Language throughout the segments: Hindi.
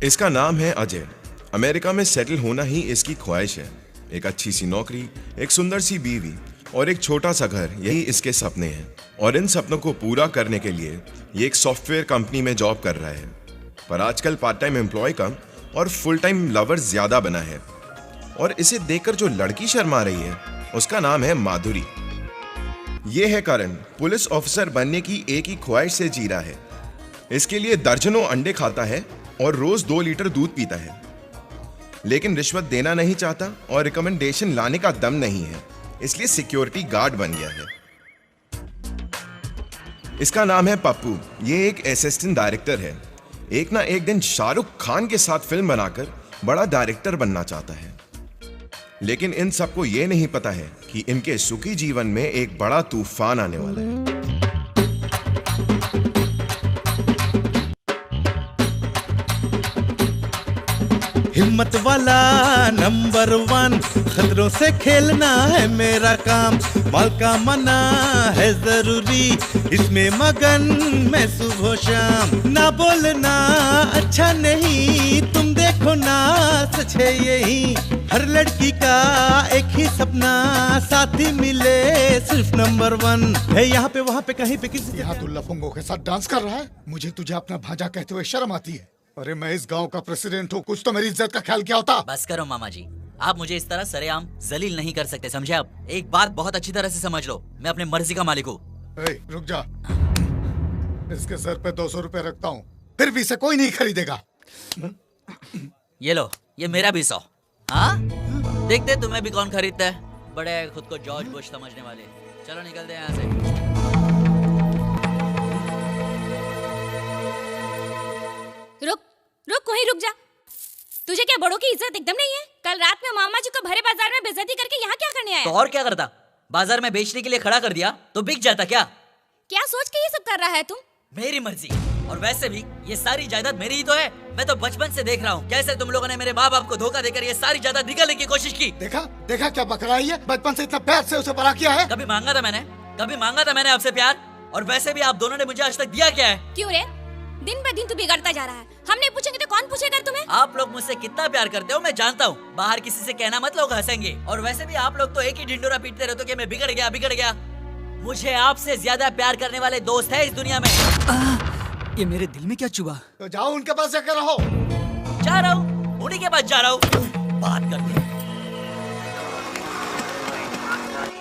इसका नाम है अजय। अमेरिका में सेटल होना ही इसकी ख्वाहिश है। एक अच्छी सी नौकरी, एक सुंदर सी बीवी और एक छोटा सा घर, यही इसके सपने हैं। और इन सपनों को पूरा करने के लिए ये एक सॉफ्टवेयर कंपनी में जॉब कर रहा है। पर आजकल पार्ट टाइम एम्प्लॉय कम और फुल टाइम लवर ज्यादा बना है। और इसे देखकर जो लड़की शर्मा रही है उसका नाम है माधुरी। ये है करण, पुलिस ऑफिसर बनने की एक ही ख्वाहिश से जी रहा है। इसके लिए दर्जनों अंडे खाता है और रोज 2 लीटर दूध पीता है, लेकिन रिश्वत देना नहीं चाहता और रिकमेंडेशन लाने का दम नहीं है, इसलिए सिक्योरिटी गार्ड बन गया है। इसका नाम है पप्पू। ये एक असिस्टेंट डायरेक्टर है। एक ना एक दिन शाहरुख खान के साथ फिल्म बनाकर बड़ा डायरेक्टर बनना चाहता है, लेकिन इन सबको ये नहीं पता है कि इनके सुखी जीवन में एक बड़ा तूफान आने वाला है। हिम्मत वाला नंबर 1, खतरों से खेलना है मेरा काम। माल का मना है जरूरी, इसमें मगन मैं सुबह शाम। ना बोलना अच्छा नहीं, तुम देखो ना सच है यही। हर लड़की का एक ही सपना, साथी मिले सिर्फ नंबर 1 है। यहाँ पे वहाँ पे कहीं पे किसी। यहाँ तू लफंगों के साथ डांस कर रहा है? मुझे तुझे अपना भांजा कहते हुए शर्म आती है? अरे मैं इस गांव का प्रेसिडेंट हूँ, कुछ तो मेरी इज्जत का ख्याल क्या होता? बस करो मामा जी, आप मुझे इस तरह सरेआम जलील नहीं कर सकते, समझे आप? एक बात बहुत अच्छी तरह से समझ लो, मैं अपने मर्जी का मालिक हूँ। रुक जा, इसके सर पे 200 रुपए रखता हूँ, फिर भी इसे कोई नहीं खरीदेगा। ये लो, ये मेरा भी 100। हाँ, देखते तुम्हें भी कौन खरीदता है। बड़े खुद को जॉर्ज बुश समझने वाले। चलो निकलते हैं यहाँ से। रुक वहीं रुक जा। तुझे क्या बड़ों की इज्जत एकदम नहीं है? कल रात में मामा जी को भरे बाजार में बेइज्जती करके यहाँ क्या करने आया? तो और क्या करता? बाजार में बेचने के लिए खड़ा कर दिया तो बिक जाता क्या? क्या सोच के ये सब कर रहा है तुम? मेरी मर्जी। और वैसे भी ये सारी जायदाद मेरी ही तो है। मैं तो बचपन से देख रहा हूँ कैसे तुम लोगों ने मेरे माँ बाप को धोखा देकर ये सारी जायदाद निकालने की कोशिश की। देखा क्या बक रहा है? बचपन से इतना प्यार से उसे बड़ा किया है। कभी मांगा था मैंने आपसे प्यार? और वैसे भी आप दोनों ने मुझे आज तक दिया क्या है? क्यों रे? दिन ब दिन तू बिगड़ता जा रहा है। हम नहीं पूछेंगे तो कौन पूछेगा तुम्हें? आप लोग मुझसे कितना प्यार करते हो मैं जानता हूँ। बाहर किसी से कहना मत, लोग हंसेंगे। और वैसे भी आप लोग तो एक ही ढिंडोरा पीटते रहते हो कि मैं बिगड़ गया। मुझे आपसे ज्यादा प्यार करने वाले दोस्त है इस दुनिया में। ये मेरे दिल में क्या चुभा? तो जाओ उनके पास जाकर रहो। जा रहा हूँ, उन्हीं के पास जा रहा हूँ। बात करते हैं।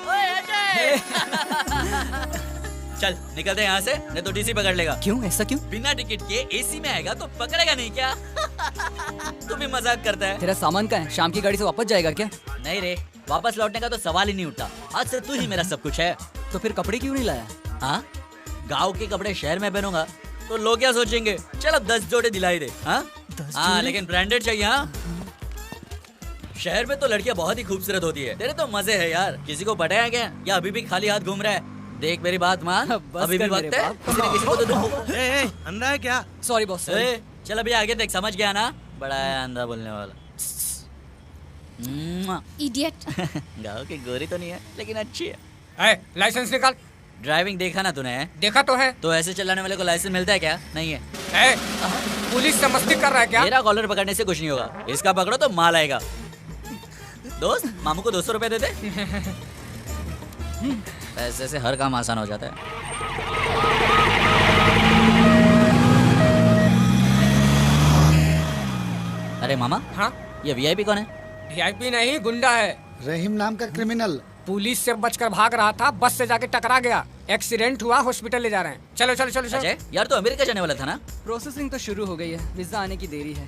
ओए अजय! चल निकलते हैं यहाँ से, नहीं तो डीसी पकड़ लेगा। क्यों? ऐसा क्यों? बिना टिकट के एसी में आएगा तो पकड़ेगा नहीं क्या? तू भी मजाक करता है। तेरा सामान का है? शाम की गाड़ी से वापस जाएगा क्या? नहीं रे, वापस लौटने का तो सवाल ही नहीं उठता। आज से तू ही मेरा सब कुछ है। तो फिर कपड़े क्यों नहीं लाया? हाँ, गाँव के कपड़े शहर में पहनूंगा तो लोग क्या सोचेंगे? चल अब 10 जोड़े दिलाई दे। हाँ लेकिन ब्रांडेड चाहिए। हाँ, शहर में तो लड़कियां बहुत ही खूबसूरत होती है। तेरे तो मजे है यार। किसी को पटाया क्या या अभी भी खाली हाथ घूम रहा है? देख मेरी बात मान, अभी भी वक्त है। किसी को तो दो। अंधा है क्या? Sorry boss. चल अभी आगे देख, समझ गया ना? बड़ा है अंधा बोलने वाला। इडियट। गाँव की गोरी तो नहीं है लेकिन अच्छी है। लाइसेंस निकाल। ड्राइविंग देखा ना तूने? देखा तो है। तो ऐसे चलाने वाले को लाइसेंस मिलता है क्या? नहीं है। पुलिस से मस्ती कर रहा है क्या? मेरा कॉलर पकड़ने से कुछ नहीं होगा, इसका पकड़ो तो माल आएगा। दोस्त, मामू को 200 रुपए दे दे। पैसे से हर काम आसान हो जाता है। अरे मामा। हाँ? ये वीआईपी कौन है? वीआईपी नहीं, गुंडा है। रहीम नाम का क्रिमिनल। पुलिस से बचकर भाग रहा था, बस से जाके टकरा गया। एक्सीडेंट हुआ, हॉस्पिटल ले जा रहे हैं। चलो चलो चलो चलो। अजय यार, तो अमेरिका जाने वाला था ना? प्रोसेसिंग तो शुरू हो गई है, वीजा आने की देरी है।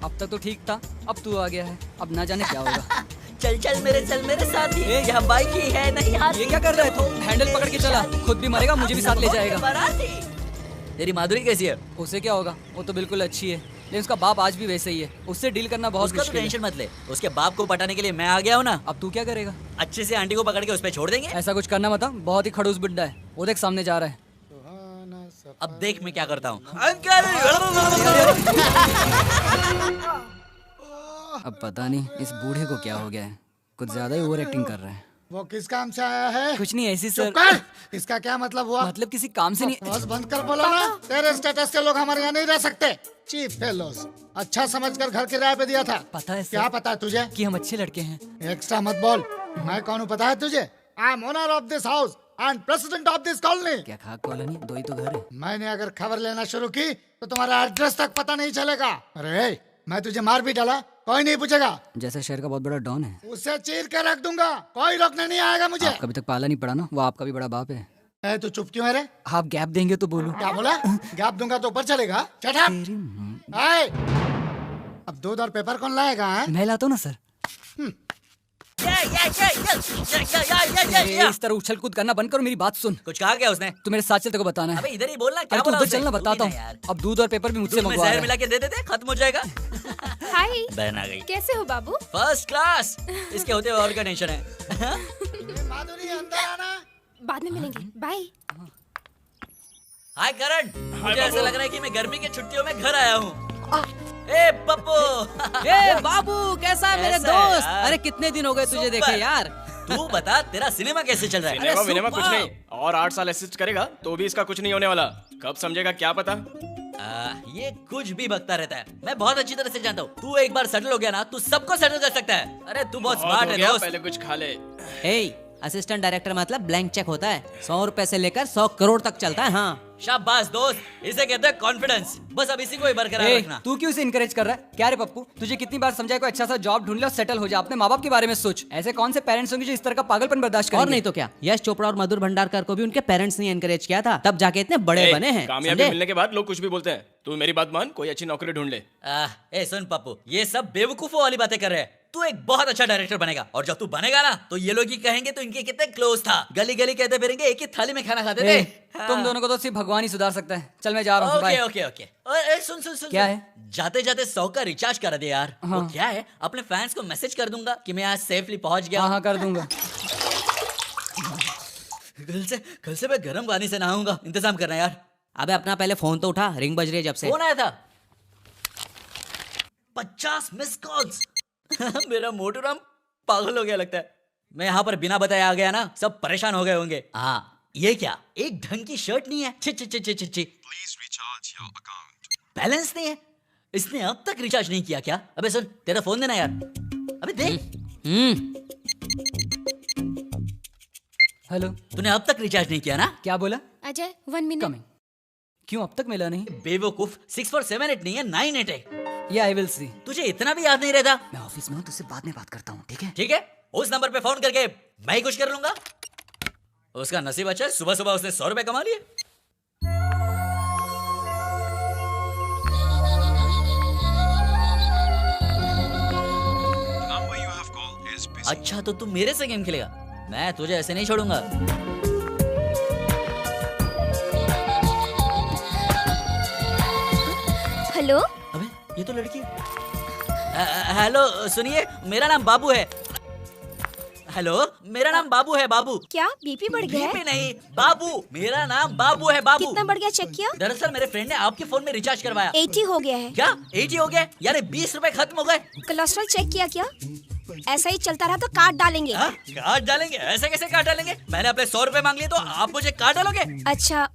अब तक तो ठीक था, अब तू आ गया है, अब ना जाने क्या होगा। चल मेरे साथ ही। यहाँ बाइक ही है नहीं हाथ। ये क्या कर रहा है तू? हैंडल पकड़ के चला, खुद भी मरेगा, मुझे भी साथ ले जाएगा। तेरी माधुरी कैसी है? उसे क्या होगा, वो तो बिल्कुल अच्छी है, लेकिन उसका बाप आज भी वैसे ही है। उससे डील करना बहुत मुश्किल है। टेंशन मत ले, उसके बाप को पटाने के लिए मैं आ गया हूँ ना। अब तू क्या करेगा? अच्छे से आंटी को पकड़ के उस पे छोड़ देंगे। ऐसा कुछ करना मत, बहुत ही खड़ूस बुड्ढा है वो। देख सामने जा रहा है। अब देख मैं क्या करता हूँ। अब पता नहीं इस बूढ़े को क्या हो गया है, कुछ ज्यादा ही ओवर एक्टिंग कर रहा है। वो किस काम से आया है? कुछ नहीं, ऐसी सर। चुप कर। इसका क्या मतलब हुआ? मतलब किसी काम से नहीं। बस बंद कर बोला ना। तेरे स्टेटस के लोग हमारे यहाँ नहीं रह सकते। चीफ फेलोज, अच्छा समझकर घर किराए पे दिया था। पता है सर। क्या पता है तुझे? कि हम अच्छे लड़के हैं। एक्स्ट्रा मत बोल। मैं कौन हूँ पता है तुझे? I am owner of this house and president of this colony. क्या खाक कॉलोनी? दो ही तो घर है। मैंने अगर खबर लेना शुरू की तो तुम्हारा एड्रेस तक पता नहीं चलेगा। अरे मैं तुझे मार भी डाला, कोई नहीं पूछेगा। जैसे शहर का बहुत बड़ा डॉन है। उसे चीर के रख दूंगा, कोई रोकने नहीं आएगा मुझे। कभी तक पाला नहीं पड़ा ना, वो आपका भी बड़ा बाप है। ए, तू चुप क्यों है रे? आप गैप देंगे तो बोलो। क्या बोला? गैप दूंगा तो ऊपर चलेगा? Shut up. आए, अब दूध और पेपर कौन लाएगा? मैं लाता हूँ ना सर। इस तरह उछल कूद करना बंद करो, मेरी बात सुन। कुछ कहा क्या उसने? तू मेरे साथ चल, तेरे को बताना है। अबे इधर ही बोलना। क्या अरे तू बोला उधर उसने? चलना, बताता तू भी ना हूँ। यार। अब दूध और पेपर भी मुझसे दूध में मंगवा जहर रहा मिला है। के दे देते, खत्म हो जाएगा। हाय, बहन आ गई। कैसे हो बाबू? First class. इसके होते हुए और क्या टेंशन है? माधुरी अंदर आना। बाद में मिलेंगे, बाय। हाय करण, मुझे ऐसा लग रहा है कि मैं गर्मी की छुट्टियों में घर आया हूँ। ए पप्पू। ए बाबू, कैसा है मेरे कैसा है दोस्त? यार? अरे कितने दिन हो गए तुझे सुपर। देखे यार। तू बता, तेरा सिनेमा कैसे चल रहा है? अरे सिनेमा कुछ सुपर। नहीं, और 8 साल असिस्ट करेगा तो भी इसका कुछ नहीं होने वाला। कब समझेगा क्या पता। ये कुछ भी बकता रहता है, मैं बहुत अच्छी तरह से जानता हूँ। तू एक बार सेटल हो गया ना, तू सबको सेटल कर सकता है। अरे तू बहुत बहुत स्मार्ट हो है गया, दोस्त। पहले कुछ खा ले। असिस्टेंट डायरेक्टर मतलब ब्लैंक चेक होता है। 100 रुपए से लेकर 100 करोड़ तक चलता है। हाँ शाबाश दोस्त, इसे कहते हैं कॉन्फिडेंस। बस अब इसी को ही बरकरार रखना। तू क्यों इसे इनकरेज कर रहा है? क्या रे पप्पू, तुझे कितनी बार समझाया कोई अच्छा सा जॉब ढूंढ ले और सेटल हो जा। अपने माँ बाप के बारे में सोच। ऐसे कौन से पेरेंट्स होंगे जो इस तरह का पागलपन बर्दाश्त करेंगे? और नहीं तो क्या, यश चोपड़ा और मधुर भंडारकर को भी उनके पेरेंट्स ने एनकरेज किया था, तब जाके इतने बड़े बने हैं। कामयाबी समझे? मिलने के बाद लोग कुछ भी बोलते हैं। तू मेरी बात मान, कोई अच्छी नौकरी ढूंढ ले। ए सुन पप्पू, ये सब बेवकूफों वाली बातें कर रहे हैं। तू एक बहुत अच्छा डायरेक्टर बनेगा, और जब तू बनेगा ना तो ये लोग ही कहेंगे तो इनके कितने क्लोज था। गली गली कहते फिरेंगे एक ही थाली में खाना खाते थे। तुम दोनों को तो सिर्फ भगवान ही सुधार सकता है। चल मैं जा रहा हूँ, बाय। Okay okay okay. सुन सुन सुन क्या सुन। है? जाते जाते 100 का रिचार्ज करा दे यार। हाँ। वो क्या है, अपने फैंस को मैसेज कर दूंगा कि मैं आज सेफली पहुंच गया। हाँ हाँ कर दूंगा। कल से मैं गर्म पानी से नहाऊंगा। इंतजाम करना यार। अबे अपना पहले फोन तो उठा, रिंग बज रही है जब से। फोन आया था। 50 मिस कॉल्स। मेरा मोटू राम पागल हो गया लगता है। मैं यहाँ पर बिना बताए आ गया ना, सब परेशान हो गए होंगे। हाँ, ये क्या, एक ढंग की शर्ट नहीं है। छि छि छि छि छि छि। बैलेंस नहीं है। इसने अब तक रिचार्ज नहीं किया क्या? अबे सुन, तेरा फोन देना यार। अबे देख। हेलो, तूने अब तक रिचार्ज नहीं किया ना? क्या बोला? अजय 1 मिनट। कमिंग। क्यों अब तक मिला नहीं? बेवकूफ, 6478 नहीं है, 98 है। ये आई विल सी। तुझे इतना भी याद नहीं रहता? मैं ऑफिस में हूँ, तुझसे बाद में बात करता हूँ, ठीक है? ठीक है, उस नंबर पे फोन करके मैं ही कुछ कर लूंगा। उसका नसीब अच्छा है, सुबह सुबह उसने 100 रुपए कमा लिए। अच्छा तो तू मेरे से गेम खेलेगा? मैं तुझे ऐसे नहीं छोड़ूंगा। हेलो, अबे ये तो लड़की है। हेलो सुनिए, मेरा नाम बाबू है। हेलो, मेरा नाम बाबू है। बाबू। क्या बीपी बढ़ गया है? बीपी नहीं, बाबू। मेरा नाम बाबू है। बाबू। कितना बढ़ गया, चेक किया? दरअसल मेरे फ्रेंड ने आपके फोन में रिचार्ज करवाया। 80 हो गया है। क्या 80 हो गया? यार 20 रुपए खत्म हो गए। कोलेस्ट्रॉल चेक किया क्या? ऐसा ही चलता रहा तो काट डालेंगे। हाँ? काट डालेंगे? ऐसे कैसे काट डालेंगे? मैंने अपने 100 रुपए मांग लिए तो आप मुझे काट डालोगे? अच्छा,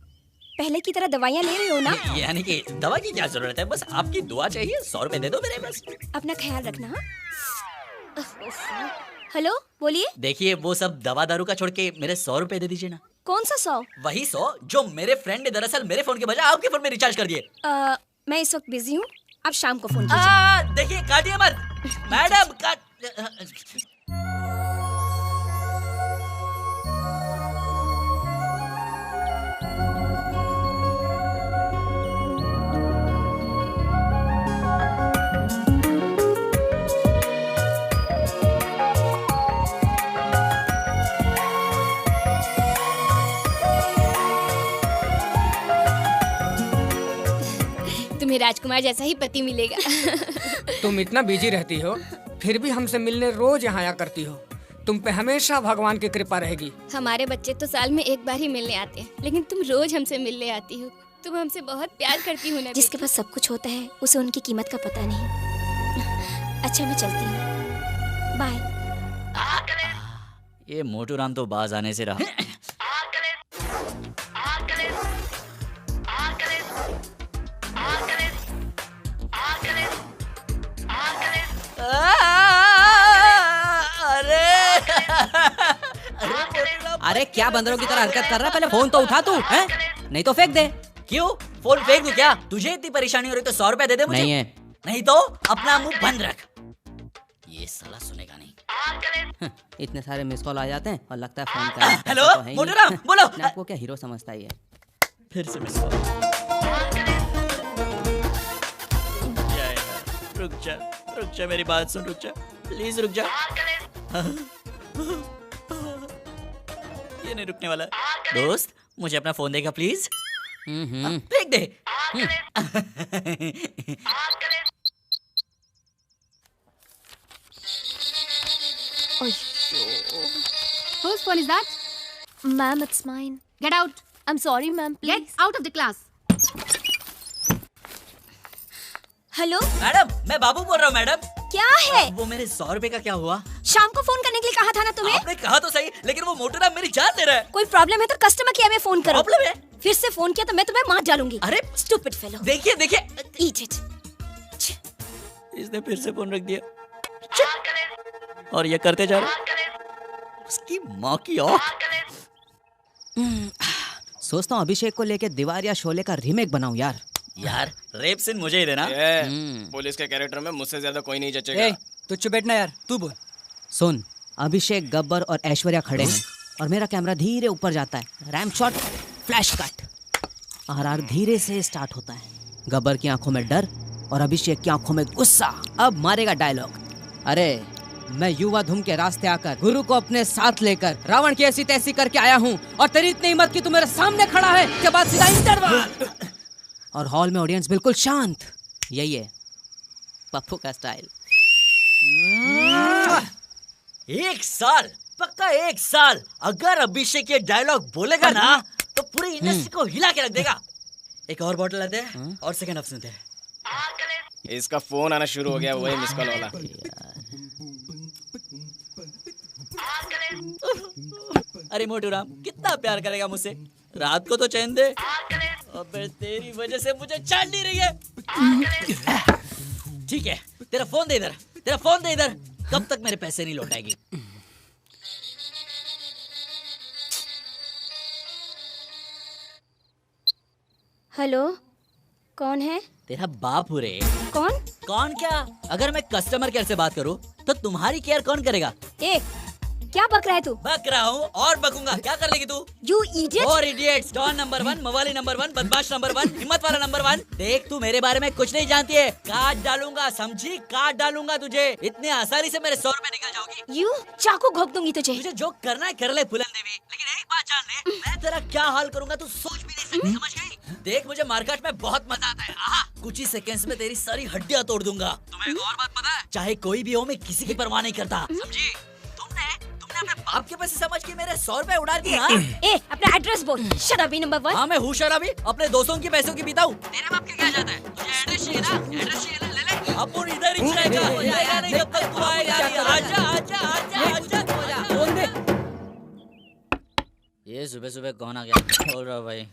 पहले की तरह दवाइयाँ ले रहे हो ना? यानी कि दवा की क्या जरूरत है, बस आपकी दुआ चाहिए। 100 रुपए दे दो मेरे बस। अपना ख्याल रखना। हाँ? हेलो, बोलिए। देखिए वो सब दवा दारू का छोड़ के मेरे 100 रुपए दे दीजिए ना। कौन सा 100? वही 100 जो मेरे फ्रेंड ने दरअसल मेरे फोन के बजाय आपके फोन में रिचार्ज कर दिए। मैं इस वक्त बिजी हूँ, आप शाम को फोन कीजिए। देखिए काटिए मत मैडम। काट। तुम्हें राजकुमार जैसा ही पति मिलेगा। तुम इतना बिजी रहती हो, फिर भी हमसे मिलने रोज यहाँ आया करती हो। तुम पे हमेशा भगवान की कृपा रहेगी। हमारे बच्चे तो साल में एक बार ही मिलने आते हैं, लेकिन तुम रोज हमसे मिलने आती हो। तुम हमसे बहुत प्यार करती हो ना। जिसके पास सब कुछ होता है उसे उनकी कीमत का पता नहीं। अच्छा मैं चलती हूँ, बाय। ये मोटू राम तो बाज आने से रहा। अरे क्या बंदरों की तरह हरकत कर रहा है? पहले फोन तो उठा तू, हैं? नहीं तो फेंक दे। क्यों? फोन फेंक दूं क्या? तुझे इतनी परेशानी हो रही तो 100 रुपया दे दे मुझे। नहीं है। नहीं तो अपना मुंह बंद रख। ये साला सुनेगा नहीं। इतने सारे मिस कॉल आ जाते हैं और लगता है फोन कर। हेलो मोटू राम, बोलो। आपको क्या हीरो समझता है ये? फिर से मिस कॉल। रुक जा मेरी बात सुन, रुक जा प्लीज, रुक जा। ये नहीं रुकने वाला। दोस्त मुझे अपना फोन देगा प्लीज। फेंक दे। Whose phone is that? Ma'am, it's mine. Get out. I'm sorry, ma'am. Please. Get out of the class. Hello madam, मैं बाबू बोल रहा हूँ मैडम। क्या है? वो मेरे 100 रुपए का क्या हुआ? शाम को फोन करने के लिए कहा था ना तुम्हें? आपने कहा तो सही, लेकिन वो मोटू राम मेरी जान ले रहा है। कोई प्रॉब्लम है तो कस्टमर केयर में फोन करो। प्रॉब्लम है? फिर से फोन किया तो मैं तुम्हें मार डालूंगी। अरे स्टूपिड फेलो। देखिए देखिए, ईट इट। इसने फिर से फोन रख दिया और ये करते जा रहा। उसकी माँ की औक। सोचता हूँ अभिषेक को लेके दीवार या शोले का रीमेक बनाऊं यार। यार रेप सीन मुझे ही देना। पुलिस के कैरेक्टर में मुझसे ज्यादा कोई नहीं जचेगा। तू चुप बैठना यार, तू बोल। सुन, अभिषेक, गब्बर और ऐश्वर्या खड़े हैं और मेरा कैमरा धीरे ऊपर जाता है। RAM shot, flash cut, RR धीरे से स्टार्ट होता है। गब्बर की आंखों में डर और अभिषेक की आंखों में गुस्सा। अब मारेगा डायलॉग। अरे मैं युवा धुम के रास्ते आकर गुरु को अपने साथ लेकर रावण की ऐसी तैसी करके आया हूँ और तेरी इतनी हिम्मत कि तू मेरे सामने खड़ा है। के बाद सीधा इंटरवल और हॉल में ऑडियंस बिल्कुल शांत। यही है पप्पू का स्टाइल। 1 साल, पक्का 1 साल अगर अभिषेक ये डायलॉग बोलेगा ना तो पूरी इंडस्ट्री को हिला के रख देगा। एक और बॉटल लाते हैं और सेकंड हाफ सुनते हैं। इसका फोन आना शुरू हो गया, वही मिस कॉल वाला। अरे मोटू राम कितना प्यार करेगा मुझसे, रात को तो चैन दे। अबे तेरी वजह से मुझे चैन नहीं रही है। ठीक है, तेरा फोन दे इधर, तेरा फोन दे इधर। कब तक मेरे पैसे नहीं लौटाएगी? हेलो, कौन है? तेरा बाप हो रे। कौन? कौन क्या? अगर मैं कस्टमर केयर से बात करूं तो तुम्हारी केयर कौन करेगा? ए, क्या बक रहा है तू? बक रहा हूँ और बकूंगा। क्या कर लेगी तू? You idiot! और इडियट्स। डॉन नंबर 1, मवाली नंबर 1, बदमाश नंबर 1, हिम्मत वाला नंबर 1। देख तू मेरे बारे में कुछ नहीं जानती है। काट डालूंगा, समझी? काट डालूंगा तुझे। इतने आसानी से मेरे 100 रुपए निकल जाओगी। You चाकू घोंप दूंगी तुझे। तुझे जो करना है कर ले फुलन देवी, लेकिन एक बात जान ले, मैं तेरा क्या हाल करूंगा तू सोच भी नहीं सकती। समझ गई? देख मुझे मार्केट में बहुत मजा आता है। आहा, कुछ ही सेकंड्स में तेरी सारी हड्डियां तोड़ दूंगा। तुम्हें एक और बात पता है? चाहे कोई भी हो, मैं किसी की परवाह नहीं करता। समझी? तुमने अपने बाप के पैसे समझ के मेरे 100 रुपए उड़ा दिए। ए, अपना एड्रेस बोल। शराबी नंबर 1। हाँ मैं हूँ शराबी, अपने दोस्तों के पैसों की पीता हूँ। तेरे बाप के क्या जाता है? तुझे एड्रेस चाहिए ना? एड्रेस चाहिए ना? ले ले। अपन इधर ही रहेगा, हिलेगा नहीं जब तक तू आएगा नहीं। आजा आजा आजा आजा। फोन दे। ये सुबह सुबह कौन आ गया? बोल रहा भाई।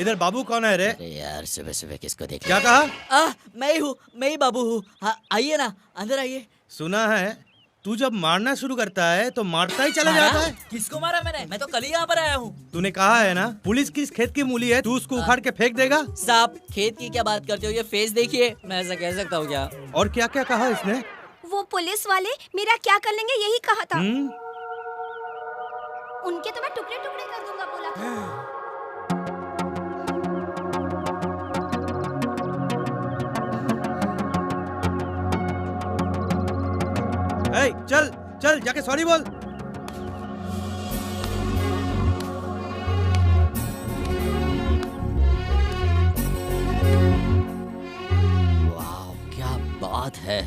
इधर बाबू कौन है रे? अरे यार सुबह सुबह किसको देख? क्या कहा? मैं ही हूँ, मैं ही बाबू हूँ। हाँ आइए ना, अंदर आइए। सुना है तू जब मारना शुरू करता है तो मारता ही चला जाता है। किसको मारा मैंने? मैं तो कल ही यहाँ पर आया हूँ। तूने कहा है ना पुलिस किस खेत की मूली है, तू उसको उखाड़ के फेंक देगा। साहब खेत की क्या बात करते हो? ये फेस देखिए। मैं ऐसा कह सकता हूँ क्या? और क्या क्या कहा इसने? वो पुलिस वाले मेरा क्या कर लेंगे यही कहा था। उनके तो मैं टुकड़े टुकड़े कर दूंगा बोला था। चल चल जाके सॉरी बोल। वाह क्या बात है।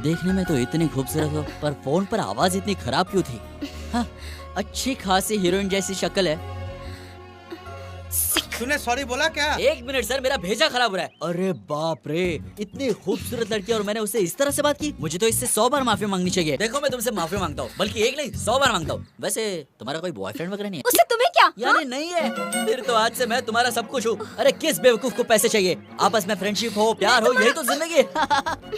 देखने में तो इतनी खूबसूरत हो, पर फोन पर आवाज इतनी खराब क्यों थी? हाँ, अच्छी खासी हीरोइन जैसी शक्ल है। तूने सॉरी बोला क्या? एक मिनट सर, मेरा भेजा खराब हो रहा है। अरे बाप रे, इतनी खूबसूरत लड़की और मैंने उससे इस तरह से बात की। मुझे तो इससे 100 बार माफी मांगनी चाहिए। देखो मैं तुमसे माफी मांगता हूँ, बल्कि एक नहीं 100 बार मांगता हूँ। वैसे तुम्हारा कोई बॉयफ्रेंड वगैरह नहीं है? उससे तुम्हें क्या? यानी नहीं है? फिर तो आज से मैं तुम्हारा सब कुछ हूँ। अरे किस बेवकूफ को पैसे चाहिए? आपस में फ्रेंडशिप हो, प्यार हो, यही तो जिंदगी है।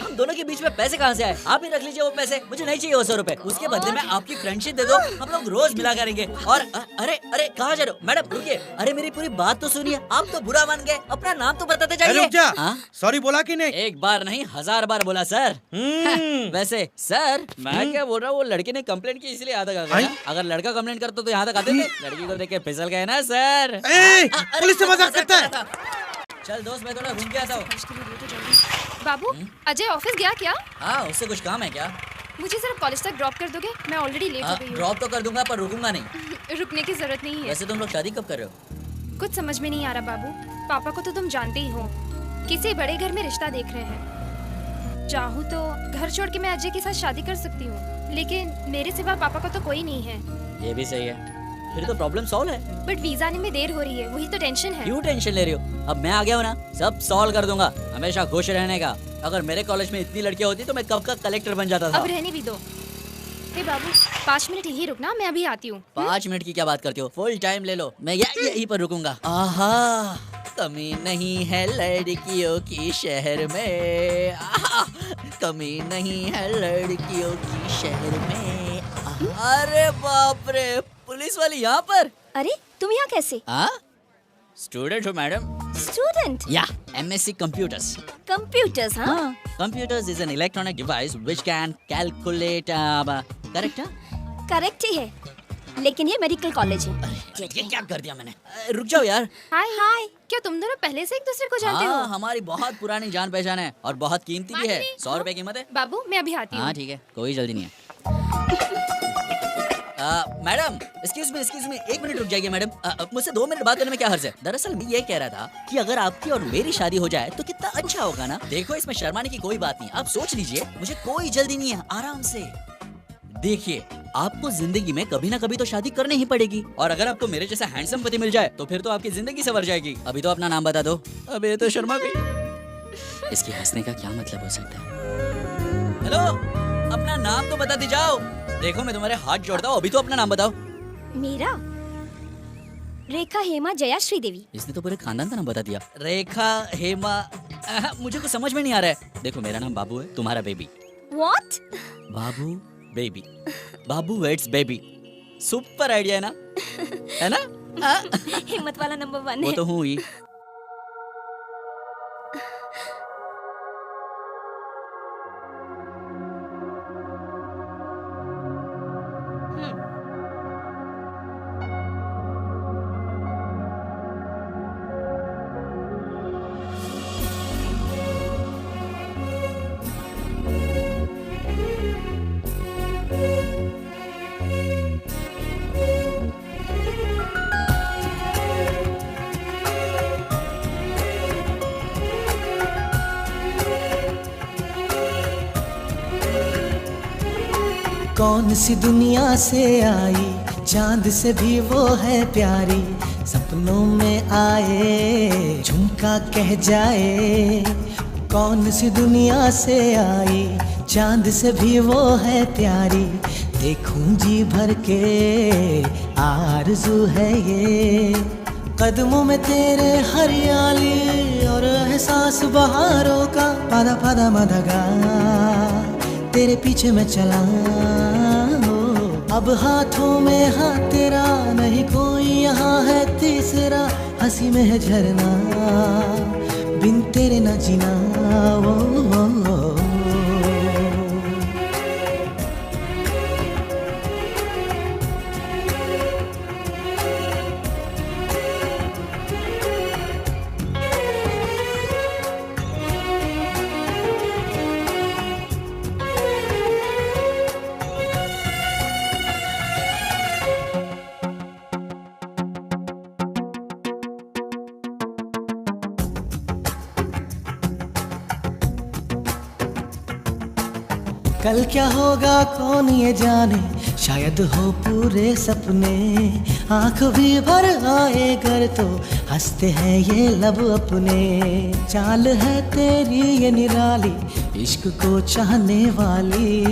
हम दोनों के बीच में पैसे कहाँ से आए? आप ही रख लीजिए वो पैसे, मुझे नहीं चाहिए वो 100 रुपए। उसके बदले में आपकी फ्रेंडशिप दे दो, हम लोग रोज मिला करेंगे। और अरे अरे कहाँ जा रहे हो? मैडम रुकिए, अरे मेरी पूरी बात तो सुनिए। आप तो बुरा मान गए, अपना नाम तो बताते जाइए। रुक जा, सॉरी बोला कि नहीं? एक बार नहीं 1000 बार बोला सर। वैसे सर मैं क्या बोल रहा हूँ, वो लड़की ने कंप्लेंट की इसलिए यहाँ तक आ गया। अगर लड़का कंप्लेंट करता तो यहाँ तक आते थे? लड़की को देख के फिसल गए ना सर। पुलिस से मजाक करता है। चल दोस्त, मैं थोड़ा घूम के आता हूँ। बाबू, अजय ऑफिस गया क्या? हाँ, उससे कुछ काम है क्या? मुझे सिर्फ कॉलेज तक ड्रॉप कर दोगे? मैं ऑलरेडी लेट हो गई हूँ। ड्रॉप तो कर दूंगा पर रुकूंगा नहीं। रुकने की जरूरत नहीं है। वैसे तुम लोग शादी कब कर रहे हो? कुछ समझ में नहीं आ रहा बाबू। पापा को तो तुम जानते ही हो, किसी बड़े घर में रिश्ता देख रहे हैं। चाहूँ तो घर छोड़ के मैं अजय के साथ शादी कर सकती हूँ, लेकिन मेरे सिवा पापा का तो कोई नहीं है। ये भी सही है, फिर तो प्रॉब्लम सॉल्व है। बट वीजा आने में देर हो रही है, वही तो टेंशन है। क्यों टेंशन ले रही हो? अब मैं आ गया हूँ ना, सब सॉल्व कर दूंगा। हमेशा खुश रहने का। अगर मेरे कॉलेज में इतनी लड़कियां होती तो मैं कब का कलेक्टर बन जाता था। अब रहने भी दो। हे बाबू 5 मिनट यही रुकना, मैं अभी आती हूँ। 5 मिनट की क्या बात करती हो? फुल टाइम ले लो, मैं यहीं पर रुकूंगा। आहा, कमी नहीं है लड़कियों की शहर में। आहा, कमी नहीं है लड़कियों की शहर में। अरे बाप रे, पुलिस वाली यहाँ पर? अरे तुम यहाँ कैसे? स्टूडेंट हो मैडम। स्टूडेंट? या MSc Computers. Computers, हाँ? Computers is an electronic device which can calculate. Correct? Correct ही है, लेकिन ये मेडिकल कॉलेज है। ये क्या कर दिया मैंने? रुक जाओ यार। हाय हाय, क्या तुम दोनों पहले से एक दूसरे को जानते हो? हमारी बहुत पुरानी जान पहचान है और बहुत कीमती भी है। 100 रुपए कीमत है। बाबू मैं अभी आती हूँ। हाँ ठीक है, कोई जल्दी नहीं है। मैडम एक्सक्यूज मी 1 मिनट रुक जाइए मैडम। मुझसे 2 मिनट बात करने में क्या हर्ज है? दरअसल मैं ये कह रहा था कि अगर आपकी और मेरी शादी हो जाए तो कितना अच्छा होगा ना। देखो इसमें शर्माने की कोई बात नहीं, आप सोच लीजिए, मुझे कोई जल्दी नहीं है, आराम से। देखिए आपको जिंदगी में कभी ना कभी तो शादी करनी ही पड़ेगी, और अगर आपको मेरे जैसा हैंडसम पति मिल जाए तो फिर तो आपकी जिंदगी संवर जाएगी। अभी तो अपना नाम बता दो। अब ये तो शर्मा गई। इसके हंसने का क्या मतलब हो सकता है? हेलो, अपना नाम तो बताते जाओ। देखो मैं तुम्हारे हाथ जोड़ता हूँ, अभी तो अपना नाम बताओ। मेरा रेखा हेमा जया श्रीदेवी। इसने तो पूरे खानदान का नाम बता दिया। रेखा हेमा, मुझे कुछ समझ में नहीं आ रहा है। देखो मेरा नाम बाबू है, तुम्हारा baby. What? Babu baby, Babu weds baby. Super idea है ना? है ना? हिम्मत वाला नंबर 1 है। वो तो हूँ ही। कौन सी दुनिया से आई, चांद से भी वो है प्यारी। सपनों में आए, झुमका कह जाए। कौन सी दुनिया से आई, चांद से भी वो है प्यारी। देखूं जी भर के आरज़ू है ये। कदमों में तेरे हरियाली और एहसास बहारों का। पदा पदा मदगा तेरे पीछे मैं चला। अब हाथों में हाथ तेरा, नहीं कोई यहाँ है तीसरा। हंसी में है झरना, बिन तेरे न जीना। ओ। कल क्या होगा कौन ये जाने, शायद हो पूरे सपने। आंख भी भर आए घर तो हंसते हैं ये लब अपने। चाल है तेरी ये निराली, इश्क को चाहने वाली।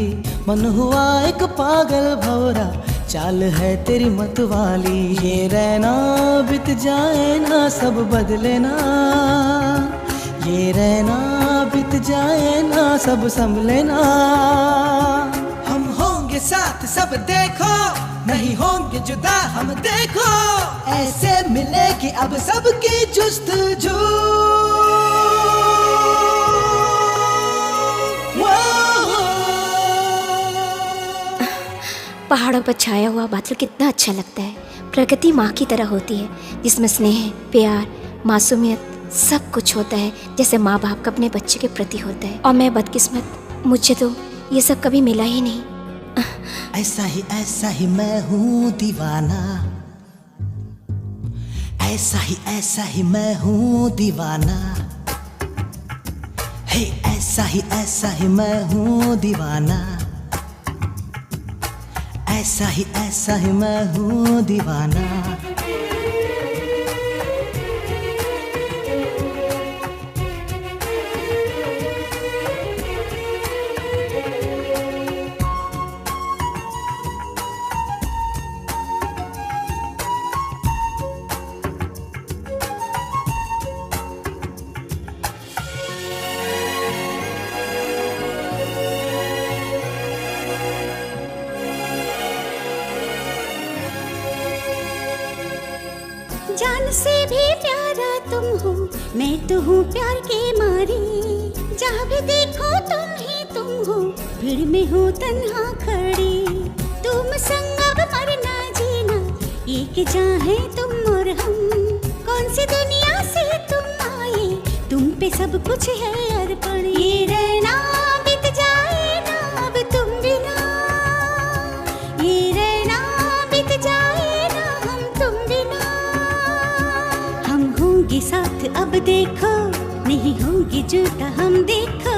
मन हुआ एक पागल भौरा, चाल है तेरी मत वाली। ये रहना बीत जाए ना सब बदले ना, ये रहना बीत जाए ना सब संभले ना। हम होंगे साथ सब देखो, नहीं होंगे जुदा हम देखो। ऐसे मिले कि अब सबकी जुस्तजू। पहाड़ों पर छाया हुआ बादल कितना अच्छा लगता है। प्रकृति माँ की तरह होती है, जिसमें स्नेह, प्यार, मासूमियत सब कुछ होता है, जैसे माँ बाप का अपने बच्चे के प्रति होता है। और मैं बदकिस्मत, मुझे तो ये सब कभी मिला ही नहीं। ऐसा ही मैं हूँ दीवाना, ऐसा ही मैं हूँ दीवाना। हे ऐसा ही मैं हूँ दीवाना, ऐसा ही मैं हूँ दीवाना। जान से भी प्यारा तुम हो, मैं तो हूँ प्यार के मारी। जहाँ भी देखो तुम ही तुम हो, भीड़ में हो तन्हा खड़ी। तुम संग अब मरना जीना, एक चाहे तुम और हम। कौन सी दुनिया से तुम आए, तुम पे सब कुछ है अर्पण। ये रहना बीत जाए ना अब तुम बिना, ये रहना बीत जाए ना हम तुम बिना। हम होंगे साथ अब देखो, नहीं होंगे जुदा हम देखो।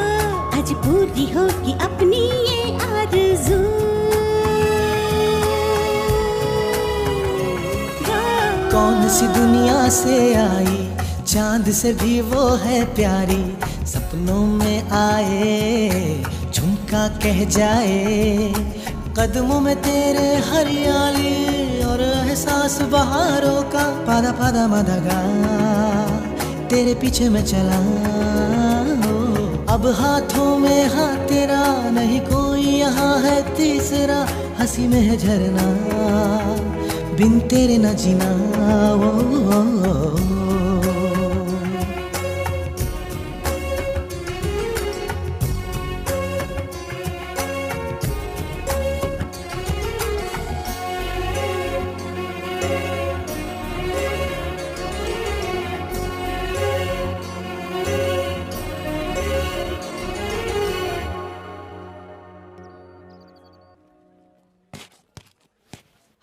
आज पूरी होगी अपनी ये आरज़ू। कौन सी दुनिया से आई, चांद से भी वो है प्यारी। सपनों में आए, झुमका कह जाए। कदमों में तेरे हरियाली और एहसास बहारों का। पादा पादा मदगा तेरे पीछे मैं चला। अब हाथों में हाथ तेरा, नहीं कोई यहाँ है तीसरा। हंसी में है झरना, बिन तेरे न जीना।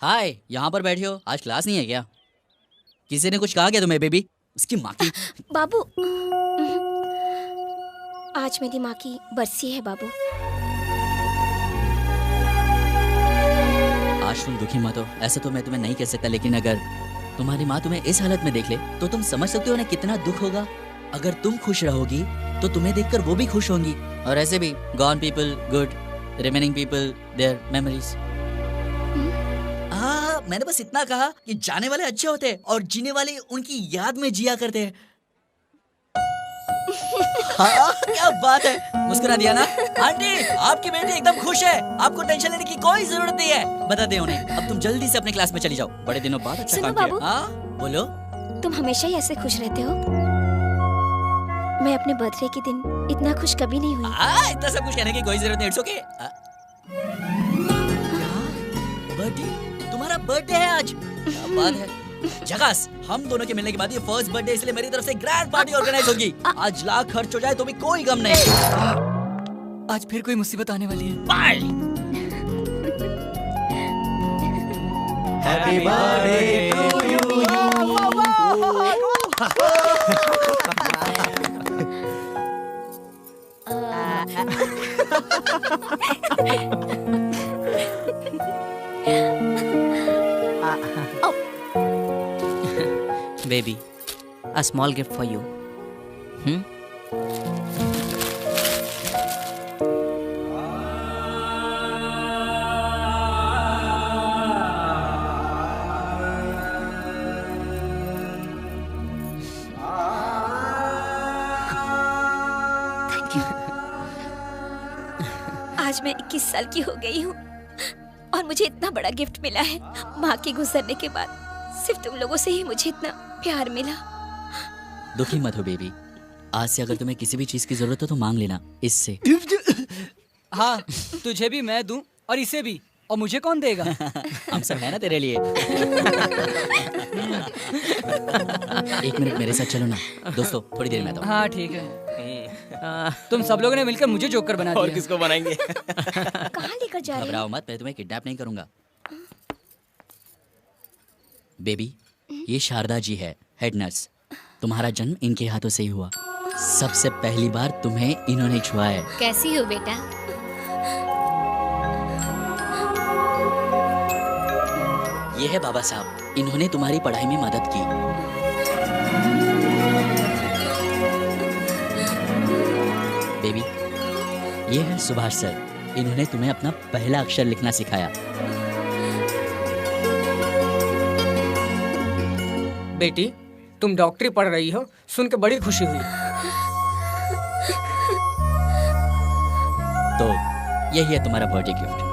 हाय, यहाँ पर बैठे हो? आज क्लास नहीं है क्या? किसी ने कुछ कहा क्या तुम्हें बेबी? उसकी माँ की। बाबू, आज मेरी माँ की बरसी है बाबू। आज तुम दुखी मत हो, ऐसा तो मैं तुम्हें नहीं कह सकता, लेकिन अगर तुम्हारी माँ तुम्हें इस हालत में देख ले तो तुम समझ सकते हो ना कितना दुख होगा। अगर तुम खुश रहोगी तो तुम्हें देखकर वो भी खुश होंगी। और ऐसे भी gone people good, remaining people their memories. मैंने बस इतना कहा कि जाने वाले अच्छे होते हैं और जीने वाले उनकी याद में जिया करते हैं। हाँ, क्या बात है, मुस्कुरा दिया ना? आंटी, आपकी बेटी एकदम खुश है, आपको टेंशन लेने की कोई जरूरत नहीं है। बता दे उन्हें, अब तुम जल्दी से अपने क्लास में चली जाओ। बड़े दिनों बाद अच्छा काम किया। हाँ, बोलो। तुम हमेशा ही ऐसे खुश रहते हो। मैं अपने बर्थडे के दिन इतना खुश कभी नहीं हुई। इतना सब कुछ कहने की कोई जरूरत नहीं। It's okay. बर्थडे? तुम्हारा बर्थडे है आज? क्या बात है। झकास, हम दोनों के मिलने के बाद ये फर्स्ट बर्थडे, इसलिए मेरी तरफ से ग्रैंड पार्टी ऑर्गेनाइज होगी। आज लाख खर्च हो जाए तो भी कोई गम नहीं। आज फिर कोई मुसीबत आने वाली है। Bye. Happy birthday to you. Baby, a small gift for you. आज मैं 21 साल की हो गई हूँ और मुझे इतना बड़ा गिफ्ट मिला है। माँ के गुजरने के बाद सिर्फ तुम लोगों से ही मुझे इतना प्यार मिला। दुखी मत हो बेबी, आज से अगर तुम्हें किसी भी चीज की जरूरत हो तो मांग लेना इससे। हाँ, तुझे भी मैं दूं और इसे भी, और मुझे कौन देगा? हम सब है ना तेरे लिए। एक मिनट मेरे साथ चलो ना दोस्तों, थोड़ी देर में आता हूँ। हाँ ठीक है। तुम सब लोगों ने मिलकर मुझे जोकर बना दिया। और किसको बनाएंगे? कहाँ लेकर जा रहे घबराओ मत, मैं तुम्हें किडनैप नहीं करूंगा। बेबी, ये शारदा जी है, हेड नर्स। तुम्हारा जन्म इनके हाथों से ही हुआ। सबसे पहली बार तुम्हें इन्होंने छुआ है। कैसी हो बेटा? ये है बाबा साहब, इन्होंने तुम्हारी पढ़ाई में मदद की। बेबी, ये है सुभाष सर, इन्होंने तुम्हें अपना पहला अक्षर लिखना सिखाया। बेटी, तुम डॉक्टरी पढ़ रही हो, सुन के बड़ी खुशी हुई। तो यही है तुम्हारा बर्थडे गिफ्ट।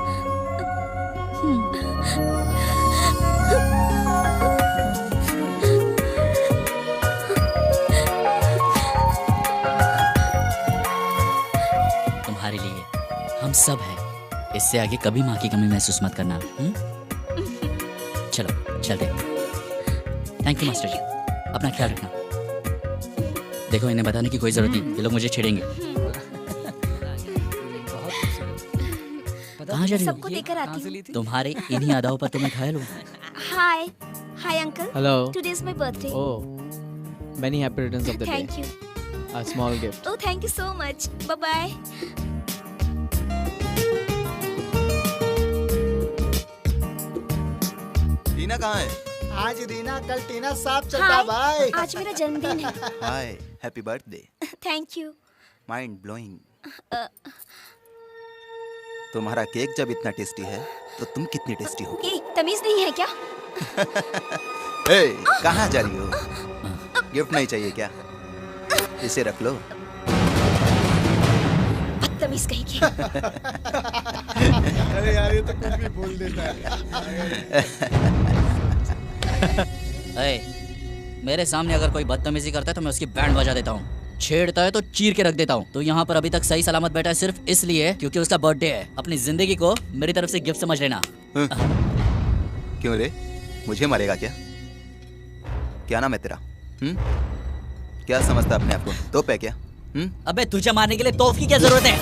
तुम्हारे लिए हम सब हैं। इससे आगे कभी माँ की कमी महसूस मत करना। चलो चलते। थैंक यू मास्टर जी, अपना ख्याल रखना। देखो, इन्हें बताने की कोई जरूरत नहीं, ये लोग मुझे छेड़ेंगे। कहाँ जा रही हो? सबको देकर आती हूँ। तुम्हारे इन्हीं अदाओं पर तो मैं घायल हूँ। Hi hi uncle. Hello. Today is my birthday. Oh, many happy returns of the Thank day. you. A small gift. Oh, thank you so much. Bye bye. Reena कहाँ है? आज रीना, कल टीना, साथ चलता भाई। आज मेरा जन्मदिन है। Hi, happy birthday. Thank you. Mind blowing. तुम्हारा केक जब इतना टेस्टी है तो तुम कितनी टेस्टी हो? ये तमीज नहीं है क्या? ए, कहाँ जा रही हो? गिफ्ट नहीं चाहिए क्या? इसे रख लो। बदतमीज कहीं की। अरे यार, ये तो कुछ भी बोल देता है। मेरे सामने अगर कोई बदतमीजी करता है तो मैं उसकी बैंड बजा देता हूँ। छेड़ता है तो चीर के रख देता हूँ। तो यहाँ पर अभी तक सही सलामत बैठा है सिर्फ इसलिए क्योंकि उसका बर्थडे है। अपनी जिंदगी को मेरी तरफ से गिफ्ट समझ लेना। क्यों रे, मुझे मारेगा क्या? क्या नाम है तेरा? क्या समझता अपने आप को? तोप है क्या? अबे, तुझे मारने के लिए तोप की क्या जरूरत है?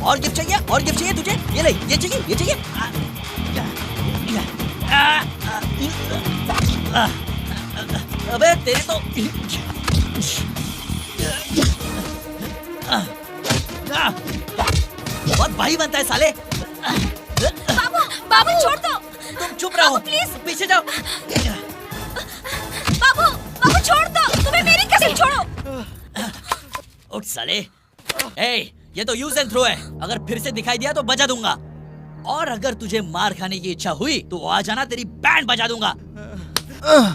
और गिफ्ट चाहिए? और गिफ्ट चाहिए तुझे? ये ले, ये चाहिए, ये चाहिए। अबे तेरे तो बहुत भाई बनता है साले। बाबू, बाबू छोड़ दो। तुम चुप रहो प्लीज, पीछे जाओ। बाबू, बाबू छोड़ दो। तुम्हें मेरी कसम छोड़ो। उठ साले। ए, ये तो यूज एंड थ्रो है। अगर फिर से दिखाई दिया तो बजा दूंगा। और अगर तुझे मार खाने की इच्छा हुई तो आ जाना, तेरी बैंड बजा दूंगा।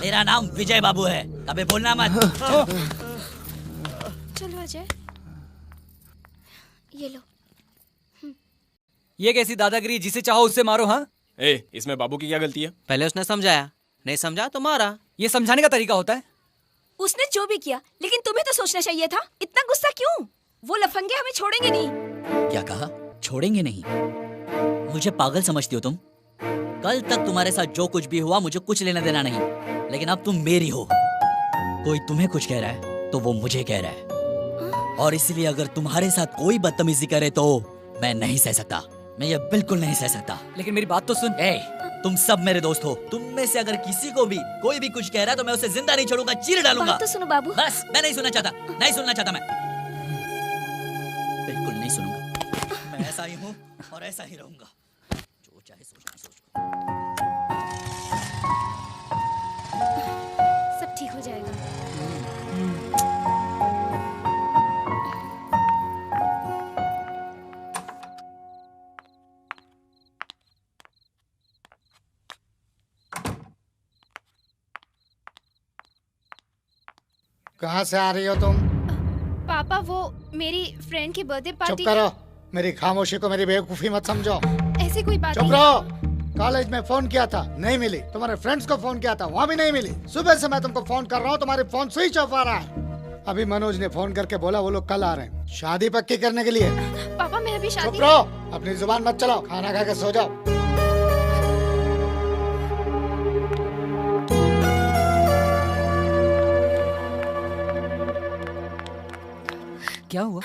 मेरा नाम विजय बाबू है, कभी बोलना मत। चलो अजय, ये लो। ये कैसी दादागिरी? जिसे चाहो उससे मारो। हाँ, इसमें बाबू की क्या गलती है? पहले उसने समझाया, नहीं समझा तो मारा। ये समझाने का तरीका होता है? उसने जो भी किया, लेकिन तुम्हें तो सोचना चाहिए था। इतना गुस्सा क्यों? वो लफंगे हमें छोड़ेंगे नहीं। क्या कहा? छोड़ेंगे नहीं? मुझे पागल समझती हो तुम? कल तक तुम्हारे साथ जो कुछ भी हुआ मुझे कुछ लेना देना नहीं, लेकिन अब तुम मेरी हो। कोई तुम्हें कुछ कह रहा है तो वो मुझे कह रहा है, और इसलिए अगर तुम्हारे साथ कोई बदतमीजी करे तो मैं नहीं सह सकता, मैं ये बिल्कुल नहीं सह सकता। लेकिन मेरी बात तो सुन। तुम सब मेरे दोस्त हो, तुम में से अगर किसी को भी कोई भी कुछ कह रहा है तो मैं उसे जिंदा नहीं छोड़ूंगा, चीर डालूंगा। बात तो सुनो बाबू। बस मैं नहीं सुनना चाहता, नहीं सुनना चाहता, मैं बिल्कुल नहीं सुनूंगा। मैं ऐसा ही हूँ और ऐसा ही रहूंगा, जो चाहे सोचना सोच। सब ठीक हो जाएगा। कहाँ से आ रही हो तुम? पापा वो मेरी फ्रेंड की बर्थडे चुप पार्टी। करो, मेरी खामोशी को मेरी बेवकूफी मत समझो। ऐसी कोई बात चुप नहीं। रहो। कॉलेज में फोन किया था, नहीं मिली। तुम्हारे फ्रेंड्स को फोन किया था, वहाँ भी नहीं मिली। सुबह से मैं तुमको फोन कर रहा हूँ, तुम्हारे फोन स्विच ऑफ आ रहा है। अभी मनोज ने फोन करके बोला वो लोग कल आ रहे हैं शादी पक्की करने के लिए। पापा मैं अभी शादी। चुप रहो, अपनी जुबान मत चलाओ, खाना खा के सो जाओ। क्या हुआ?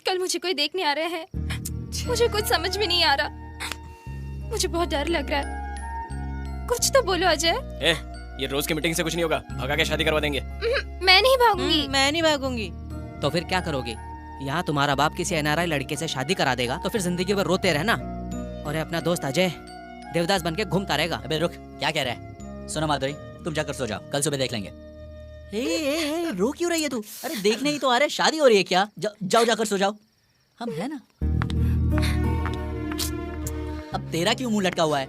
कल मुझे कोई देखने आ रहा है, मुझे कुछ समझ में नहीं आ रहा, मुझे बहुत डर लग रहा है। कुछ तो बोलो अजय। ये रोज की मीटिंग से कुछ नहीं होगा, भगा के शादी करवा देंगे। मैं नहीं भागूंगी। मैं नहीं भागूंगी। तो फिर क्या करोगे? यहाँ तुम्हारा बाप किसी एनआरआई लड़के से शादी करा देगा तो फिर जिंदगी भर रोते रहना, और अपना दोस्त अजय देवदास बन के घूमता रहेगा। अबे रुक, क्या कह रहा है? सुनो माधुरी, तुम जाकर सो जाओ, कल सुबह देख लेंगे। हे, रो क्यों रही है तू? अरे देखने ही तो आ रहे, शादी हो रही है क्या? जाओ जाकर सो जाओ, हम है ना। अब तेरा क्यों मुंह लटका हुआ है?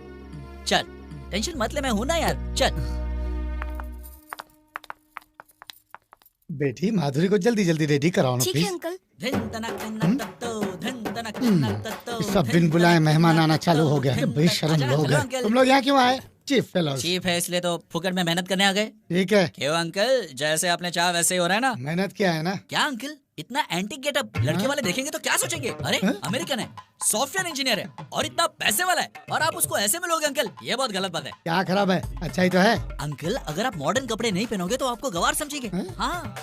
चल टेंशन मत ले, मैं हूं ना यार, चल। बेटी माधुरी को जल्दी जल्दी रेडी कराओ ना ठीक है प्लीज। अंकल। सब बिन बुलाए मेहमान आना चालू हो गया है, बेशर्म लोग हैं। तुम लोग यहाँ क्यों आए? Chief fellows. चीफ है इसलिए तो फुकट में मेहनत करने आ गए। ठीक है। क्यों अंकल, जैसे आपने चाहा वैसे ही हो रहा है ना? मेहनत किया है ना। क्या अंकल, इतना एंटी गेटअप लड़के वाले देखेंगे तो क्या सोचेंगे? अरे अमेरिकन है, सॉफ्टवेयर इंजीनियर है और इतना पैसे वाला है, और आप उसको ऐसे मिलोगे अंकल, ये बहुत गलत बात है। क्या खराब है? अच्छा ही तो है। अंकल अगर आप मॉडर्न कपड़े नहीं पहनोगे तो आपको गवार समझेंगे। हाँ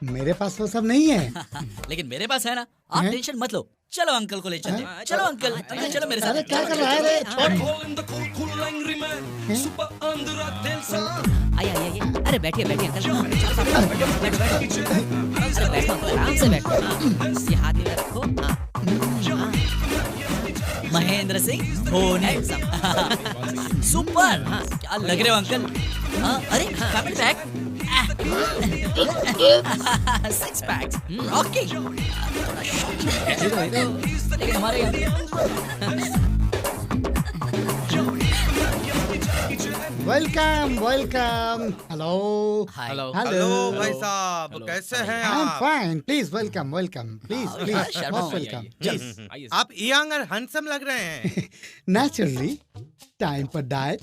मेरे पास वो सब नहीं है। लेकिन मेरे पास है ना, आप टेंशन मत लो। चलो अंकल को ले चलते हैं। चलो अंकल, अंकल चलो मेरे साथ। अरे क्या कर रहा है रे? आइए आइए, अरे बैठिए बैठिए अंकल। अरे बैठो अंकल, आराम से बैठो। ये हाथ इधर रखो। महेंद्र सिंह धोनी। सुपर, क्या लग रहे हो अंकल? अरे coming back, six packs, rocking. लेकिन हमारे welcome welcome. Hello hello hello भाई साहब, कैसे हैं आई एम आप? Fine, please welcome welcome, please please most welcome. आप यंग और हैंडसम लग रहे हैं। नेचुरली टाइम पर डाइट,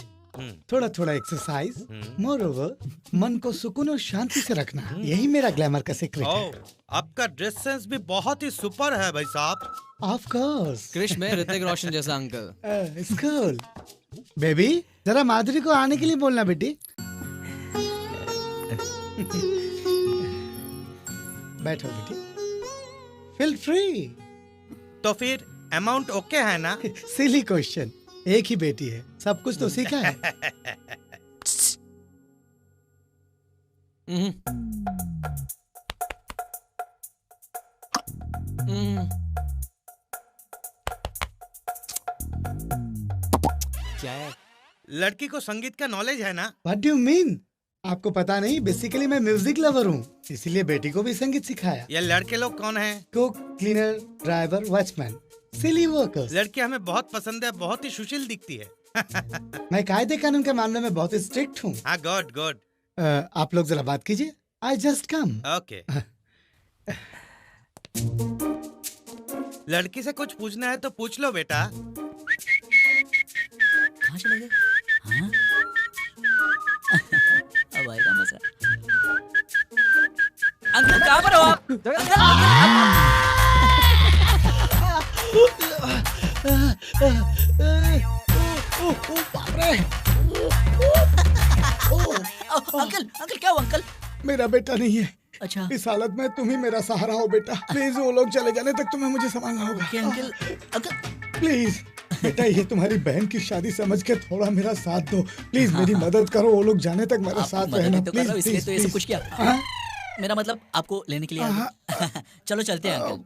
थोड़ा थोड़ा एक्सरसाइज, मोर ओवर मन को सुकून और शांति से रखना, यही मेरा ग्लैमर का सीक्रेट है। आपका ड्रेस सेंस भी बहुत ही सुपर है भाई साहब। Of course. क्रिश में ऋतिक रोशन जैसा अंकल। स्कूल बेबी, जरा माधुरी को आने के लिए बोलना बेटी। बैठो बेटी, फील फ्री। तो फिर अमाउंट ओके है ना? सिली क्वेश्चन, एक ही बेटी है, सब कुछ तो सीखा है। क्या है? लड़की को संगीत का नॉलेज है ना? What do you mean? आपको पता नहीं, बेसिकली मैं म्यूजिक लवर हूँ, इसीलिए बेटी को भी संगीत सिखाया। ये लड़के लोग कौन हैं? कुक, क्लीनर, ड्राइवर, वॉचमैन, सिली वर्कर्स। लड़की हमें बहुत पसंद है, बहुत ही सुशील दिखती है। मैं कायदे कानून के मामले में बहुत स्ट्रिक्ट हूँ। हाँ, गुड गुड। आप लोग जरा बात कीजिए, आई जस्ट कम। ओके। लड़की से कुछ पूछना है तो पूछ लो बेटा। कहाँ चले गए? हाँ? अब आएगा मजा। अंकल कहाँ पर हो आप? अंकल अंकल क्या हुआ अंकल? मेरा बेटा नहीं है, अच्छा। इस हालत में तुम ही मेरा सहारा हो बेटा। प्लीज वो लोग चले जाने तक तुम्हें मुझे संभालना होगा। प्लीज बेटा, ये तुम्हारी बहन की शादी समझ के थोड़ा मेरा साथ दो प्लीज। मेरी मदद करो, वो लोग जाने तक मेरा साथ रहना तो कर रहा हूँ, प्लीज इसलिए तो ये सब कुछ किया। मेरा मतलब आपको लेने के लिए आ गया। चलो चलते हैं अंकल।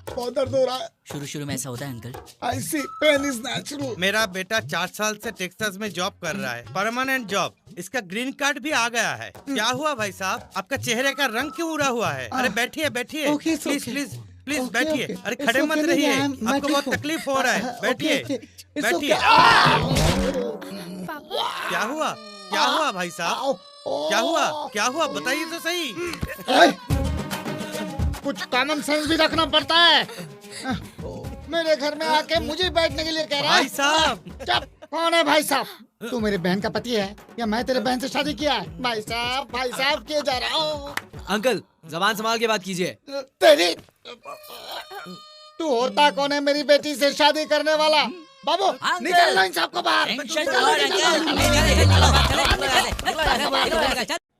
बहुत दर्द हो रहा है। शुरू में ऐसा होता है uncle. I see, pain is natural. मेरा बेटा 4 साल से टेक्सास में जॉब कर रहा है, परमानेंट जॉब। इसका ग्रीन कार्ड भी आ गया है। क्या हुआ भाई साहब, आपका चेहरे का रंग क्यों उड़ा हुआ है? अरे बैठिए बैठिए, प्लीज प्लीज प्लीज बैठिए। अरे खड़े मत रहिए, आपको बहुत तकलीफ हो रहा है। बैठिए बैठिए। क्या हुआ, क्या हुआ भाई साहब, क्या हुआ, क्या हुआ बताइए तो सही। कुछ कॉमन सेंस भी रखना पड़ता है। मेरे घर में आके मुझे बैठने के लिए कह रहा है। भाई साहब चुप। कौन है भाई साहब? तू मेरी बहन का पति है या मैं तेरे बहन से शादी किया है? भाई साहब किए जा रहा हूँ। अंकल जबान संभाल के बात कीजिए। तेरी तू होता कौन है मेरी बेटी से शादी करने वाला? बाबू निकलना इन सबको बाहर।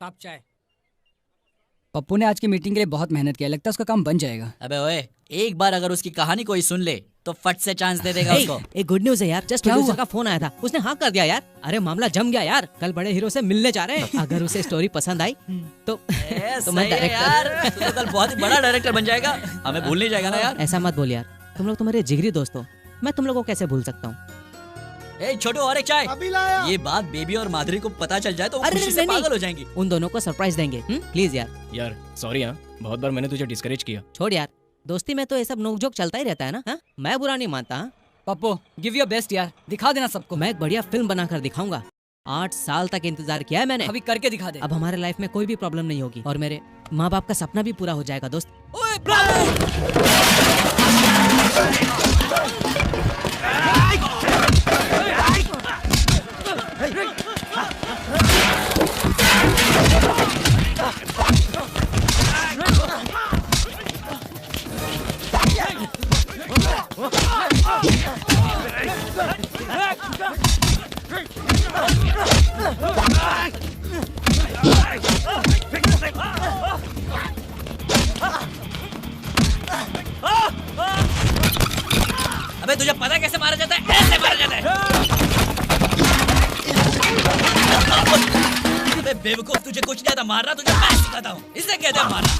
कप चाय। पप्पू ने आज की मीटिंग के लिए बहुत मेहनत किया, लगता है उसका काम बन जाएगा। अबे ओए, एक बार अगर उसकी कहानी कोई सुन ले तो फट से चांस दे देगा उसको। एक गुड न्यूज है यार, जस्ट प्रोड्यूसर का फोन आया था, उसने हाँ कर दिया यार। अरे मामला जम गया यार, कल बड़े हीरो से मिलने जा रहे हैं। अगर उसे स्टोरी पसंद आई तो मैं डायरेक्टर। तू तो कल बहुत ही बड़ा डायरेक्टर बन जाएगा, हमें भूल नहीं जाएगा ना यार। ऐसा मत बोल यार, तुम लोग तो मेरे जिगरी दोस्त हो, मैं तुम लोगों को कैसे भूल सकता हूँ। ए छोटू और एक चाय। अभी लाया। ये बात बेबी और माधुरी को पता चल जाए तो वो खुशी से पागल हो जाएंगी। उन दोनों को सरप्राइज देंगे, प्लीज यार। यार सॉरी हाँ, बहुत बार मैंने तुझे डिस्करेज किया। छोड़ यार, दोस्ती में तो ये सब नोकझोंक चलता ही रहता है ना। मैं बुरा नहीं मानता। पप्पू गिव योर बेस्ट यार, दिखा देना सबको। मैं एक बढ़िया फिल्म बनाकर दिखाऊंगा। 8 साल तक इंतजार किया है मैंने, अभी करके दिखा दे। अब हमारे लाइफ में कोई भी प्रॉब्लम नहीं होगी और मेरे माँ बाप का सपना भी पूरा हो जाएगा दोस्त। अबे तुझे पता कैसे मारा जाता है? ऐसे मारा जाता है। अबे बेवकूफ, तुझे कुछ नहीं आता मारना, तुझे मैं सिखाता हूँ। इसे कहते हैं मारना।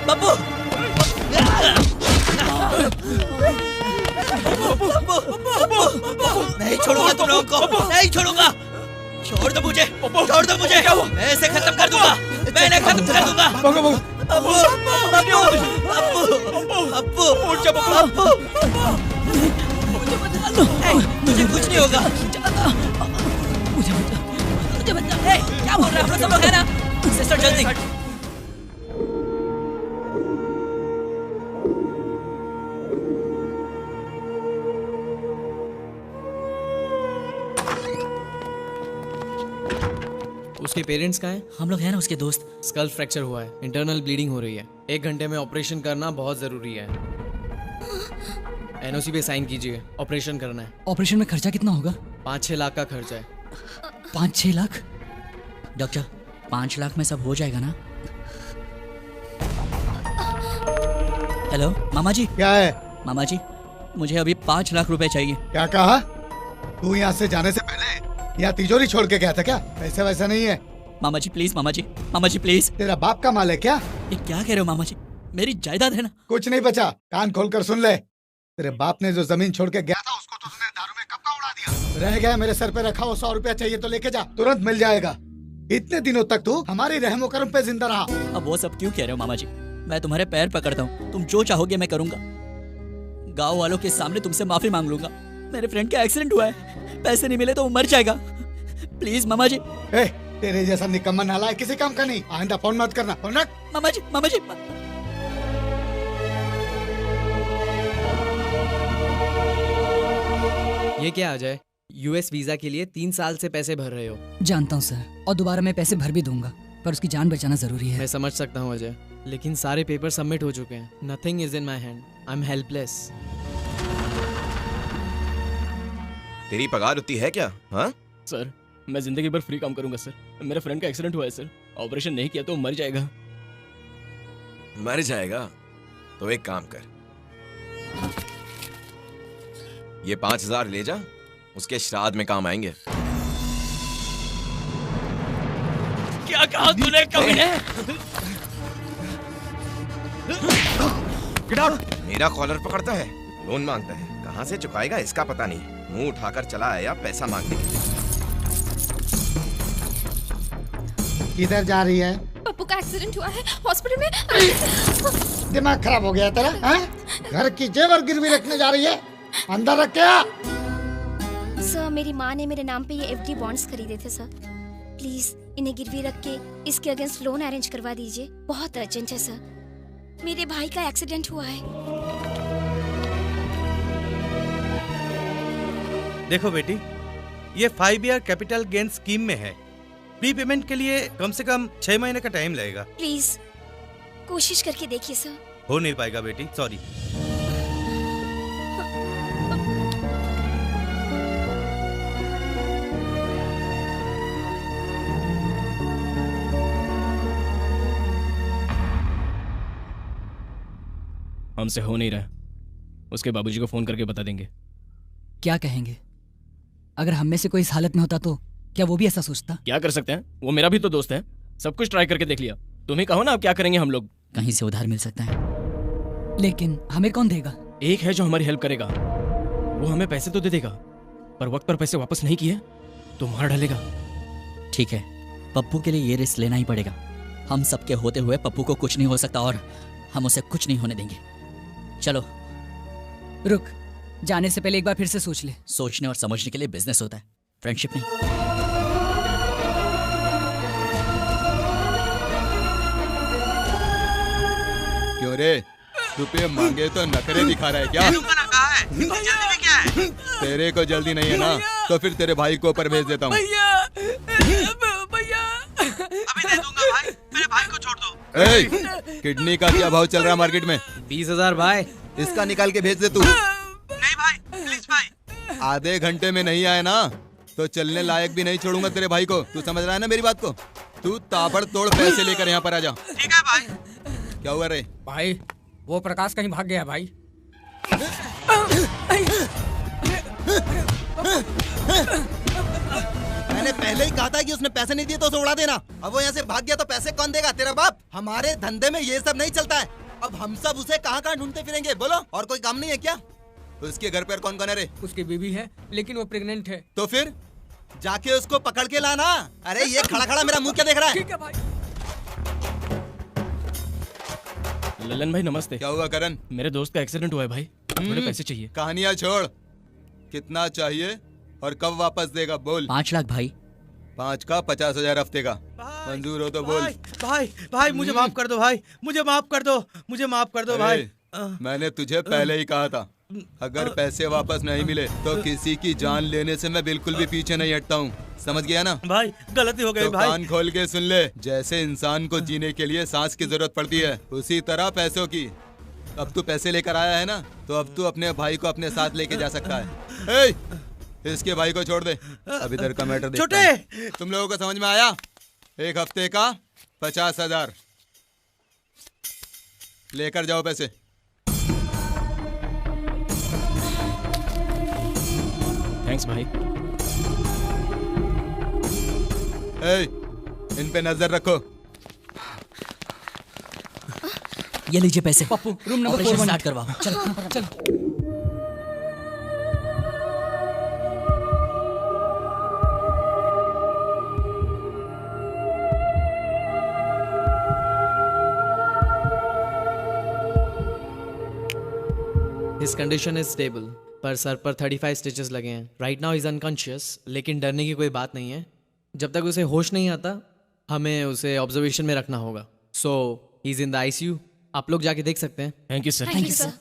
बब्बू नहीं छोड़ूंगा तुम लोगों को, नहीं छोड़ूंगा। छोड़ दो मुझे, छोड़ दो मुझे। मैं इसे खत्म कर दूंगा, मैं इन्हें खत्म कर दूंगा। अब्बू अब्बू अब्बू अब्बू, मुझे कुछ नहीं होगा। मुझे बता, क्या बोल रहे हैं सब लोग है ना? सिस्टर जल्दी। उसके पेरेंट्स कहाँ हैं? हम लोग हैं ना उसके दोस्त। स्कल फ्रैक्चर हुआ है, इंटरनल ब्लीडिंग हो रही है, 1 घंटे में ऑपरेशन करना बहुत जरूरी है। एनओसी पे साइन कीजिए, ऑपरेशन करना है। ऑपरेशन में खर्चा कितना होगा? 5-6 लाख का खर्चा है। 5-6 लाख? डॉक्टर 5 लाख में सब हो जाएगा ना? हेलो मामा जी। क्या है? मामा जी मुझे अभी 5 लाख रुपए चाहिए। क्या कहा? तू यहाँ से जाने से पहले यहाँ तिजोरी छोड़ के गया था क्या? ऐसा वैसा नहीं है। मामा जी प्लीज, मामा जी प्लीज। तेरा बाप का माल है क्या? ये क्या कह रहे हो मामा जी? मेरी जायदाद है ना। कुछ नहीं बचा, कान खोलकर सुन ले। तेरे बाप ने जो जमीन छोड़ के गया था उसको तो तूने दारू में कब का उड़ा दिया। रह गया मेरे सर पे रखा हो 100 रुपया चाहिए तो लेके जा, तुरंत मिल जाएगा। इतने दिनों तक तू हमारी रहमो करम पे जिंदा रहा। अब वो सब क्यों कह रहे हो मामा जी? मैं तुम्हारे पैर पकड़ता हूँ, तुम जो चाहोगे मैं करूंगा। गाँव वालों के सामने तुमसे माफी मांग लूंगा। मेरे फ्रेंड का एक्सीडेंट हुआ है, पैसे नहीं मिले तो वो मर जाएगा। प्लीज मामा जी। तेरे जैसा निकम्मा नाला है किसी काम का नहीं। आइंदा फोन मत करना। फोन रख। मामा जी, मामा जी। ये क्या आ जाए? यूएस वीजा के लिए 3 साल से पैसे भर रहे हो। जानता हूँ सर, और दोबारा मैं पैसे भर भी दूंगा, पर उसकी जान बचाना जरूरी है। मैं समझ सकता हूँ अजय, लेकिन सारे पेपर सबमिट हो चुके हैं। Nothing is in my hand, I am helpless. तेरी पगार उतनी है क्या? हाँ सर, मैं जिंदगी भर फ्री काम करूंगा सर। मेरे फ्रेंड का एक्सीडेंट हुआ है सर, ऑपरेशन नहीं किया तो मर जाएगा। मर जाएगा? तो एक काम कर, ये 5,000 ले जा, उसके श्राद्ध में काम आएंगे। क्या कहा तूने कमीने? मेरा कॉलर पकड़ता है, लोन मांगता है, कहाँ से चुकाएगा इसका पता नहीं। मुंह उठाकर चला आया पैसा मांगने के लिए। किधर जा रही है? पप्पू का एक्सीडेंट हुआ है, हॉस्पिटल में। दिमाग खराब हो गया तेरा? हैं? घर की जेवर गिरवी रखने जा रही है, अंदर रख क्या? सर, मेरी माँ ने मेरे नाम पे ये एफडी बॉन्ड्स खरीदे थे सर। प्लीज इन्हें गिरवी रख के इसके अगेंस्ट लोन अरेंज करवा दीजिए, बहुत अर्जेंट है सर। मेरे भाई का एक्सीडेंट हुआ है। देखो बेटी, ये 5 ईयर कैपिटल गेन स्कीम में है। प्री पेमेंट के लिए कम से कम 6 महीने का टाइम लगेगा। प्लीज कोशिश करके देखिए सर। हो नहीं पाएगा बेटी, सॉरी। हमसे हो नहीं रहा, उसके बाबूजी को फोन करके बता देंगे। क्या कहेंगे? अगर हम में से कोई इस हालत में होता तो क्या वो भी ऐसा सोचता? क्या कर सकते हैं, वो मेरा भी तो दोस्त है। सब कुछ ट्राई करके देख लिया, तुम ही कहो ना अब क्या करेंगे हम लोग। कहीं से उधार मिल सकता है, लेकिन हमें कौन देगा? एक है जो हमारी हेल्प करेगा, वो हमें पैसे तो दे देगा, पर वक्त पर पैसे वापस नहीं किए तो मार डालेगा। ठीक है, पप्पू के लिए ये रिस्क लेना ही पड़ेगा। हम सबके होते हुए पप्पू को कुछ नहीं हो सकता और हम उसे कुछ नहीं होने देंगे। चलो। रुक, जाने से पहले एक बार फिर से सोच ले। सोचने और समझने के लिए बिजनेस होता है, फ्रेंडशिप नहीं। क्यों रे, रुपये मांगे तो नखरे दिखा रहा है क्या? तेरे को जल्दी नहीं है ना, तो फिर तेरे भाई को ऊपर भेज देता हूँ। अभी दे दूंगा भाई, मेरे भाई को छोड़ दो। किडनी का क्या भाव चल रहा है मार्केट में? 20,000 भाई। इसका निकाल के भेज दे तू। नहीं भाई, प्लीज भाई। आधे घंटे में नहीं आए ना तो चलने लायक भी नहीं छोड़ूंगा तेरे भाई को। तू समझ रहा है ना मेरी बात को? तू ताबड़तोड़ पैसे लेकर यहाँ पर आ जा। ठीक है भाई। क्या हुआ रे? भाई वो प्रकाश कहीं भाग गया भाई। मैंने पहले ही कहा था कि उसने पैसे नहीं दिए तो उसे उड़ा देना। अब वो यहाँ से भाग गया तो पैसे कौन देगा? तेरा बाप। हमारे धंधे में ये सब नहीं चलता है। अब हम सब उसे कहाँ कहाँ ढूंढते फिरेंगे? बोलो, और कोई काम नहीं है क्या? उसके घर पर कौन कौन है रे? उसकी बीवी है, लेकिन वो प्रेग्नेंट है। तो फिर जाके उसको पकड़ के लाना। अरे ये खड़ा खड़ा मेरा मुंह क्या देख रहा है? ठीक है भाई। ललन भाई नमस्ते। क्या हुआ करण? मेरे दोस्त का एक्सीडेंट हुआ है भाई, थोड़े पैसे चाहिए। कहानियां छोड़, कितना चाहिए और कब वापस देगा? बोल। 5 लाख भाई। 5 का 50,000 हफ्ते का। मंजूर हो तो बोल। भाई मुझे माफ कर दो भाई, मुझे माफ कर दो, मुझे माफ कर दो भाई। मैंने तुझे पहले ही कहा था, अगर पैसे वापस नहीं मिले तो किसी की जान लेने से मैं बिल्कुल भी पीछे नहीं हटता हूँ। समझ गया ना? भाई गलती हो गई तो भाई। कान खोल के सुन ले, जैसे इंसान को जीने के लिए सांस की जरूरत पड़ती है, उसी तरह पैसों की। अब तू पैसे लेकर आया है ना, तो अब तू अपने भाई को अपने साथ लेके जा सकता है। इसके भाई को छोड़ दे। अब इधर का मैटर देखते हैं। तुम लोगों को समझ में आया? 1 हफ्ते का 50,000 लेकर जाओ पैसे। थैंक्स भाई। इन पे नजर रखो। ये लीजिए पैसे। पप्पू रूम नंबर 4 स्टार्ट करवाओ। चल। His condition is stable, पर सर पर 35 स्टिचेस लगे हैं। राइट नाउ इज अनकॉन्शियस, लेकिन डरने की कोई बात नहीं है। जब तक उसे होश नहीं आता हमें उसे ऑब्जर्वेशन में रखना होगा। So he is in the ICU. आप लोग जाके देख सकते हैं। Thank you sir. Thank you sir.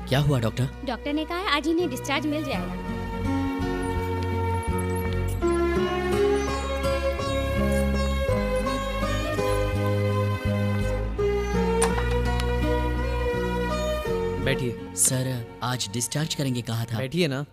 क्या हुआ डॉक्टर? डॉक्टर ने कहा है आज इन्हें डिस्चार्ज मिल जाएगा। बैठिए। सर आज डिस्चार्ज करेंगे कहा था। बैठिए ना।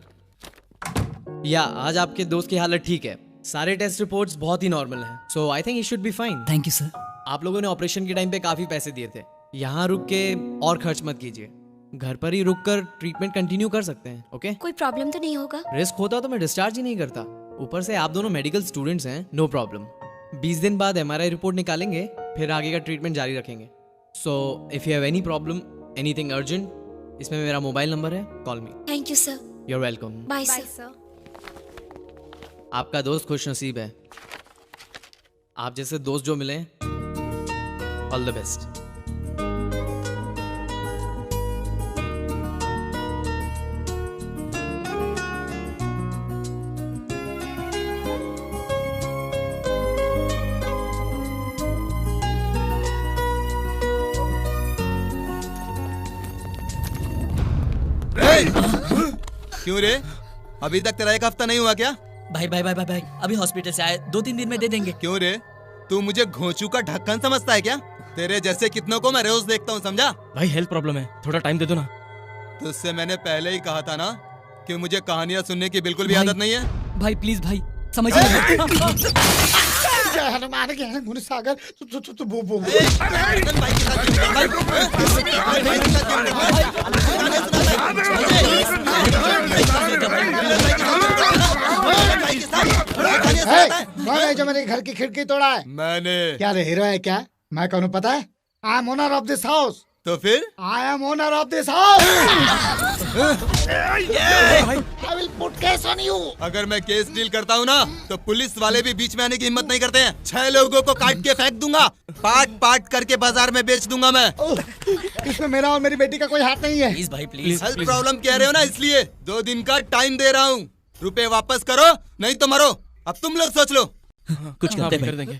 या आज आपके दोस्त की हालत ठीक है, सारे टेस्ट रिपोर्ट्स बहुत ही नॉर्मल हैं, so I think he should be fine. Thank you sir. आप लोगों ने ऑपरेशन के टाइम पे काफी पैसे दिए थे, यहाँ रुक के और खर्च मत कीजिए, घर पर ही रुककर ट्रीटमेंट कंटिन्यू कर सकते हैं। ओके? कोई प्रॉब्लम तो नहीं होगा? रिस्क होता तो मैं डिस्चार्ज ही नहीं करता, ऊपर से आप दोनों मेडिकल स्टूडेंट्स हैं, नो प्रॉब्लम। 20 दिन बाद MRI रिपोर्ट निकालेंगे, फिर आगे का ट्रीटमेंट जारी रखेंगे। So if you have any problem, anything urgent, इसमें मेरा मोबाइल नंबर है, call me. Thank you sir. You are welcome. Bye sir. आपका दोस्त खुश नसीब है, आप जैसे दोस्त जो मिले, ऑल द बेस्ट। क्यों रे, अभी तक तेरा एक हफ्ता नहीं हुआ क्या? भाई भाई भाई भाई भाई अभी हॉस्पिटल से आए, 2-3 दिन में दे देंगे। क्यों रे, तू मुझे घोंचू का ढक्कन समझता है क्या? तेरे जैसे कितनों को मैं रोज देखता हूँ, समझा? भाई हेल्थ प्रॉब्लम है, थोड़ा टाइम दे दो ना। तुझसे मैंने पहले ही कहा था ना कि मुझे कहानियां सुनने की बिल्कुल भी आदत नहीं है। भाई प्लीज भाई समझिए। जय हनुमान ज्ञान गुण सागर तू बो बो। कौन है जो मेरे घर की खिड़की तोड़ा है? मैंने। क्या रे हीरो है क्या? मैं कौन हूँ पता है? I am owner of this house. तो फिर? I am owner of this house. I will put case on you. अगर मैं केस डील करता हूँ ना तो पुलिस वाले भी बीच में आने की हिम्मत नहीं करते हैं। 6 लोगों को काट के फेंक दूंगा, पार्ट पार्ट करके बाजार में बेच दूंगा मैं। इसमें मेरा और मेरी बेटी का कोई हाथ नहीं है। प्लीज भाई प्लीज। हेल्थ प्रॉब्लम कह रहे हो ना, इसलिए 2 दिन का टाइम दे रहा हूँ। रुपए वापस करो नहीं तो मरो। अब तुम लोग सोच लो। कुछ करते कर देंगे।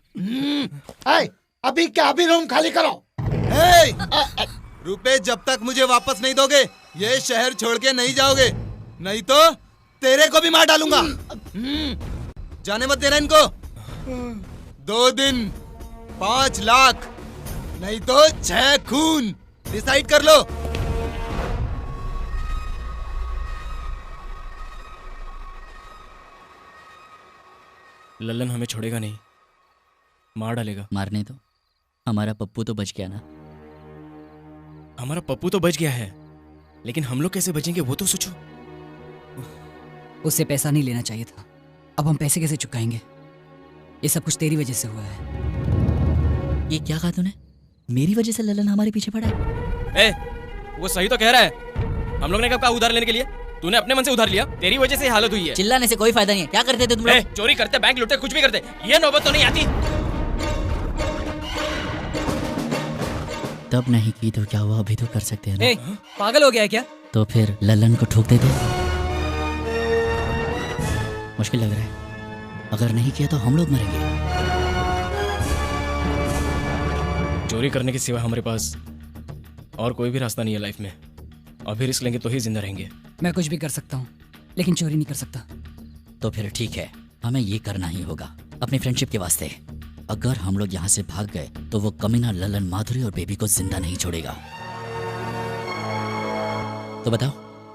अभी क्या, अभी रूम खाली करो। रुपए जब तक मुझे वापस नहीं दोगे ये शहर छोड़ के नहीं जाओगे, नहीं तो तेरे को भी मार डालूंगा। जाने मत देना इनको। 2 दिन 5 लाख नहीं तो 6 खून। डिसाइड कर लो। लल्लन हमें छोड़ेगा नहीं, मार डालेगा। मारने तो हमारा पप्पू तो बच गया ना। हमारा पप्पू तो बच गया है, लेकिन हम लोग कैसे बचेंगे वो तो सोचो। उससे पैसा नहीं लेना चाहिए था, अब हम पैसे कैसे चुकाएंगे? ये सब कुछ तेरी वजह से हुआ है। ये क्या कहा तूने? मेरी वजह से ललन हमारे पीछे पड़ा है? वो सही तो कह रहा है। हम लोग ने कब कहा उधार लेने के लिए? तूने अपने मन से उधार लिया, तेरी वजह से हालत हुई है। चिल्लाने से कोई फायदा नहीं है। क्या करते थे तुम लोग? चोरी करते, बैंक लूटते, कुछ भी करते। ये नौबत तो नहीं आती। तब नहीं की तो क्या हुआ, अभी तो कर सकते हैं ना। पागल हो गया है क्या? तो फिर ललन को ठोक देते। मुश्किल लग रहा है, अगर नहीं किया तो हम लोग मरेंगे। चोरी करने के सिवा हमारे पास और कोई भी रास्ता नहीं है लाइफ में। अभी रिस्क लेंगे तो ही जिंदा रहेंगे। मैं कुछ भी कर सकता हूँ, लेकिन चोरी नहीं कर सकता। तो फिर ठीक है, हमें ये करना ही होगा अपनी फ्रेंडशिप के वास्ते। अगर हम लोग यहाँ से भाग गए तो वो कमीना ललन माधुरी और बेबी को जिंदा नहीं छोड़ेगा। तो बताओ,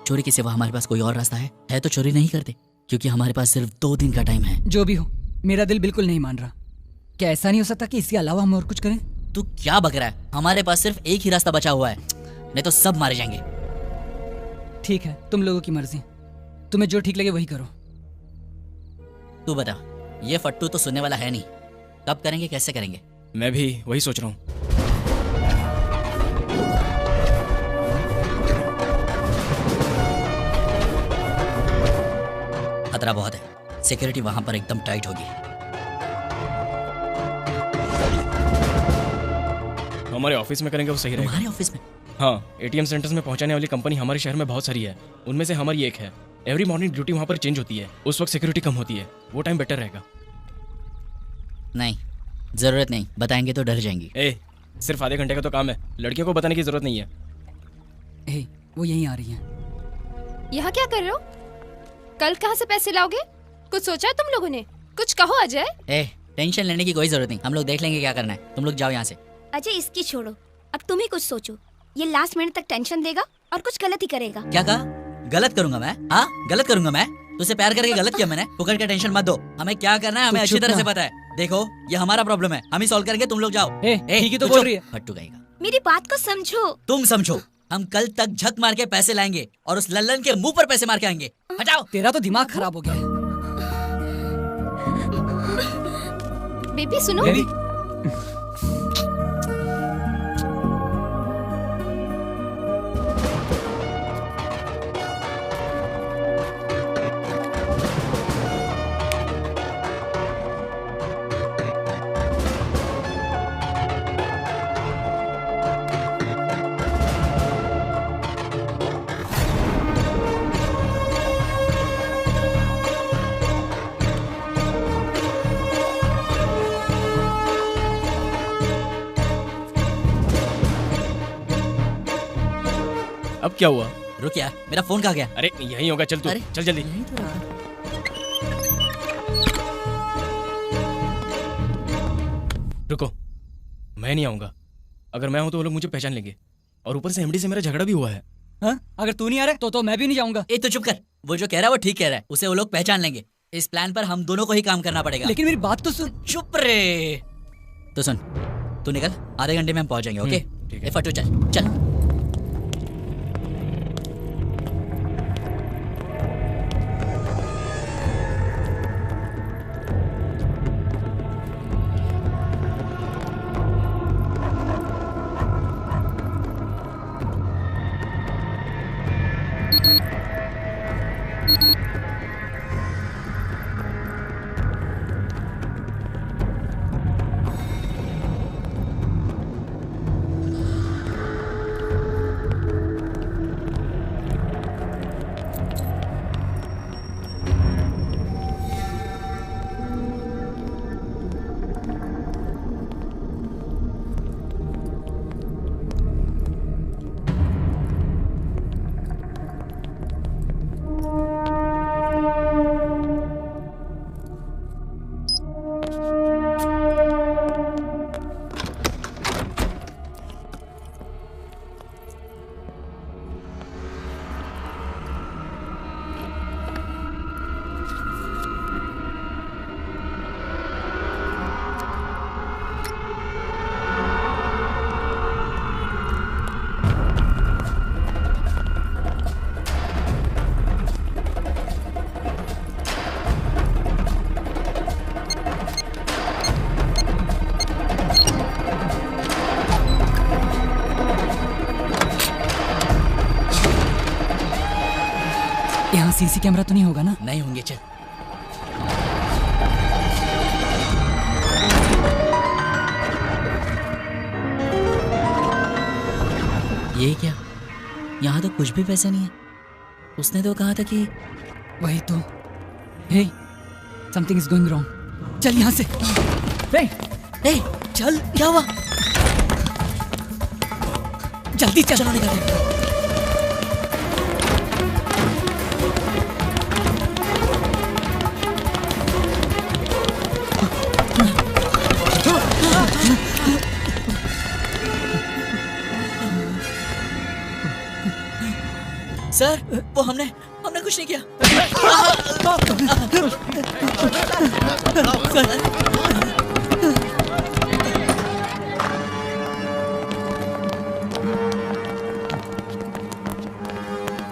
चोरी के सिवा हमारे पास कोई और रास्ता है तो चोरी नहीं करते, क्योंकि हमारे पास सिर्फ 2 दिन का टाइम है। जो भी हो, मेरा दिल बिल्कुल नहीं मान रहा। क्या ऐसा नहीं हो सकता कि इसके अलावा हम और कुछ करें? तू क्या बक रहा है? हमारे पास सिर्फ एक ही रास्ता बचा हुआ है, नहीं तो सब मारे जाएंगे। ठीक है, तुम लोगों की मर्जी, तुम्हें जो ठीक लगे वही करो। तू बता, ये फट्टू तो सुनने वाला है नहीं। कब करेंगे, कैसे करेंगे? मैं भी वही सोच रहा हूँ। खतरा बहुत है, सिक्योरिटी वहां पर एकदम टाइट होगी। हमारे ऑफिस में करेंगे वो सही रहेगा। हमारे ऑफिस में? हाँ, एटीएम सेंटर्स में पहुंचाने वाली कंपनी हमारे शहर में बहुत सारी है, उनमें से हमारी एक है। एवरी मॉर्निंग ड्यूटी वहां पर चेंज होती है, उस वक्त सिक्योरिटी कम होती है, वो टाइम बेटर रहेगा। नहीं, जरूरत नहीं, बताएंगे तो डर जाएंगी। सिर्फ आधे घंटे का तो काम है, लड़कियों को बताने की जरूरत नहीं है। वो यहीं आ रही हैं। यहाँ क्या कर रहे हो? कल कहाँ से पैसे लाओगे? कुछ सोचा है तुम लोगों ने? कुछ कहो अजय। टेंशन लेने की कोई जरूरत नहीं, हम लोग देख लेंगे क्या करना है। तुम लोग जाओ यहाँ से। अजय इसकी छोड़ो, अब तुम ही कुछ सोचो। ये लास्ट मिनट तक टेंशन देगा और कुछ गलत ही करेगा। क्या कहा? गलत करूंगा मैं? हाँ गलत करूंगा मैं? तुझसे प्यार करके गलत किया मैंने? फुकट का टेंशन मत दो, हमें क्या करना है हमें अच्छी तरह से पता है। देखो ये हमारा प्रॉब्लम है, हम ही सॉल्व करेंगे, तुम लोग जाओ। ठीक ही तो बोल रही है। फट्टू कहेगा। मेरी बात को समझो। तुम समझो, हम कल तक झक मार के पैसे लाएंगे और उस लल्लन के मुंह पर पैसे मार के आएंगे। हटाओ। तेरा तो दिमाग खराब हो गया है। बेबी सुनो। अब क्या हुआ? रुक यार, मेरा फोन कहाँ गया? अरे यहीं होगा, चल तू चल जल्दी। रुको, मैं नहीं आऊंगा। अगर मैं हूं तो वो लोग मुझे पहचान लेंगे, और ऊपर से एमडी से मेरा झगड़ा भी हुआ है। हाँ? अगर तू नहीं आ रहा तो मैं भी नहीं जाऊंगा। तो चुप कर, वो जो कह रहा है वो ठीक कह रहा है, उसे वो लोग पहचान लेंगे। इस प्लान पर हम दोनों को ही काम करना पड़ेगा। लेकिन मेरी बात तो सुन। चुप रे। तो सुन, तू निकल, आधे घंटे में हम पहुंच जाएंगे। ओके ठीक है। फटो चल चल। यहाँ सीसी कैमरा तो नहीं होगा ना? नहीं होंगे, चल। ये क्या? यहाँ तो कुछ भी पैसा नहीं है। उसने तो कहा था कि वही तो। हे, समथिंग इज गोइंग रॉन्ग। चल यहाँ से। हे, चल, क्या हुआ? जल्दी चल। चलो निकलते। सर, वो हमने कुछ नहीं किया।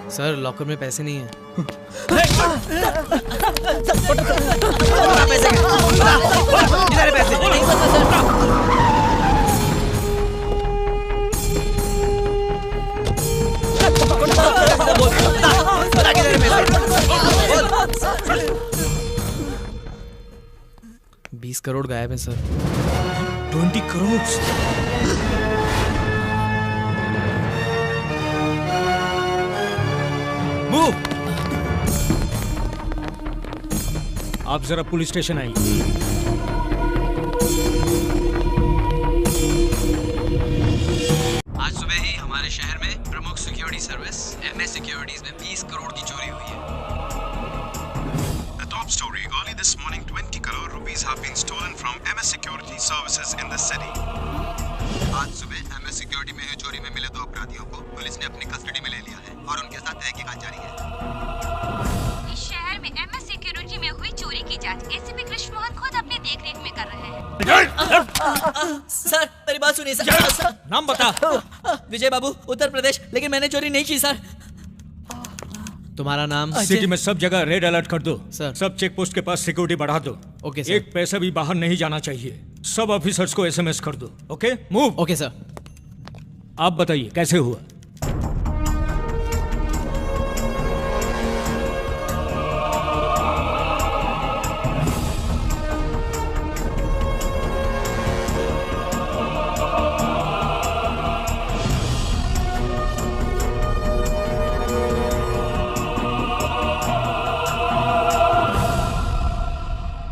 सर लॉकर में पैसे नहीं है। $20 करोड़ गायब है सर। 20 करोड़? आप जरा पुलिस स्टेशन आइए। आज सुबह ही हमारे शहर में प्रमुख सिक्योरिटी सर्विस MS सिक्योरिटीज में 20 करोड़ की चोरी हुई है। The top story: early this morning, 20 crore rupees have been stolen from MS Security Services in the city. आज सुबह MS सिक्योरिटी में हुई चोरी में मिले 2 अपराधियों को पुलिस ने अपनी कस्टडी में ले लिया है और उनके साथ तहकीकात जारी है। इस शहर में MS सिक्योरिटी में हुई चोरी की जांच एसीपी कृष्ण मोहन खुद अपनी देखरेख में कर रहे हैं। सर मेरी बात सुनिए सर। नाम बता। विजय बाबू, उत्तर प्रदेश। लेकिन मैंने चोरी नहीं की सर। तुम्हारा नाम? सिटी में सब जगह रेड अलर्ट कर दो सर। सब चेक पोस्ट के पास सिक्योरिटी बढ़ा दो। Okay sir. एक पैसा भी बाहर नहीं जाना चाहिए। सब ऑफिसर्स को SMS कर दो। Okay move. Okay sir. आप बताइए कैसे हुआ?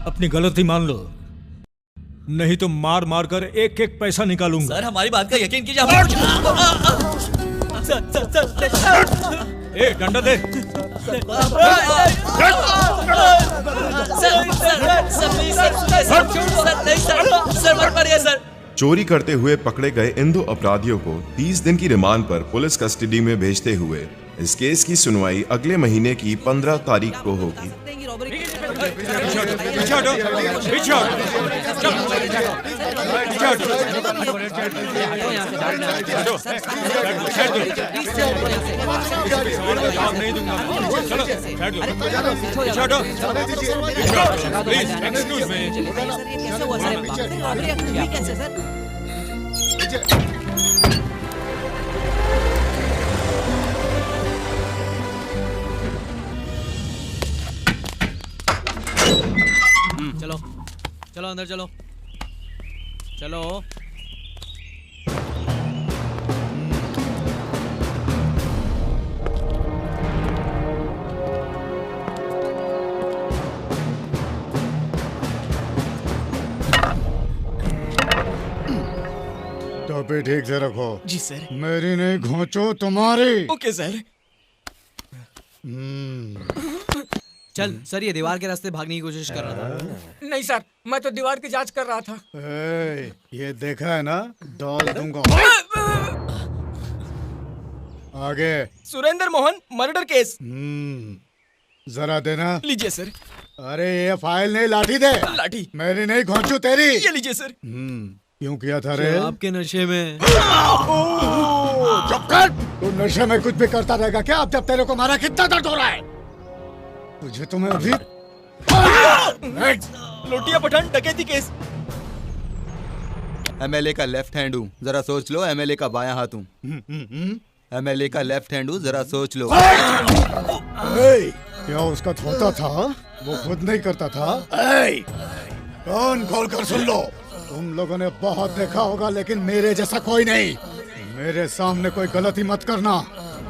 अपनी गलती मान लो, नहीं तो मार मार कर एक एक पैसा निकालूंगा। सर हमारी बात का यकीन कीजिए। ए डंडा दे। चोरी करते हुए पकड़े गए इन 2 अपराधियों को 30 दिन की रिमांड पर पुलिस कस्टडी में भेजते हुए इस केस की सुनवाई अगले महीने की 15 तारीख को होगी। चलो चलो अंदर चलो चलो। टोपी ठीक से रखो। जी सर। मेरी नहीं घोंचो तुम्हारी। Okay sir. चल सर, ये दीवार के रास्ते भागने की कोशिश कर रहा था। नहीं सर, मैं तो दीवार की जांच कर रहा था। ये देखा है ना, डाल दूंगा। आगे। Surendra Mohan murder case. जरा देना। लीजिए सर। अरे ये फाइल नहीं, लाठी दे। लाठी। मेरी नहीं घोंचू तेरी। ये लीजिए सर। क्यों किया था रे? आपके नशे में। चुप कर। तू नशे में कुछ भी करता रहेगा क्या? अब जब तेरे को मारा कितना दर्द हो रहा है तुझे? तुम्हें अभी लोटिया पठान डकैती केस। MLA का लेफ्ट हैंड हूँ, जरा सोच लो। MLA का बायां हाथ हूँ। MLA का लेफ्ट हैंड हूँ, जरा सोच लो। क्या उसका होता था? वो खुद नहीं करता था। कान खोल कर सुन लो। तुम लोगों ने बहुत देखा होगा, लेकिन मेरे जैसा कोई नहीं। मेरे सामने कोई गलती मत करना।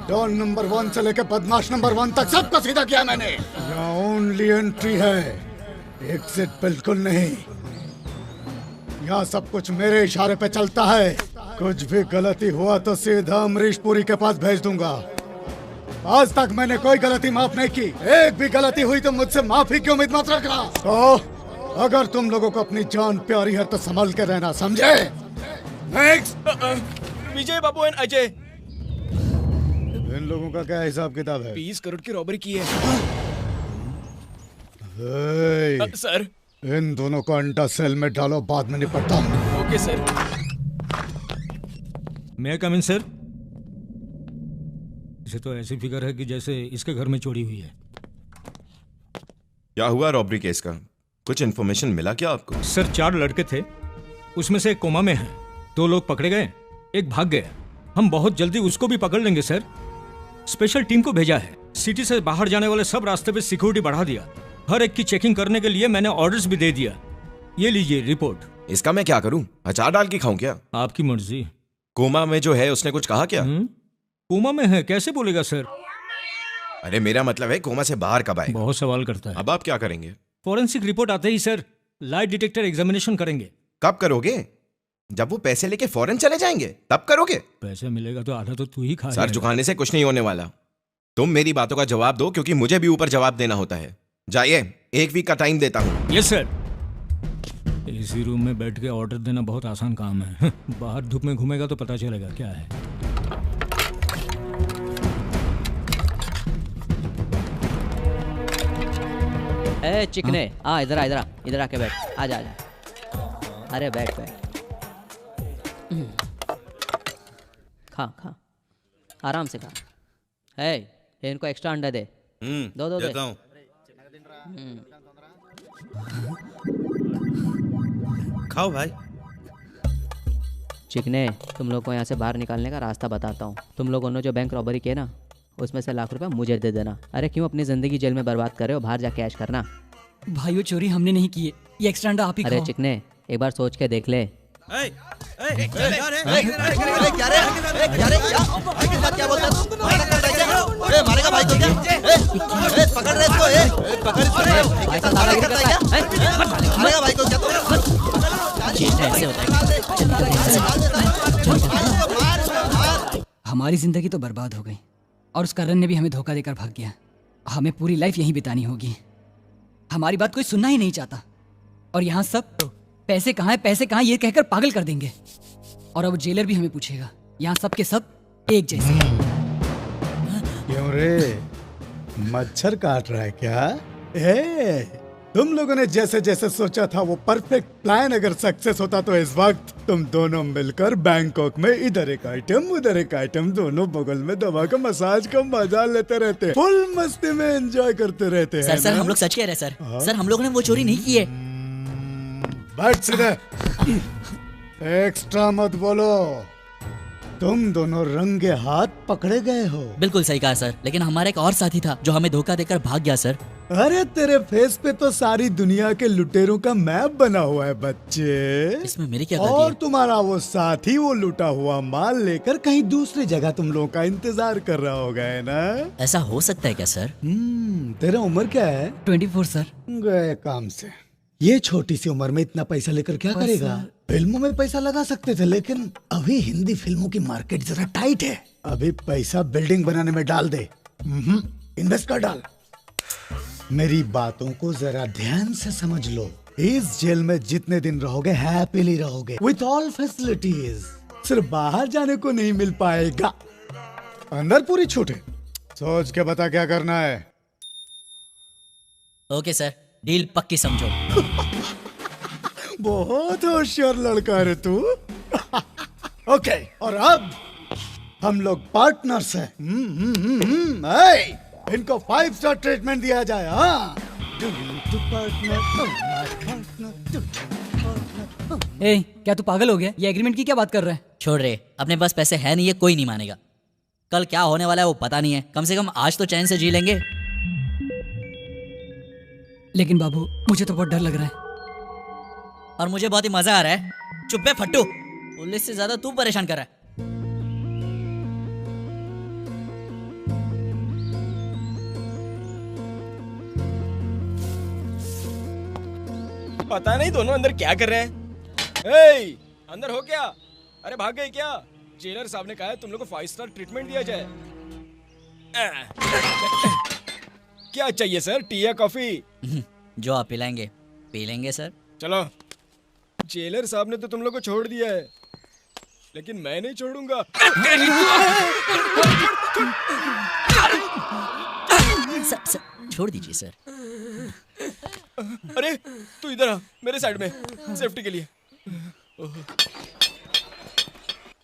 डॉन नंबर 1 से लेकर बदमाश नंबर 1 तक सबको सीधा किया मैंने। यहाँ ओनली एंट्री है, एग्जिट बिल्कुल नहीं। यहाँ सब कुछ मेरे इशारे पे चलता है। कुछ भी गलती हुआ तो सीधा अमरीश पुरी के पास भेज दूंगा। आज तक मैंने कोई गलती माफ नहीं की। एक भी गलती हुई तो मुझसे माफी की उम्मीद मत रखना। तो अगर तुम लोगों को अपनी जान प्यारी है तो संभल के रहना, समझे? नेक्स्ट। विजय बाबू एंड अजय। इन लोगों का क्या हिसाब किताब है? 20 करोड़ की रॉबरी की है। सर, इन दोनों को अंडा सेल में डालो, बाद में निपटता हूँ। Okay sir. मैं कम इन सर। इसे तो ऐसी फिगर है कि जैसे इसके घर में चोरी हुई है। क्या हुआ रॉबरी केस का? कुछ इन्फॉर्मेशन मिला क्या आपको? सर 4 लड़के थे, उसमें से एक कोमा में है। 2 लोग पकड़े गए, एक भाग गया। हम बहुत जल्दी उसको भी पकड़ लेंगे सर। स्पेशल टीम को भेजा है। सिटी से बाहर जाने वाले सब रास्ते पे सिक्योरिटी बढ़ा दिया। हर एक की चेकिंग करने के लिए मैंने ऑर्डर्स भी दे दिया। ये लीजिए रिपोर्ट। इसका मैं क्या करूं? अचार डाल के खाऊं क्या? आपकी मर्जी। कोमा में जो है उसने कुछ कहा क्या? कोमा में है कैसे बोलेगा सर? अरे मेरा मतलब है कोमा से बाहर कब आएगा? बहुत सवाल करता है। अब आप क्या करेंगे? फॉरेंसिक रिपोर्ट आते ही सर लाइट डिटेक्टर एग्जामिनेशन करेंगे। कब करोगे? जब वो पैसे लेके फौरन चले जाएंगे तब करोगे? पैसे मिलेगा तो आधा तो तू ही खा सर जाएगा। झुकाने से कुछ नहीं होने वाला। तुम मेरी बातों का जवाब दो, क्योंकि मुझे भी ऊपर जवाब देना होता है। जाइए, 1 वीक का टाइम देता हूँ। Yes sir. एसी रूम में बैठ के ऑर्डर देना बहुत आसान काम है। बाहर धूप में घूमेगा तो पता चलेगा क्या है। ए चिकने, आ इधर आ, इधर आके बैठ। आजा आजा, अरे बैठ बैठ, खा आराम से खा। है इनको एक्स्ट्रा अंडा दे। दो देता हूं। खाओ भाई। चिकने, तुम लोग को यहाँ से बाहर निकालने का रास्ता बताता हूँ। तुम लोगों ने जो बैंक रॉबरी किया ना, उसमें से लाख रुपए मुझे दे देना। अरे क्यों अपनी जिंदगी जेल में बर्बाद कर रहे हो? बाहर जाके ऐश करना। भाई वो चोरी हमने नहीं की है, ये एक्स्ट्रा अंडा आप ही अरे खाओ। चिकने, एक बार सोच के देख ले। मारेगा भाई को क्या? पकड़ रहे इसको, मारेगा भाई को क्या? हमारी जिंदगी तो बर्बाद हो गई और उस करण ने भी हमें धोखा देकर भाग गया। हमें पूरी लाइफ यहीं बितानी होगी। हमारी बात कोई सुनना ही नहीं चाहता और यहाँ सब पैसे कहाँ है, पैसे कहाँ, ये कहकर पागल कर देंगे। और अब जेलर भी हमें पूछेगा। यहाँ सब के सब एक जैसे। क्यों रे, मच्छर काट रहा है क्या? तुम लोगों ने जैसे जैसे सोचा था वो परफेक्ट प्लान अगर सक्सेस होता तो इस वक्त तुम दोनों मिलकर बैंकॉक में इधर एक आइटम उधर एक आइटम दोनों बगल में दबा कर मसाज का मजा लेते रहते, फुल मस्ती में एंजॉय करते रहते हैं। सर हम लोग सच कह रहे हैं सर। सर हम लोगों ने वो चोरी नहीं की है। बैठ सीधे, एक्स्ट्रा मत बोलो। तुम दोनों रंगे हाथ पकड़े गए हो। बिल्कुल सही कहा सर, लेकिन हमारा एक और साथी था जो हमें धोखा देकर भाग गया सर। अरे तेरे फेस पे तो सारी दुनिया के लुटेरों का मैप बना हुआ है बच्चे। इसमें मेरी क्या गलती और है? तुम्हारा वो साथी वो लुटा हुआ माल लेकर कहीं दूसरी जगह तुम लोगों का इंतजार कर रहा होगा, है ना? ऐसा हो सकता है क्या सर? तेरा उम्र क्या है? 24 सर। गए काम से। ये छोटी सी उम्र में इतना पैसा लेकर क्या करेगा? फिल्मों में पैसा लगा सकते थे, लेकिन अभी हिंदी फिल्मों की मार्केट जरा टाइट है। अभी पैसा बिल्डिंग बनाने में डाल दे, इन्वेस्ट कर डाल। मेरी बातों को जरा ध्यान से समझ लो। इस जेल में जितने दिन रहोगे हैप्पीली रहोगे, विथ ऑल फैसिलिटीज। सिर्फ बाहर जाने को नहीं मिल पाएगा, अंदर पूरी छूट है। सोच के बता क्या करना है। ओके सर, डील पक्की समझो। बहुत होशियार लड़का है तू। ओके, और अब हम लोग पार्टनर्स हैं। इनको 5 स्टार ट्रीटमेंट दिया जाए। हाँ, ए, क्या तू पागल हो गया? ये एग्रीमेंट की क्या बात कर रहा है? छोड़ रहे, अपने पास पैसे है नहीं है, कोई नहीं मानेगा। कल क्या होने वाला है वो पता नहीं है, कम से कम आज तो चैन से जी लेंगे। लेकिन बाबू मुझे तो बहुत डर लग रहा है। और मुझे बहुत ही मजा आ रहा है। चुप बे फट्टू, पुलिस से ज्यादा तू परेशान कर रहा है। पता नहीं दोनों अंदर क्या कर रहे हैं। ए, अंदर हो क्या? अरे भाग गए क्या? जेलर साहब ने कहा है तुम लोग को 5 स्टार ट्रीटमेंट दिया जाए। क्या चाहिए सर, टी या कॉफी? जो आप पिलाएंगे पी लेंगे सर। चलो, जेलर साहब ने तो तुम लोग को छोड़ दिया है, लेकिन मैं नहीं छोड़ूंगा। सर, छोड़ दीजिए सर। अरे तू इधर आ, मेरे साइड में, सेफ्टी के लिए।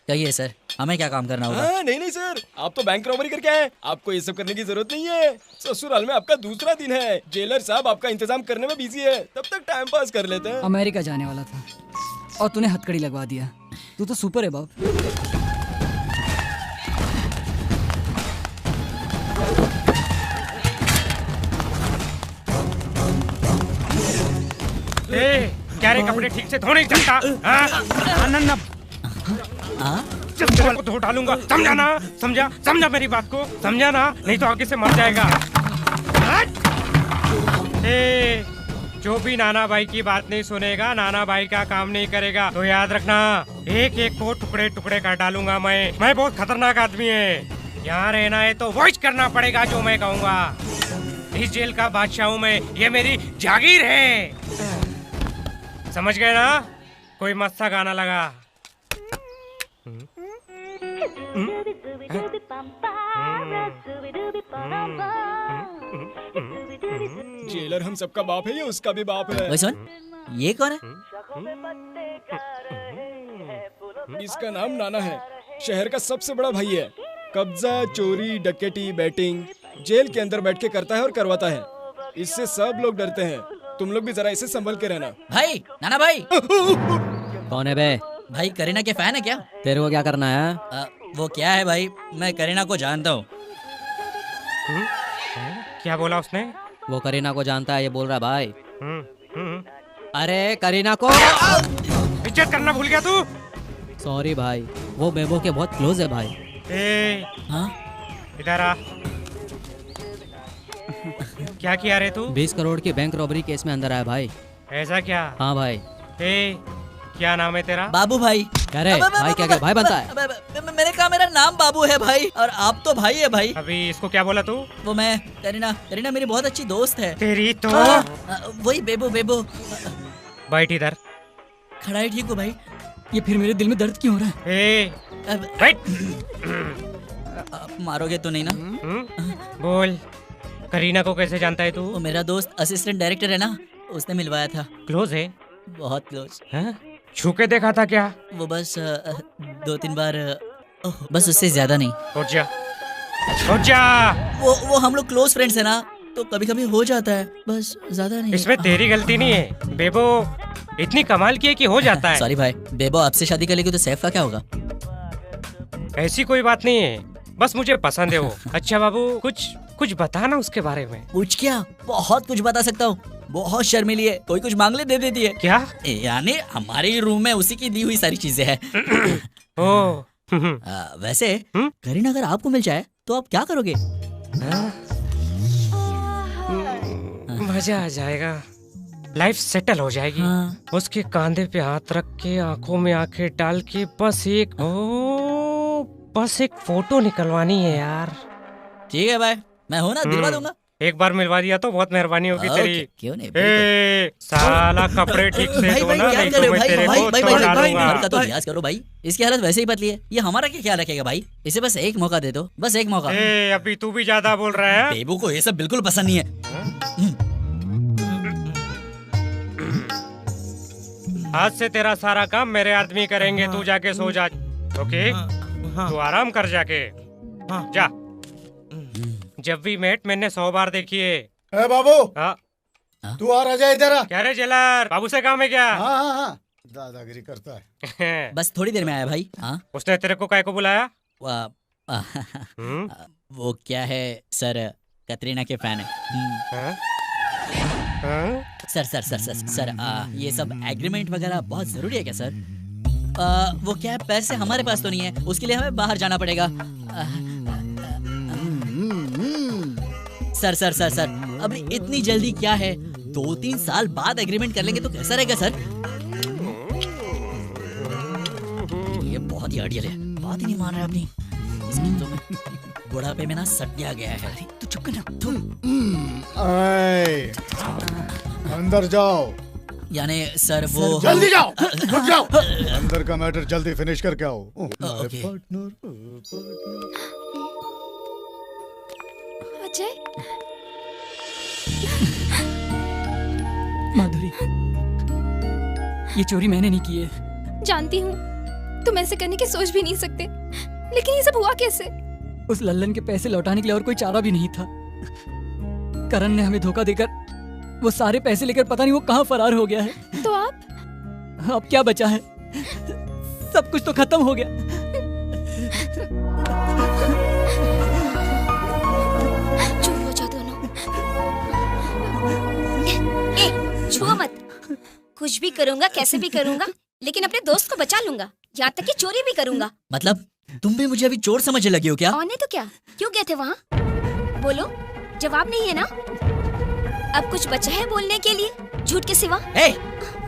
कहिए सर, हमें क्या काम करना होगा? नहीं सर, आप तो बैंक रॉबरी करके आए, आपको ये सब करने की जरूरत नहीं है। ससुराल में आपका दूसरा दिन है, जेलर साहब आपका इंतजाम करने में बिजी है, तब तक टाइम पास कर लेते हैं। अमेरिका जाने वाला था और तूने हथकड़ी लगवा दिया। तू तो सुपर है बाप। क्या रे, कपड़े ठीक से धो नहीं सकता? तेरे को धो डालूंगा, समझा ना? समझा मेरी बात को, समझा ना? नहीं तो आगे से मर जाएगा। जो भी नाना भाई की बात नहीं सुनेगा, नाना भाई का काम नहीं करेगा, तो याद रखना एक एक को टुकड़े टुकड़े कर डालूंगा मैं बहुत खतरनाक आदमी है। यहाँ रहना है तो वॉइस करना पड़ेगा जो मैं कहूँगा। इस जेल का बादशाह हूँ मैं, ये मेरी जागीर है। समझ गए ना? कोई मस्त सा गाना लगा। जेलर हम सबका बाप है, ये उसका भी बाप है। ओए सुन, ये कौन है? इसका नाम नाना है, शहर का सबसे बड़ा भाई है। कब्जा, चोरी, डकैती, बैटिंग जेल के अंदर बैठ के करता है और करवाता है। इससे सब लोग डरते हैं। तुम लोग भी जरा इसे संभल के रहना। भाई, नाना भाई। कौन है बे? भाई करीना के फैन है क्या? तेरे को क्या करना है? वो क्या है भाई, मैं करीना को जानता हूँ। क्या बोला उसने? वो करीना को जानता है, ये बोल रहा है भाई। अरे करीना को इज्जत करना भूल गया तू? सॉरी भाई, वो बेबो के बहुत क्लोज है भाई। इधर आ। क्या किया रे तू? 20 करोड़ की बैंक रॉबरी केस में अंदर आया भाई। ऐसा क्या? हाँ भाई। क्या नाम है तेरा? बाबू भाई। क्या रे भाई, क्या भाई बनता है? मैंने कहा मेरा नाम बाबू है भाई, और आप तो भाई है भाई। अभी इसको क्या बोला तू? वो मैं करीना मेरी बहुत अच्छी दोस्त है। तेरी तो वही बेबो। बैठ इधर। खड़ा है, ठीक हो भाई? ये फिर मेरे दिल में दर्द क्यों हो रहा है? बैठ। आप मारोगे तो नहीं ना? बोल, करीना को कैसे जानता है तू? वो मेरा दोस्त असिस्टेंट डायरेक्टर है ना, उसने मिलवाया था। क्लोज है? बहुत क्लोज। छू के देखा था क्या? वो बस 2-3 बार, बस उससे ज्यादा नहीं। उठ जा। वो हम लोग क्लोज फ्रेंड्स है ना, तो कभी कभी हो जाता है, बस ज्यादा नहीं। इसमें तेरी गलती नहीं है। बेबो इतनी कमाल की है कि हो जाता है। सॉरी भाई, बेबो आपसे शादी कर लेगी तो सैफ का क्या होगा? ऐसी कोई बात नहीं है, बस मुझे पसंद है वो। अच्छा बाबू, कुछ बता ना उसके बारे में। कुछ क्या, बहुत कुछ बता सकता हूँ। बहुत शर्मीली है, कोई कुछ मांग ले दे देती है। क्या? यानी हमारे रूम में उसी की दी हुई सारी चीजें हैं। वैसे करीना अगर आपको मिल जाए तो आप क्या करोगे? मजा आ जाएगा, लाइफ सेटल हो जाएगी। उसके कंधे पे हाथ रख के, आंखों में आंखें डाल के, बस एक फोटो निकलवानी है यार। ठीक है भाई, मैं हूँ ना, दिलवा दूंगा। एक बार मिलवा दिया तो बहुत मेहरबानी होगी तेरी। क्यों नहीं? साला कपड़े ठीक से धो ना, नहीं तो मैं तेरे को छोड़ डालूंगा। तो लिहाज करो भाई, इसकी हालत वैसे ही पतली है, ये हमारा क्या ख्याल रखेगा भाई? इसे बस एक मौका दे दो, बस एक मौका। अभी तू भी ज्यादा बोल रहा है। बेबू को ये सब बिल्कुल पसंद नहीं है। आज से तेरा सारा काम मेरे आदमी करेंगे, तू जाके सो जा। ओके? तू आराम कर जाके जा। जब भी मेट मैंने 100 बार देखी है। ए बाबू, तू आ जा इधर। क्या रे जेलर, बाबू से काम है क्या? हाँ, दादागिरी करता है। बस थोड़ी देर में आया भाई। उसने तेरे को काय को बुलाया? वो क्या है सर, कतरीना के फैन है। सर, ये सब एग्रीमेंट वगैरह बहुत जरूरी है क्या सर? वो क्या है, पैसे हमारे पास तो नहीं है, उसके लिए हमें बाहर जाना पड़ेगा। सर, अभी इतनी जल्दी क्या है? 2-3 साल बाद एग्रीमेंट कर लेंगे तो कैसा रहेगा सर? ये बहुत ही अड़ियल है, बात ही नहीं मान रहा अपनी। इसकी तो मैं बुढ़ापे में ना सट गया है। तू चुप कर ना। अंदर जाओ। यानी सर वो जल्दी जाओ, रुक जाओ। अंदर का मैटर जल्दी फिनिश करके आओ। अजय, माधुरी, ये चोरी मैंने नहीं की है। जानती हूँ तुम ऐसे करने की सोच भी नहीं सकते, लेकिन ये सब हुआ कैसे? उस लल्लन के पैसे लौटाने के लिए और कोई चारा भी नहीं था। करण ने हमें धोखा देकर वो सारे पैसे लेकर पता नहीं वो कहाँ फरार हो गया है। तो आप? अब क्या बचा है? सब कुछ तो खत्म हो गया। चुप हो जाओ दोनों। छुओ मत। कुछ भी करूंगा, कैसे भी करूंगा, लेकिन अपने दोस्त को बचा लूंगा, यहाँ तक कि चोरी भी करूंगा। मतलब तुम भी मुझे अभी चोर समझने लगी हो क्या? और नहीं तो क्या, क्यों गए थे वहाँ? बोलो, जवाब नहीं है ना? अब कुछ बचा है बोलने के लिए झूठ के सिवा?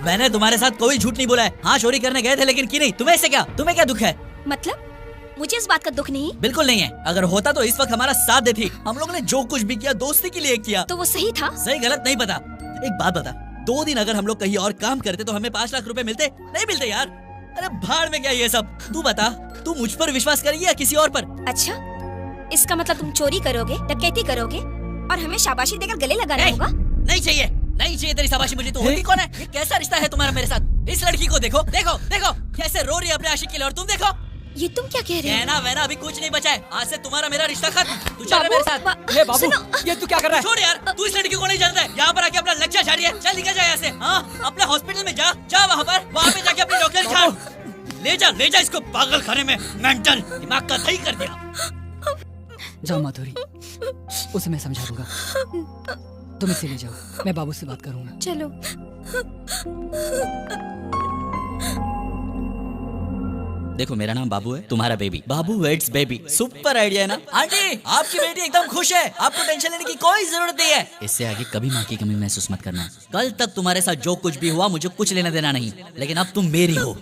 मैंने तुम्हारे साथ कोई झूठ नहीं बोला है। हाँ, चोरी करने गए थे लेकिन की नहीं। तुम्हें क्या दुख है? मतलब मुझे इस बात का दुख नहीं। बिल्कुल नहीं है। अगर होता तो इस वक्त हमारा साथ देती। हम लोगों ने जो कुछ भी किया दोस्ती के लिए किया। तो वो सही था? सही गलत नहीं पता। एक बात बता, 2 दिन अगर हम लोग कहीं और काम करते तो हमें 5 लाख रुपए मिलते? नहीं मिलते यार। अरे भाड़ में क्या ये सब। तू बता, तू मुझ पर विश्वास करेगी या किसी और पर? अच्छा, इसका मतलब तुम चोरी करोगे, डकैती करोगे और हमें शाबाशी देकर गले लगाना होगा? नहीं चाहिए, नहीं चाहिए तेरी शाबाशी मुझे। तू होती कौन है? ये कैसा रिश्ता है तुम्हारा मेरे साथ? इस लड़की को देखो, देखो, देखो कैसे रो रही है अपने आशिक के लिए। और तुम देखो। ये तुम क्या कह रहे हो? कहना वहना अभी कुछ नहीं बचा है। आज से तुम्हारा मेरा रिश्ता खत्म। तू चल रहा मेरे साथ। हे बाबू, ये तू क्या कर रहा है? छोड़ यार, तू इस लड़की को नहीं जानता है। यहाँ पर आके अपना लज्जा झाड़ी है। चल निकल जा यहाँ से। हाँ, अपने हॉस्पिटल में जा वहाँ पे जाके अपनी डॉक्टर झाड़। ले जा इसको पागल खाने में। मेंटल दिमाग का सही कर दिया। जाओ माधुरी, उसे मैं समझा दूंगा। तुम इसे ले जाओ, मैं बाबू से बात करूंगा। चलो। देखो, मेरा नाम बाबू है, तुम्हारा baby. Babu weds baby. Super idea है ना? आंटी, आपकी बेटी एकदम खुश है। आपको टेंशन लेने की कोई जरूरत नहीं है। इससे आगे कभी माँ की कमी महसूस मत करना। कल तक तुम्हारे साथ जो कुछ भी हुआ मुझे कुछ लेना देना नहीं, लेकिन अब तुम मेरी हो।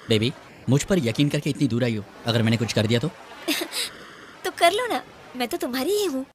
बेबी, मुझ पर यकीन करके इतनी दूर आई हो। अगर मैंने कुछ कर दिया तो कर लो ना, मैं तो तुम्हारी ही हूँ।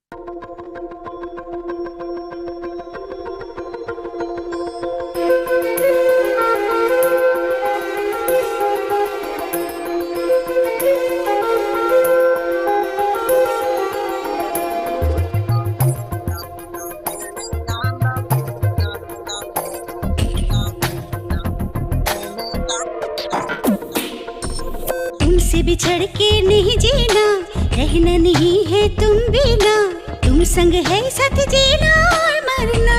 तुमसे बिछड़ के नहीं जीना, रहना नहीं है तुम बिना, तुम संग है साथ जीना और मरना।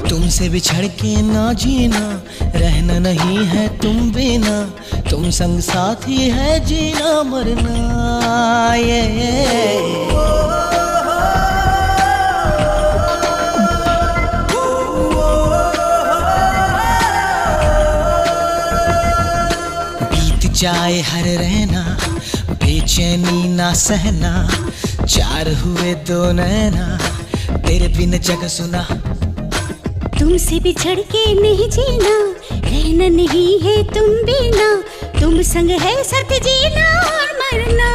तुमसे बिछड़ के ना जीना, रहना नहीं है तुम बिना, तुम संग साथ ही है जीना मरना। ये जाए हर रहना, बेचैनी ना सहना, 4 हुए 2 नैना, तेरे बिन जग सुना। तुमसे बिछड़ के नहीं जीना, रहना नहीं है तुम बिना, तुम संग है साथ जीना और मरना।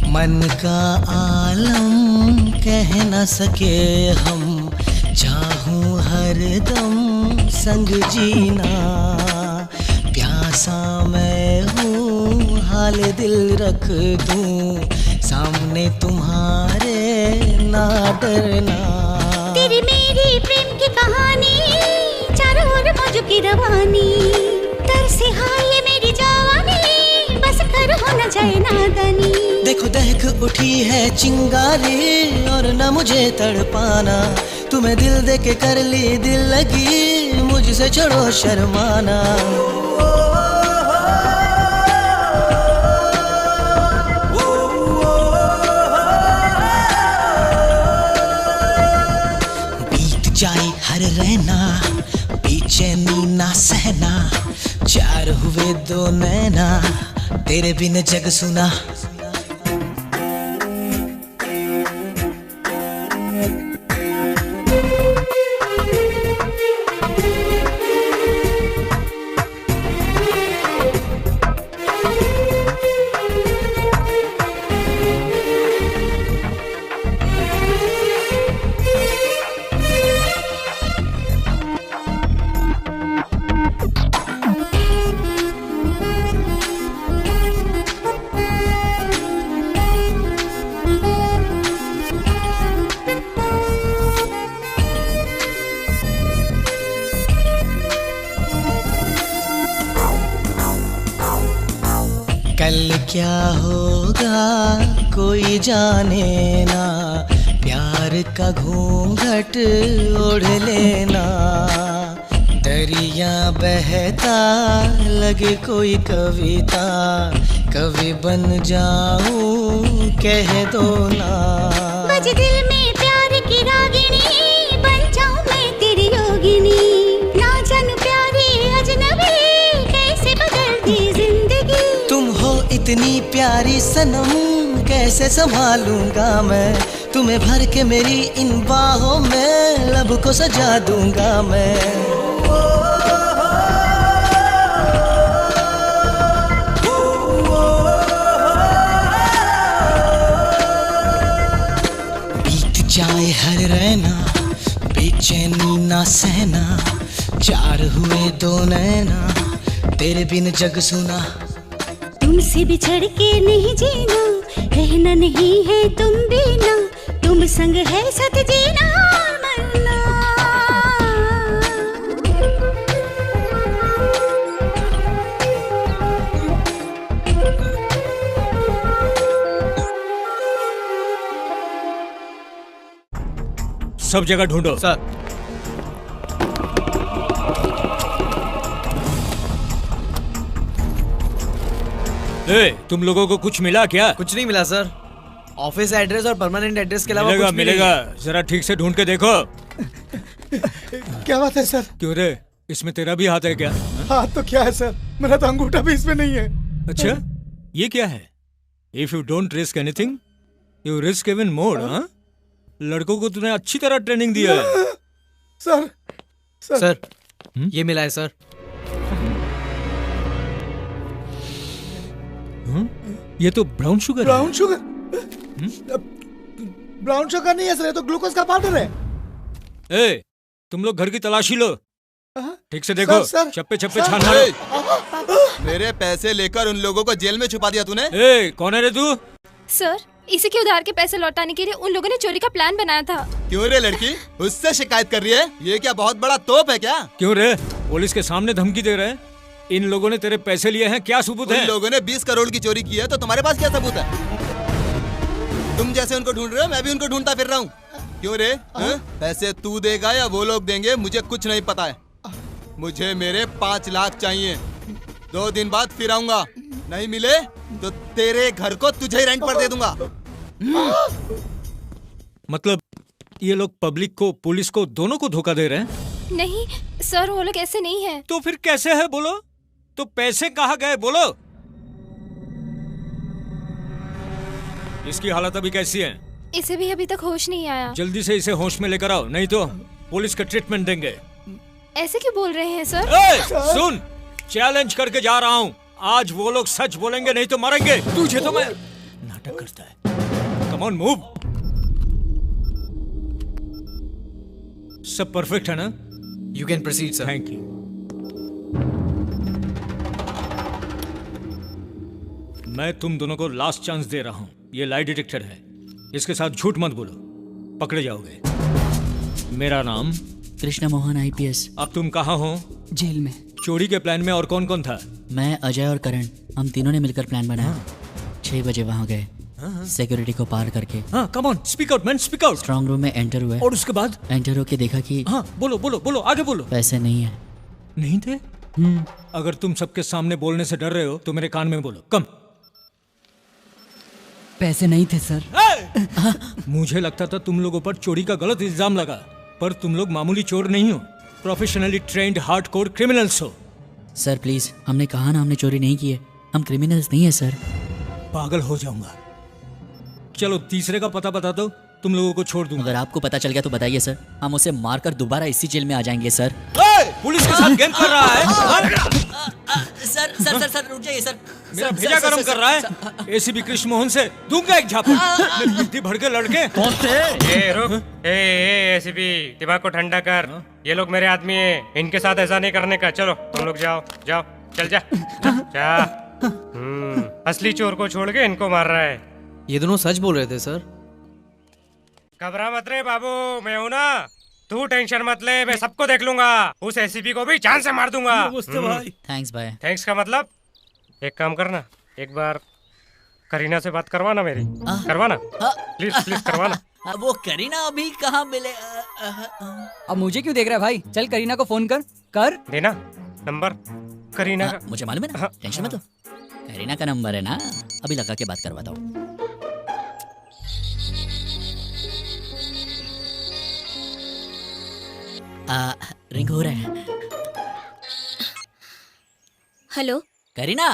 मन का आलम कह न सके हम, चाहूं हर दम संग जीना। प्यासा मैं हूँ हाल दिल रख दूं, सामने तुम्हारे ना डरना। तेरी मेरी प्रेम की कहानी, चारों ओर मौजों की रवानी, तरसे हाय ये मेरी जवानी, बस कर हो न जाए नादानी। देखो दहक उठी है चिंगारी और न मुझे तड़पाना, तुम्हें दिल दे के कर ली दिल लगी, मुझसे छोड़ो शर्माना। बीत जाए हर रहना, बेचैनी ना सहना, 4 हुए 2 नैना, तेरे बिन जग सुना। कल क्या होगा कोई जाने ना, प्यार का घूंघट ओढ़ लेना, दरिया बहता लगे कोई कविता, कवि बन जाऊं कह दो ना। बज दिल में प्यार की रागिनी, बन जाऊं मैं तेरी योगिनी, ना जान प्यारी अजनबी कैसे बदल दी जिंदगी। तुम हो इतनी प्यारी सनम कैसे संभालूंगा मैं, तुम्हें भर के मेरी इन बाहों में लब को सजा दूंगा मैं। जाए हर रहना बेचैनी ना सहना, चार हुए दो नैना तेरे बिन जग सुना। तुमसे बिछड़ के नहीं जीना, रहना नहीं है तुम बिना, तुम संग है साथ जीना मरना। सब जगह ढूंढो सर। तुम लोगों को कुछ मिला क्या? कुछ नहीं मिला सर। ऑफिस एड्रेस और परमानेंट एड्रेस के अलावा मिलेगा कुछ मिलेगा, जरा ठीक से ढूंढ के देखो। क्या बात है सर? क्यों रे, इसमें तेरा भी हाथ है क्या? हाथ तो क्या है सर, मेरा तो अंगूठा भी इसमें नहीं है। अच्छा, ये क्या है? If you don't risk anything you risk even more. हाँ, लड़कों को तूने अच्छी तरह ट्रेनिंग दिया है। सर सर ये मिला है सर। ये तो brown sugar brown sugar? Brown sugar नहीं है सर, ये तो ग्लूकोज का पाउडर है। ए, तुम लोग घर की तलाशी लो, ठीक से देखो। चप्पे चप्पे छान मारो। मेरे पैसे लेकर उन लोगों को जेल में छुपा दिया तूने। ए, कौन है रे तू? सर, इसी के उधार के पैसे लौटाने के लिए उन लोगों ने चोरी का प्लान बनाया था। क्यों रे लड़की, उससे शिकायत कर रही है? ये क्या बहुत बड़ा तोप है क्या? क्यों रे, पुलिस के सामने धमकी दे रहे हैं? इन लोगों ने तेरे पैसे लिए हैं, क्या सबूत है? उन लोगों ने 20 करोड़ की चोरी की है, तो तुम्हारे पास क्या सबूत है? तुम जैसे उनको ढूंढ रहे हो, मैं भी उनको ढूंढता फिर रहा हूँ। क्यों रे, पैसे तू देगा या वो लोग देंगे, मुझे कुछ नहीं पता है। मुझे मेरे 5 लाख चाहिए। 2 दिन बाद फिर आऊंगा, नहीं मिले तो तेरे घर को तुझे ही रेंट पर दे दूंगा। मतलब ये लोग पब्लिक को, पुलिस को, दोनों को धोखा दे रहे हैं? नहीं सर, वो लोग ऐसे नहीं है। तो फिर कैसे है बोलो? तो पैसे कहाँ गए बोलो? इसकी हालत अभी कैसी है? इसे भी अभी तक होश नहीं आया। जल्दी से इसे होश में लेकर आओ, नहीं तो पुलिस का ट्रीटमेंट देंगे। ऐसे क्यों बोल रहे हैं सर? सुन, चैलेंज करके जा रहा हूँ, आज वो लोग सच बोलेंगे नहीं तो मरेंगे। तुझे तो मैं नाटक करता है। Come on move. सब परफेक्ट है ना? You can proceed sir. Thank you. मैं तुम दोनों को लास्ट चांस दे रहा हूं। ये लाई डिटेक्टर है, इसके साथ झूठ मत बोलो, पकड़े जाओगे। मेरा नाम कृष्ण मोहन IPS। अब तुम कहाँ हो? जेल में। चोरी के प्लान में और कौन कौन था? मैं, अजय और करण, हम तीनों ने मिलकर प्लान बनाया। 6 बजे वहाँ गए, सिक्योरिटी को पार करके। हाँ, come on, speak out man, speak out. Strong room में एंटर हुए। और उसके बाद? एंटर होके देखा कि हाँ, बोलो बोलो बोलो, आगे बोलो। पैसे नहीं है। नहीं थे? अगर तुम सबके सामने बोलने से डर रहे हो तो मेरे कान में बोलो। कम। पैसे नहीं थे सर। मुझे लगता था तुम लोगों पर चोरी का गलत इल्जाम लगा, पर तुम लोग मामूली चोर नहीं हो, प्रोफेशनली ट्रेंड हार्डकोर क्रिमिनल्स हो। सर प्लीज, हमने कहा ना हमने चोरी नहीं की है, हम क्रिमिनल्स नहीं है सर। पागल हो जाऊंगा। चलो तीसरे का पता बता दो, तुम लोगों को छोड़ दूंगा। अगर आपको पता चल गया तो बताइए सर, हम उसे मारकर दोबारा इसी जेल में आ जाएंगे सर। पुलिस के साथ गेम कर रहा है। सर सर सर सर रुक जाइए सर। मेरा भेजा गरम कर रहा है। ACP कृष्ण मोहन से दूंगा एक झापड़। मिट्टी भर के लड़के कौन थे? रुक, ACP दिमाग को ठंडा कर। ये लोग मेरे आदमी हैं, इनके साथ ऐसा नहीं करने का। चलो तुम लोग जाओ जाओ, चल जा जा। असली चोर को छोड़ के इनको मार रहा है। ये दोनों सच बोल रहे थे सर। घबरा मत रे बाबू, मैं हूँ ना, तू टेंशन मत ले, मैं सबको देख लूंगा। उस ACP को भी जान से मार दूंगा। थैंक्स भाई। थैंक्स का मतलब, एक काम करना, एक बार करीना से बात करवाना मेरी, करवाना प्लीज प्लीज करवाना। वो करीना अभी कहाँ मिले? अब मुझे क्यों देख रहा है भाई? चल करीना को फोन कर देना नंबर करीना का। मुझे मालूम है ना, टेंशन मत लो। करीना का नंबर है ना, अभी लगा के बात करवाता हूँ। रिंग हो रहा है। हेलो करीना।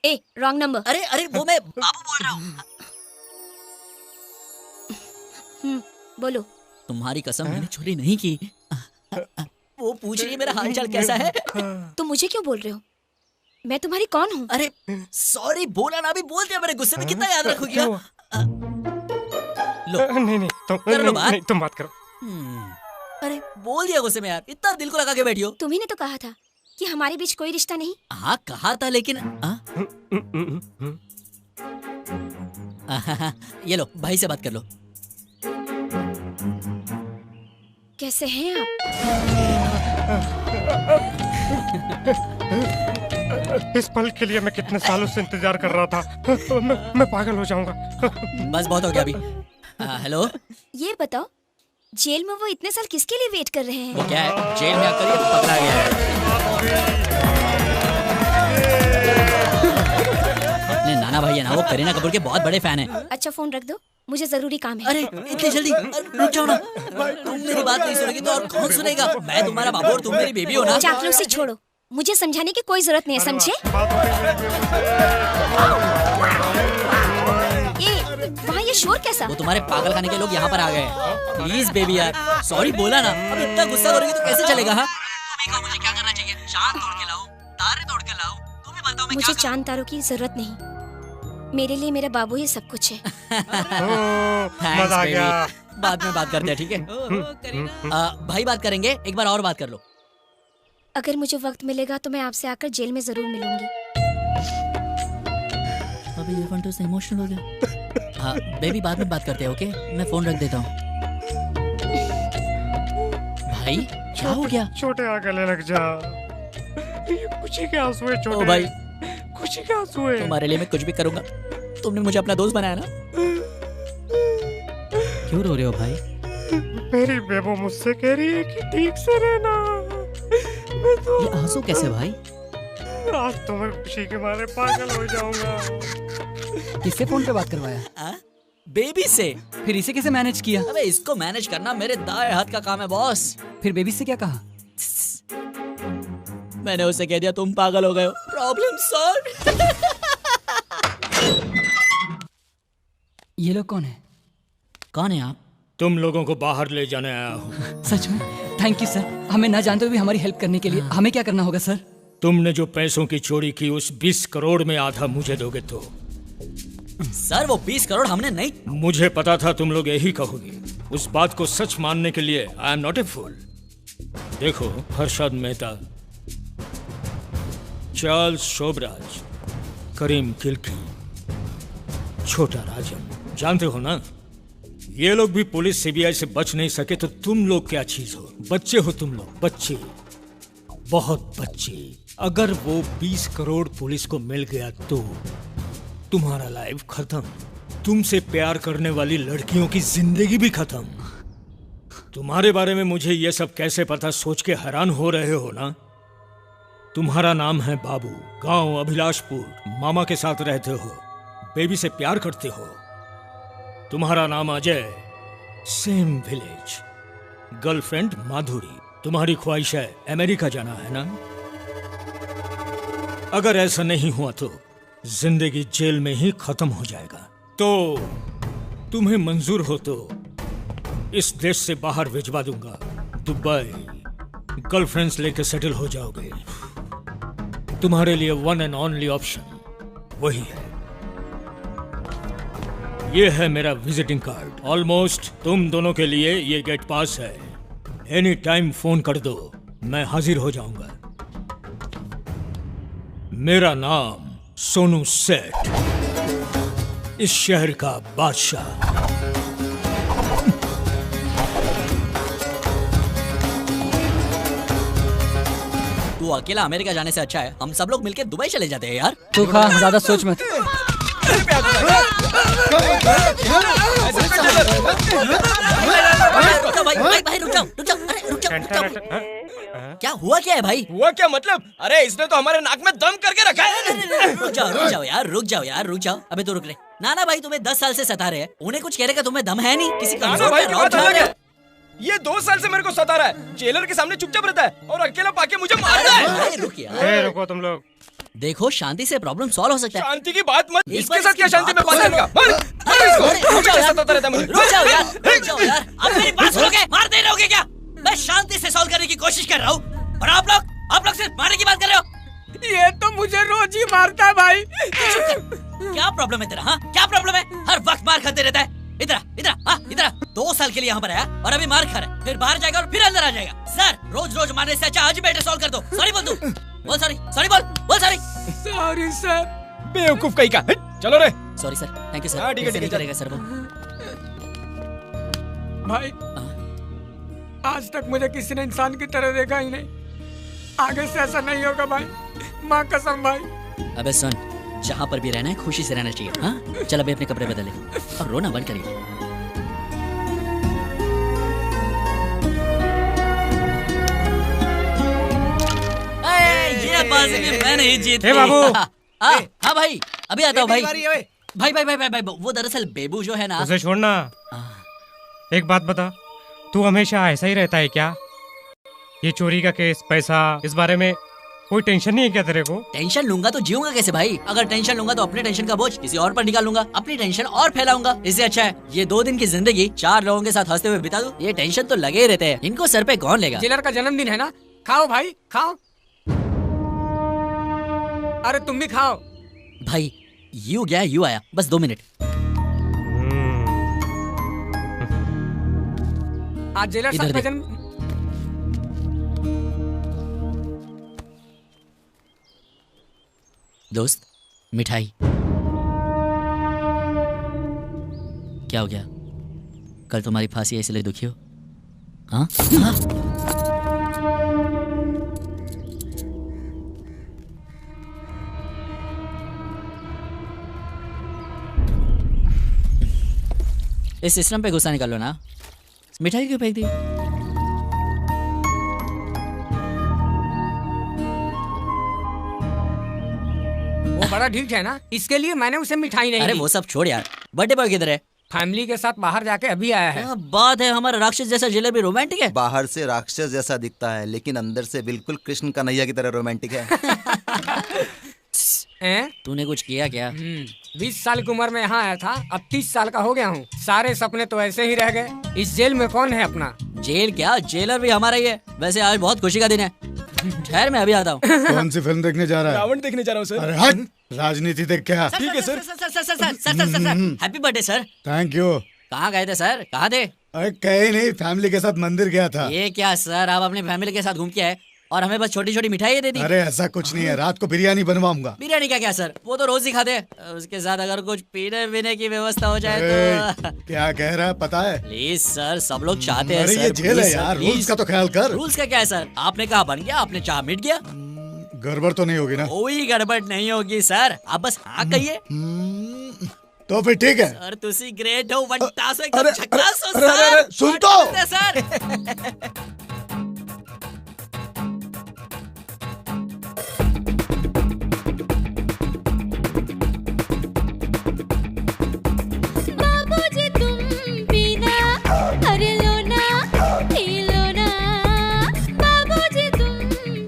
ए रॉन्ग नंबर। अरे अरे वो मैं बाबू बोल रहा हूँ। बोलो। तुम्हारी कसम मैंने चोरी नहीं की। वो पूछ रही है मेरा हालचाल कैसा है। तुम मुझे क्यों बोल रहे हो? मैं तुम्हारी कौन हूँ? अरे सॉरी, बोला ना, अभी बोल दिया। मेरे गुस्से में कितना याद रखोगी? लो नहीं कर लो बात। नहीं, तुम बात करो। अरे बोल दिया गुस्से में यार, इतना दिल को लगा के बैठी हो। तुम्ही ने तो कहा था कि हमारे बीच कोई रिश्ता नहीं। हाँ कहा था, लेकिन ये लो भाई से बात कर लो। कैसे हैं आप? इस पल के लिए मैं कितने सालों से इंतजार कर रहा था। मैं पागल हो जाऊंगा। बस बहुत हो गया अभी। हेलो, ये बताओ, जेल में वो इतने साल किसके लिए वेट कर रहे हैं? वो क्या है, जेल में आकर ये पकड़ा गया है। अपने नाना भाई है ना, वो करीना कपूर के बहुत बड़े फैन हैं। अच्छा फोन रख दो, मुझे जरूरी काम है। अरे इतनी जल्दी रुक जाओ ना। तुम मेरी बात नहीं सुनेगी तो और कौन सुनेगा? मैं तुम्हारा बाबू और तुम मेरी बेबी हो ना। चापलूसी छोड़ो, मुझे समझाने की कोई जरूरत नहीं है, समझे? वहाँ ये शोर कैसा? वो तुम्हारे पागल खाने के लोग यहाँ पर आ गए। प्लीज बेबी यार, सॉरी बोला ना। अब इतना गुस्सा हो रही है तो कैसे चलेगा? हाँ मुझे क्या करना चाहिए? चांद तोड़ के लाओ, तारे तोड़ के लाओ, तुम ही बताओ मैं मुझे चांद तारों की जरूरत नहीं, मेरे लिए मेरा बाबू ही सब कुछ है। मजा आ गया। बाद में बात करते हैं, ठीक है? भाई बात करेंगे, एक बार और बात कर लो। अगर मुझे वक्त मिलेगा तो मैं आपसे आकर जेल में जरूर मिलूंगी। अभी ये फंटो से इमोशनल हो गया। हाँ बेबी, बाद में बात करते हैं, ओके? मैं फोन रख देता हूँ। भाई क्या हो गया? छोटे आ गले लग जा। ये खुशी के आंसू है छोटे। ओ भाई, खुशी के आंसू है। तुम्हारे लिए मैं कुछ भी करूंगा। तुमने मुझे अपना दोस्त बनाया ना। क्यों रो रहे हो भाई? मेरी बेबो मुझसे कह रही है कि ठीक से रहना। मैं तो ये आंसू कैसे भाई? आज तो मैं खुशी के मारे पागल हो जाऊंगा। किससे फोन पे बात करवाया? बेबी से। फिर इसे कैसे मैनेज किया? अबे इसको मैनेज करना मेरे दाएं हाथ का काम है बॉस। फिर बेबी से क्या कहा? मैंने उसे कह दिया तुम पागल हो गए हो, प्रॉब्लम सॉल्व। ये लोग कौन है? कौन है आप? तुम लोगों को बाहर ले जाने आया हूँ। सच में? थैंक यू सर, हमें ना जानते हुए भी हमारी हेल्प करने के लिए। हमें क्या करना होगा सर? तुमने जो पैसों की चोरी की उस 20 करोड़ में आधा मुझे दोगे तो? सर वो 20 करोड़ हमने नहीं। मुझे पता था तुम लोग यही कहोगे। उस बात को सच मानने के लिए आई एम नॉट ए फूल। देखो, हर्षद मेहता, चार्ल्स शोभराज, करीम किल्की, छोटा राजन, जानते हो ना? ये लोग भी पुलिस सीबीआई से बच नहीं सके तो तुम लोग क्या चीज हो? बच्चे हो तुम लोग, बच्चे, बहुत बच्चे। अगर वो 20 करोड़ पुलिस को मिल गया तो तुम्हारा लाइफ खत्म। तुमसे प्यार करने वाली लड़कियों की जिंदगी भी खत्म। तुम्हारे बारे में मुझे ये सब कैसे पता, सोच के हैरान हो रहे हो ना? तुम्हारा नाम है बाबू, गांव अभिलाषपुर, मामा के साथ रहते हो, बेबी से प्यार करते हो। तुम्हारा नाम अजय, सेम विलेज, गर्लफ्रेंड माधुरी। तुम्हारी ख्वाहिश है अमेरिका जाना, है ना? अगर ऐसा नहीं हुआ तो जिंदगी जेल में ही खत्म हो जाएगा। तो तुम्हें मंजूर हो तो इस देश से बाहर भिजवा दूंगा, दुबई। गर्लफ्रेंड्स लेके सेटल हो जाओगे। तुम्हारे लिए वन एंड ओनली ऑप्शन वही है। ये है मेरा विजिटिंग कार्ड। ऑलमोस्ट तुम दोनों के लिए ये गेट पास है। एनी टाइम फोन कर दो, मैं हाजिर हो जाऊंगा। मेरा नाम सोनू सेठ, इस शहर का बादशाह। तू अकेला अमेरिका जाने से अच्छा है हम सब लोग मिलके दुबई चले जाते हैं यार। तू खा, ज्यादा सोच मत। भाई रुक जाओ, अरे रुक जाओ। क्या हुआ क्या है भाई? हुआ क्या मतलब? अरे इसने तो हमारे नाक में दम करके रखा है। रुक जाओ यार, रुक जाओ। अबे तो रुक रहे। नाना भाई तुम्हें 10 साल से सता रहे हैं, उन्हें कुछ कहने का तुम्हें दम है नहीं? किसी नाना भाई की बात अलग है। ये 2 साल से मेरे को सता रहा है, जेलर के सामने चुपचाप रहता है और अकेला पाके मुझे मार रहा है। रुक यार, रुको तुम लोग। देखो शांति से प्रॉब्लम सॉल्व हो सकता है। शांति की बात मत, इसके साथ क्या शांति में बात करेगा? रुक जाओ यार, आप मेरी बात सुनोगे? मार दे रहोगे क्या? मैं शांति से सॉल्व करने की कोशिश कर रहा हूँ और आप लोग सिर्फ मारने की बात कर रहे हो। ये तो मुझे रोज ही मारता है भाई। क्या प्रॉब्लम है तेरा? हाँ क्या प्रॉब्लम है? हर वक्त मार खाते रहता है। इधर 2 साल के लिए यहाँ पर आया और अभी मार खा रहा है, फिर बाहर जाएगा और फिर अंदर आ जाएगा। सर रोज मारने से अच्छा आज ही मैटर सॉल्व कर दो। सॉरी बोल तू, बोल सॉरी सॉरी सर। बेवकूफ कहीं का। चलो रे। Sorry sir, thank you sir. हाँ, ठीक है, नहीं करेगा सर वो। भाई आज तक मुझे किसी ने इंसान की तरह देखा ही नहीं, आगे से ऐसा नहीं होगा भाई, माँ कसम भाई। अबे सुन, जहाँ पर भी रहना है खुशी से रहना चाहिए। हाँ चल अभी अपने कपड़े बदले और रोना बंद करिए। ये बाजी में मैं नहीं जीती। बाबू। हाँ भाई अभी आता हूँ भाई। भाई वो दरअसल बेबू जो है ना। उसे छोड़ना। एक बात बता, तू हमेशा ऐसा ही रहता है क्या? ये चोरी का केस, पैसा, इस बारे में कोई टेंशन नहीं है क्या तेरे को? टेंशन लूंगा तो जीऊंगा कैसे भाई? अगर टेंशन लूंगा तो अपने टेंशन का बोझ किसी और पर निकालूंगा, अपनी टेंशन और फैलाऊंगा। इससे अच्छा है ये 2 दिन की जिंदगी 4 लोगों के साथ हंसते हुए बिता दूं। ये टेंशन तो लगे ही रहते हैं, इनको सर पे कौन लेगा? जेलर का जन्मदिन है ना, खाओ भाई खाओ। अरे तुम भी खाओ भाई। यू गया यू आया, बस 2 मिनट। आज जेलर साहब का जन्म। दोस्त मिठाई। क्या हो गया? कल तुम्हारी फांसी इसलिए दुखी हो? हाँ? इस सिस्टम पे गुस्सा निकालो ना। मिठाई क्यों फेंक दी? वो बड़ा ढीठ है ना, इसके लिए मैंने उसे मिठाई नहीं अरे दी। वो सब छोड़ यार, बर्थडे बॉय किधर है? फैमिली के साथ बाहर जाके अभी आया है। बात है, हमारा राक्षस जैसा जेलर भी रोमांटिक है। बाहर से राक्षस जैसा दिखता है लेकिन अंदर से बिल्कुल कृष्ण कन्हैया की तरह रोमांटिक है। तूने कुछ किया क्या? 20 साल की उम्र में यहाँ आया था, अब 30 साल का हो गया हूँ। सारे सपने तो ऐसे ही रह गए। इस जेल में कौन है अपना? जेल क्या, जेलर भी हमारा ही है। वैसे आज बहुत खुशी का दिन है। ठहर मैं अभी आता हूँ। कौन सी फिल्म देखने जा रहा है? रावण देखने जा रहा हूँ सर। अरे हट, राजनीति देख क्या? ठीक है sir. Sir happy birthday sir. Thank you. कहाँ गए थे सर? कहाँ थे? अरे कहीं नहीं, फैमिली के साथ मंदिर गया था। ये क्या सर, आप अपनी फैमिली के साथ घूम के आए और हमें बस छोटी छोटी मिठाई दे दी? अरे ऐसा कुछ नहीं है, रात को बिरयानी बनवाऊंगा। बिरयानी का क्या सर, वो तो रोज ही खाते हैं। उसके साथ अगर कुछ पीने पीने की व्यवस्था हो जाए तो। क्या कह रहा है पता है? प्लीज सर, सब लोग चाहते हैं। अरे ये जेल है यार, रूल्स का तो ख्याल कर। रूल्स का क्या है सर? आपने कहा बन गया, आपने चाह मिट गया। गड़बड़ तो नहीं होगी ना? कोई गड़बड़ नहीं होगी सर, आप बस हाँ कहिए। तो फिर ठीक है सर। तुसी ग्रेट हो, वंटासो एकदम झकास हो सर। सुन तो सर। बाबूजी तुम पीना, अरे लो ना, पी लो ना। बाबूजी तुम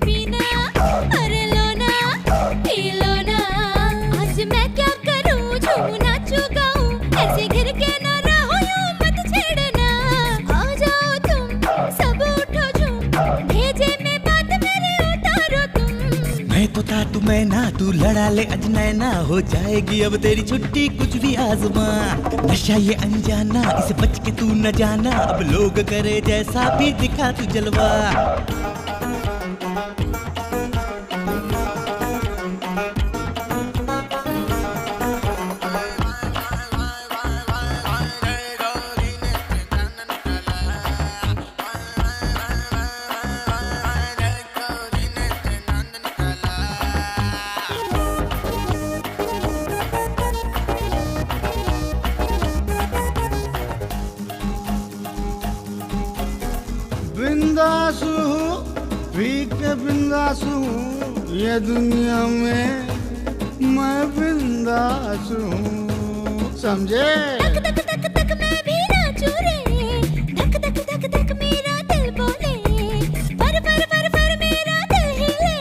पीना, अरे लो ना, पी लो ना। आज मैं क्या करूं, झूमूं नाचूं गाऊं, ऐसे घिर के ना रहो, यूं मत छेड़ना। आ जाओ तुम सब उठो झूम, भेजे में बात मेरे उतारो तुम। मैं तो था तू मैं ना, तू लड़ा ले अजनैना, हो जाएगी अब तेरी छुट्टी कुछ भी आजमा। नशा ये अनजाना, इसे बच के तू न जाना, अब लोग करे जैसा भी दिखा तू जलवा। पी के बिंदास हूँ, ये दुनिया में मैं बिंदास हूँ, समझे? धक धक धक धक मैं भी नाचूं रे, धक धक धक धक मेरा दिल बोले, पर पर पर पर मेरा दिल हिले,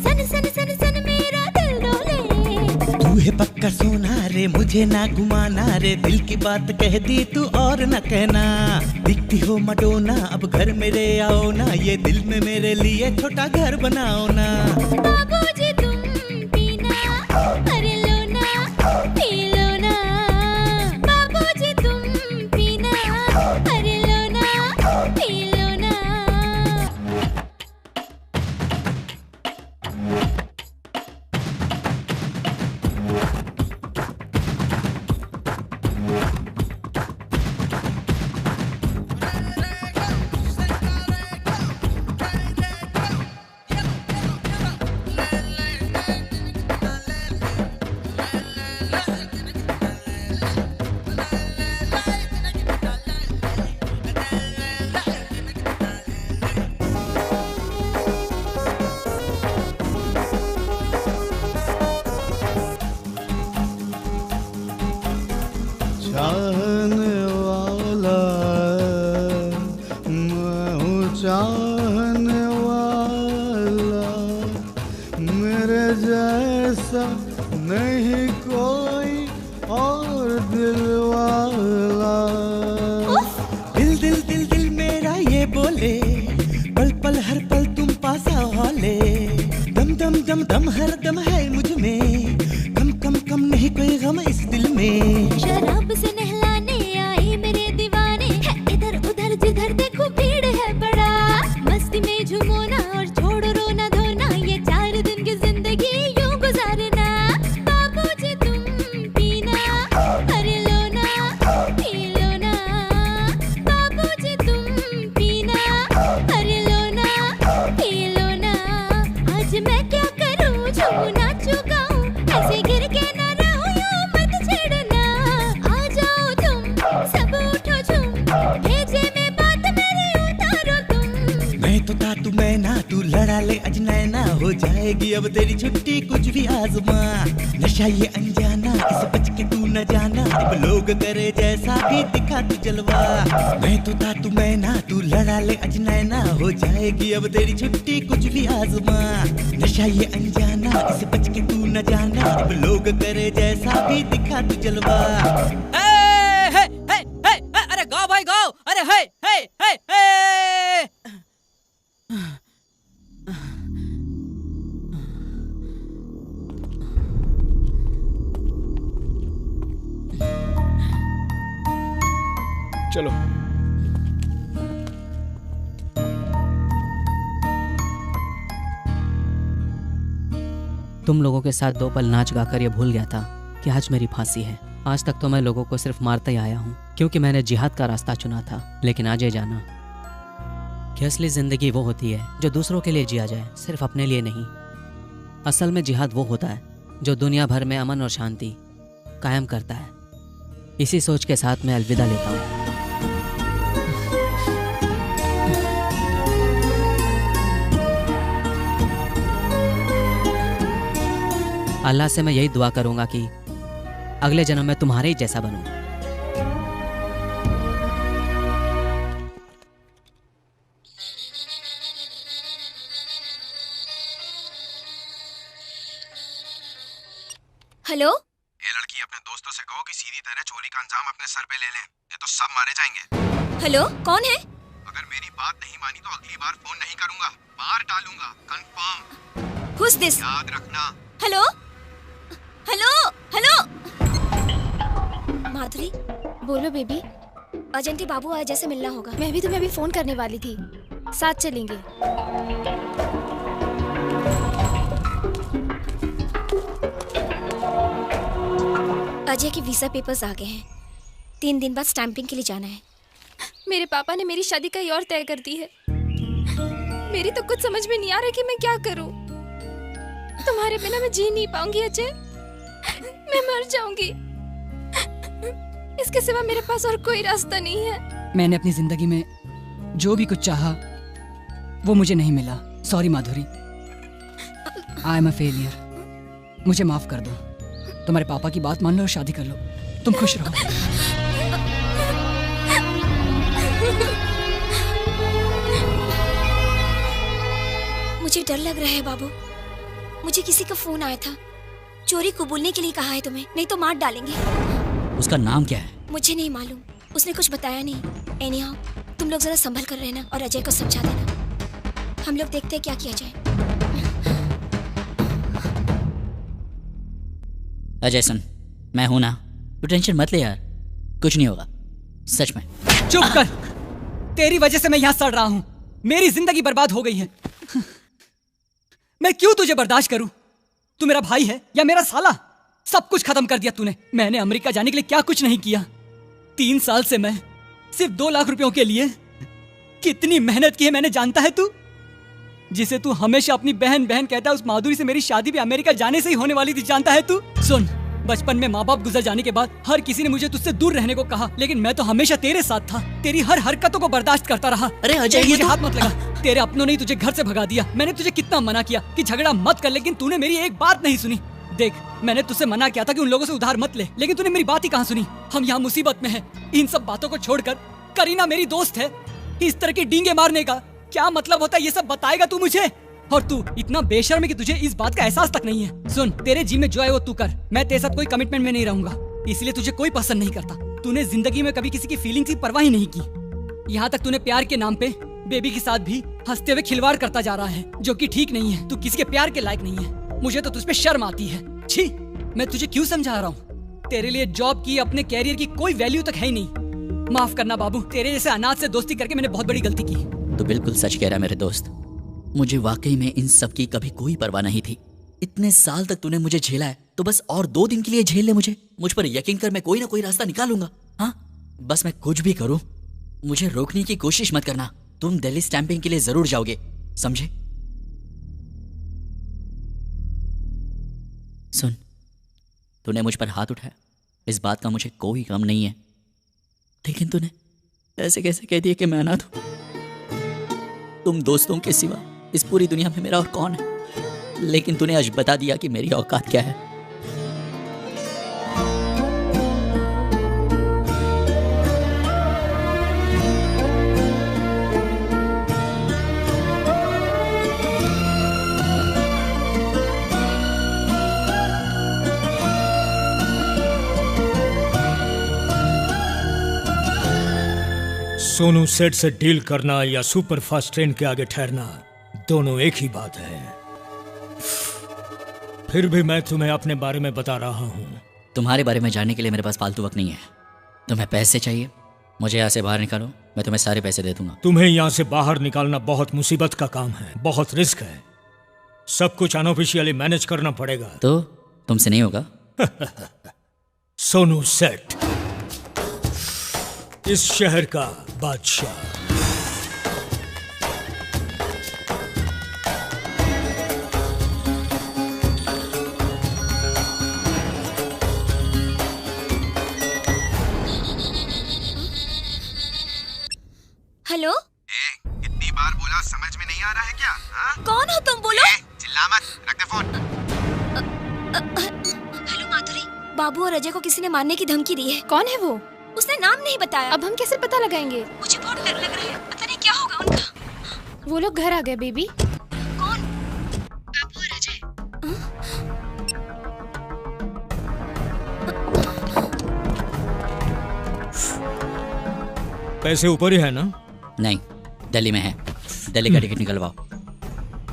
सन सन सन सन मेरा दिल डोले। तू है पक्का सोना रे, मुझे ना घुमाना रे, दिल की बात कह दी तू और न कहना। दिखती हो मडोना, अब घर मेरे आओ ना, ये दिल में मेरे लिए छोटा घर बनाओ ना। बाबूजी तुम पीना, अरे लो ना, पी लो ना। बाबूजी तुम पीना, अरे लो ना, पी लो ना। चाहने वाला मैं हूँ, चाहने वाला मेरे जैसा नहीं कोई और दिल वाला। दिल दिल दिल दिल मेरा ये बोले, पल पल हर पल तुम पास आओ हाले। दम दम दम दम हर दम है मुझ में, कम कम कम नहीं कोई गम इस दिल में। शराब से नहलाने आए मेरे दीवाने, है इधर उधर जिधर देखो भीड़ है बड़ा। मस्ती में झूमो ना और छोड़ो रोना धोना, ये 4 दिन की जिंदगी यूं गुजारना। बाबूजी तुम पीना, अरे लो ना, पी लो ना। बाबूजी तुम पीना, अरे लो ना, पी लो ना। आज मैं क्या करूं, झूमूं नाचूं गाऊं, ऐसे गिर के ना रहूं, यूं मत छेड़ना। आ जाओ तुम सब उठो झूम, भेजे में बात मेरी उतारो तुम। मैं तो था तू मैं ना, तू लड़ा ले अजनैना, हो जाएगी अब तेरी छुट्टी कुछ भी आजमा। नशा ये अनजाना, इसे बच के तू न जाना, अब लोग करे जैसा भी दिखा तू जलवा। मैं तो था तू मैं ना, तू लड़ा ले अजनैना, हो जाएगी अब तेरी छुट्टी कुछ भी आजमा। नशा ये अनजाना, इसे बच के तू न जाना, अब लोग करे जैसा भी दिखा तू जलवा। अरे गाओ भाई गाओ, अरे हे हे हे हे। चलो तुम लोगों के साथ 2 पल नाच गाकर ये भूल गया था कि आज मेरी फांसी है। आज तक तो मैं लोगों को सिर्फ मारता ही आया हूँ, क्योंकि मैंने जिहाद का रास्ता चुना था। लेकिन आज ये जाना कि असली जिंदगी वो होती है जो दूसरों के लिए जिया जाए, सिर्फ अपने लिए नहीं। असल में जिहाद वो होता है जो दुनिया भर में अमन और शांति कायम करता है। इसी सोच के साथ मैं अलविदा लेता हूँ। अल्लाह से मैं यही दुआ करूंगा कि अगले जन्म में तुम्हारे ही जैसा बनूं। हेलो, ये लड़की अपने दोस्तों से कहो कि सीधी तरह चोरी का अंजाम अपने सर पे ले लें, ये तो सब मारे जाएंगे। हेलो, कौन है? अगर मेरी बात नहीं मानी तो अगली बार फोन नहीं करूंगा, मार डालूंगा, कंफर्म। Who's this? याद रखना। Hello hello hello. माधुरी, बोलो बेबी। अजंती बाबू आए, जैसे मिलना होगा। मैं भी तुम्हें अभी फोन करने वाली थी, साथ चलेंगे। अजय के वीजा पेपर्स आ गए हैं, 3 दिन बाद स्टैंपिंग के लिए जाना है। मेरे पापा ने मेरी शादी कहीं और तय कर दी है। मेरी तो कुछ समझ में नहीं आ रहा कि मैं क्या करूं। तुम्हारे बिना मैं जी नहीं पाऊंगी अजय, मैं मर जाऊंगी। इसके सिवा मेरे पास और कोई रास्ता नहीं है। मैंने अपनी जिंदगी में जो भी कुछ चाहा वो मुझे नहीं मिला। Sorry Madhuri, I am a failure. मुझे माफ कर दो। तुम्हारे पापा की बात मान लो और शादी कर लो। तुम खुश रहो। मुझे डर लग रहा है बाबू। मुझे किसी का फोन आया था, चोरी कबूलने के लिए कहा है तुम्हें, नहीं तो मार डालेंगे। उसका नाम क्या है? मुझे नहीं मालूम, उसने कुछ बताया नहीं। एनीहाउ तुम लोग जरा संभल कर रहना और अजय को समझा देना। हम लोग देखते हैं क्या किया जाए। अजय सुन, मैं हूं ना, तू टेंशन मत ले यार, कुछ नहीं होगा, सच में। चुप कर। तेरी वजह से मैं यहाँ सड़ रहा हूँ। मेरी जिंदगी बर्बाद हो गई है। मैं क्यों तुझे बर्दाश्त करूं? तू मेरा भाई है या मेरा साला? सब कुछ खत्म कर दिया तूने। मैंने अमेरिका जाने के लिए क्या कुछ नहीं किया। 3 साल से मैं सिर्फ 2 लाख रुपयों के लिए कितनी मेहनत की है मैंने जानता है तू? जिसे तू हमेशा अपनी बहन बहन कहता है, उस माधुरी से मेरी शादी भी अमेरिका जाने से ही होने वाली थी, जानता है तू? सुन, बचपन में माँ बाप गुजर जाने के बाद हर किसी ने मुझे तुझसे दूर रहने को कहा, लेकिन मैं तो हमेशा तेरे साथ था। तेरी हर हरकतों को बर्दाश्त करता रहा। अरे अजय, ये मुझे तो... हाथ मत लगा। तेरे अपनों ने ही तुझे घर से भगा दिया। मैंने तुझे कितना मना किया कि झगड़ा मत कर, लेकिन तूने मेरी एक बात नहीं सुनी। देख, मैंने तुझसे मना किया था कि उन लोगों से उधार मत ले, लेकिन तूने मेरी बात ही कहाँ सुनी। हम यहाँ मुसीबत में हैं। इन सब बातों को छोड़कर करीना मेरी दोस्त है। इस तरह की डींगे मारने का क्या मतलब होता है, ये सब बताएगा तू मुझे? और तू इतना बेशर्म है कि तुझे इस बात का एहसास तक नहीं है। सुन, तेरे जी में जो है वो तू कर। मैं तेरे साथ कोई कमिटमेंट में नहीं रहूंगा, इसलिए तुझे कोई पसंद नहीं करता। तूने जिंदगी में कभी किसी की फीलिंग्स की परवाह ही नहीं की। यहाँ तक तूने प्यार के नाम पे बेबी के साथ भी हंसते हुए खिलवाड़ करता जा रहा है, जो कि ठीक नहीं है। तू किसी के प्यार के लायक नहीं है। मुझे तो तुझ पे शर्म आती है। छी, मैं तुझे क्यों समझा रहा हूँ? तेरे लिए जॉब की, अपने कैरियर की कोई वैल्यू तक है ही नहीं। माफ करना बाबू, तेरे जैसे अनाथ से दोस्ती करके मैंने बहुत बड़ी गलती की। तो बिल्कुल सच कह रहा है मेरे दोस्त। मुझे वाकई में इन सब की कभी कोई परवाह नहीं थी। इतने साल तक तूने मुझे झेला है, तो बस और 2 दिन के लिए झेल ले मुझे। मुझ पर यकीन कर, मैं कोई ना कोई रास्ता निकालूंगा। हाँ, बस मैं कुछ भी करूं, मुझे रोकने की कोशिश मत करना। तुम दिल्ली स्टैंपिंग के लिए जरूर जाओगे, समझे? सुन, तूने मुझ पर हाथ उठाया, इस बात का मुझे कोई गम नहीं है, लेकिन तूने ऐसे कैसे कह दिया कि मैं अनाथ हूं? तुम दोस्तों के सिवा इस पूरी दुनिया में मेरा और कौन है? लेकिन तूने आज बता दिया कि मेरी औकात क्या है। सोनू सेट से डील करना या सुपर फास्ट ट्रेन के आगे ठहरना, दोनों एक ही बात है। फिर भी मैं तुम्हें अपने बारे में बता रहा हूँ। तुम्हारे बारे में जानने के लिए मेरे पास फालतू वक्त नहीं है। तुम्हें पैसे चाहिए, मुझे यहाँ से बाहर निकालो, मैं तुम्हें सारे पैसे दे दूंगा। तुम्हें यहाँ से बाहर निकालना बहुत मुसीबत का काम है, बहुत रिस्क है। सब कुछ अनऑफिशियली मैनेज करना पड़ेगा। तो तुमसे नहीं होगा? सोनू सेठ, इस शहर का बादशाह। हेलो, कितनी बार बोला, समझ में नहीं आ रहा है क्या? हाँ? कौन हो तुम? बोलो। चिल्ला मत, रख दे फोन। हेलो माधुरी, बाबू और अजय को किसी ने मारने की धमकी दी है। कौन है वो? उसने नाम नहीं बताया। अब हम कैसे पता लगाएंगे? मुझे बहुत डर लग रहा है, पता नहीं क्या होगा उनका। वो लोग घर आ गए बेबी। कौन? बाबू और अजय। पैसे ऊपर ही है ना? नहीं, दिल्ली में है। दिल्ली का टिकट निकलवाओ।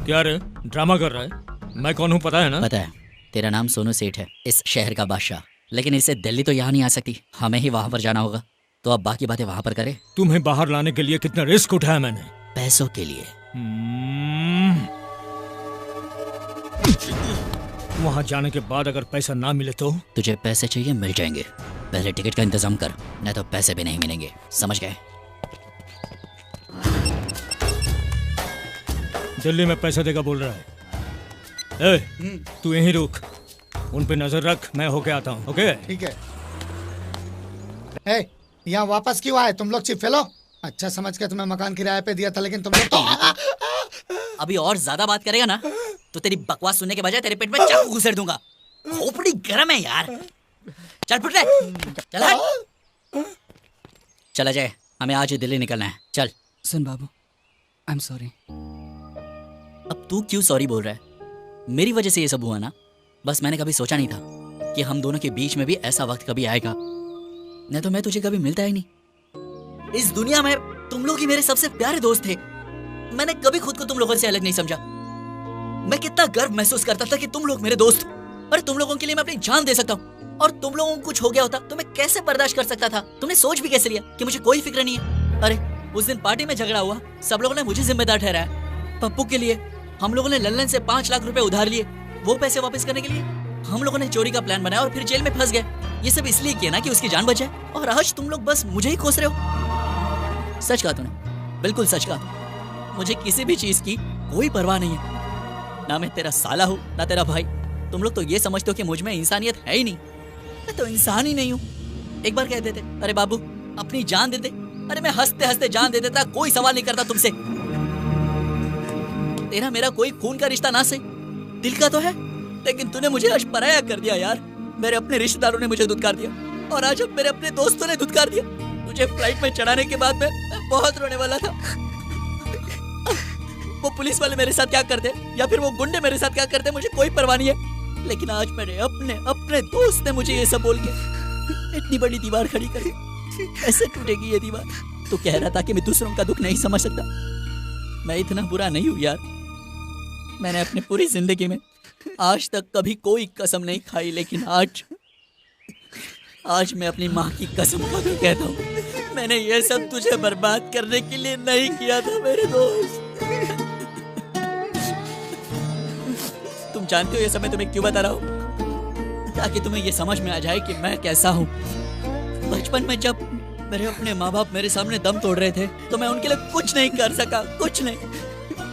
क्या रे, ड्रामा कर रहा है? मैं कौन हूँ पता है ना? पता है, तेरा नाम सोनू सेठ है, इस शहर का बादशाह। लेकिन इससे दिल्ली तो यहाँ नहीं आ सकती, हमें ही वहां पर जाना होगा। तो अब बाकी बातें वहां पर करें। तुम्हें बाहर लाने के लिए कितना रिस्क उठाया मैंने। पैसों के लिए। वहां जाने के बाद अगर पैसा ना मिले तो? तुझे पैसे चाहिए, मिल जाएंगे। पहले टिकट का इंतजाम कर, नहीं तो पैसे भी नहीं मिलेंगे, समझ गए? दिल्ली में पैसा देगा बोल रहा है। तू यहीं रुक, उन पे नजर रख, मैं होके आता हूँ। ओके? ठीक है। यहाँ वापस क्यों आए तुम लोग? Chip fellow. अच्छा समझ के तुम्हें मकान किराए पे दिया था, लेकिन तुम लोग तो अभी और ज्यादा बात करेगा ना तो तेरी बकवास सुनने के बजाय तेरे पेट में चाकू घुसेड़ दूंगा। खोपड़ी गर्म है यार। चल फुट ले, चल हट। चल अजय, हमें आज ही दिल्ली निकलना है, चल। सुन बाबू, आई एम सॉरी। अब तू क्यों सॉरी बोल रहा है? मेरी वजह से ये सब हुआ ना। बस मैंने कभी सोचा नहीं था कि हम दोनों के बीच में भी ऐसा वक्त कभी आएगा, नहीं तो मैं तुझे कभी मिलता ही नहीं। इस दुनिया में तुम लोग ही मेरे सबसे प्यारे दोस्त थे। मैंने कभी खुद को तुम लोगों से अलग नहीं समझा। मैं कितना गर्व महसूस करता था कि तुम लोग मेरे दोस्त। अरे तुम लोगों के लिए मैं अपनी जान दे सकता हूँ, और तुम लोगों को कुछ हो गया होता तो मैं कैसे बर्दाश्त कर सकता था? तुमने सोच भी कैसे लिया कि मुझे कोई फिक्र नहीं है? अरे उस दिन पार्टी में झगड़ा हुआ, सब लोगों ने मुझे जिम्मेदार ठहराया। पप्पू के लिए हम लोगों ने लल्लन से 5 लाख रुपए उधार लिए, वो पैसे वापस करने के लिए हम लोगों ने चोरी का प्लान बनाया और फिर जेल में फंस गए। ये सब इसलिए किया ना कि उसकी जान बचे, और आज तुम लोग बस मुझे ही कोस रहे हो। सच कहा तूने, बिल्कुल सच कहा। मुझे किसी भी चीज की कोई परवाह नहीं है। ना मैं तेरा साला हूँ ना तेरा भाई। तुम लोग तो ये समझते हो कि मुझ में इंसानियत है ही नहीं। मैं तो इंसान ही नहीं हूँ। एक बार कह देते, अरे बाबू अपनी जान दे दे, अरे मैं हंसते हंसते जान दे देता, कोई सवाल नहीं करता तुमसे। तेरा मेरा कोई खून का रिश्ता ना सही, दिल का तो है, लेकिन तूने मुझे आज पराया कर दिया यार। मेरे अपने रिश्तेदारों ने मुझे धुतकार दिया, और आज अब मेरे अपने दोस्तों ने धुतकार दिया। तुझे फ्लाइट में चढ़ाने के बाद मैं बहुत रोने वाला था। वो पुलिस वाले मेरे साथ क्या करते या फिर वो गुंडे मेरे साथ क्या करते मुझे कोई परवाह नहीं है, लेकिन आज मेरे अपने दोस्त ने मुझे ये सब बोल के इतनी बड़ी दीवार खड़ी कर दी। ऐसे टूटेगी ये दीवार? तो कह रहा था कि मैं दूसरों का दुख नहीं समझ सकता। मैं इतना बुरा नहीं हूँ यार। मैंने अपनी पूरी जिंदगी में आज तक कभी कोई कसम नहीं खाई, लेकिन आज मैं अपनी माँ की कसम खा के कहता हूँ, मैंने ये सब तुझे बर्बाद करने के लिए नहीं किया था मेरे दोस्त। तुम जानते हो ये सब मैं तुम्हें क्यों बता रहा हूँ? ताकि तुम्हें ये समझ में आ जाए कि मैं कैसा हूँ। बचपन में जब मेरे अपने माँ बाप मेरे सामने दम तोड़ रहे थे तो मैं उनके लिए कुछ नहीं कर सका, कुछ नहीं।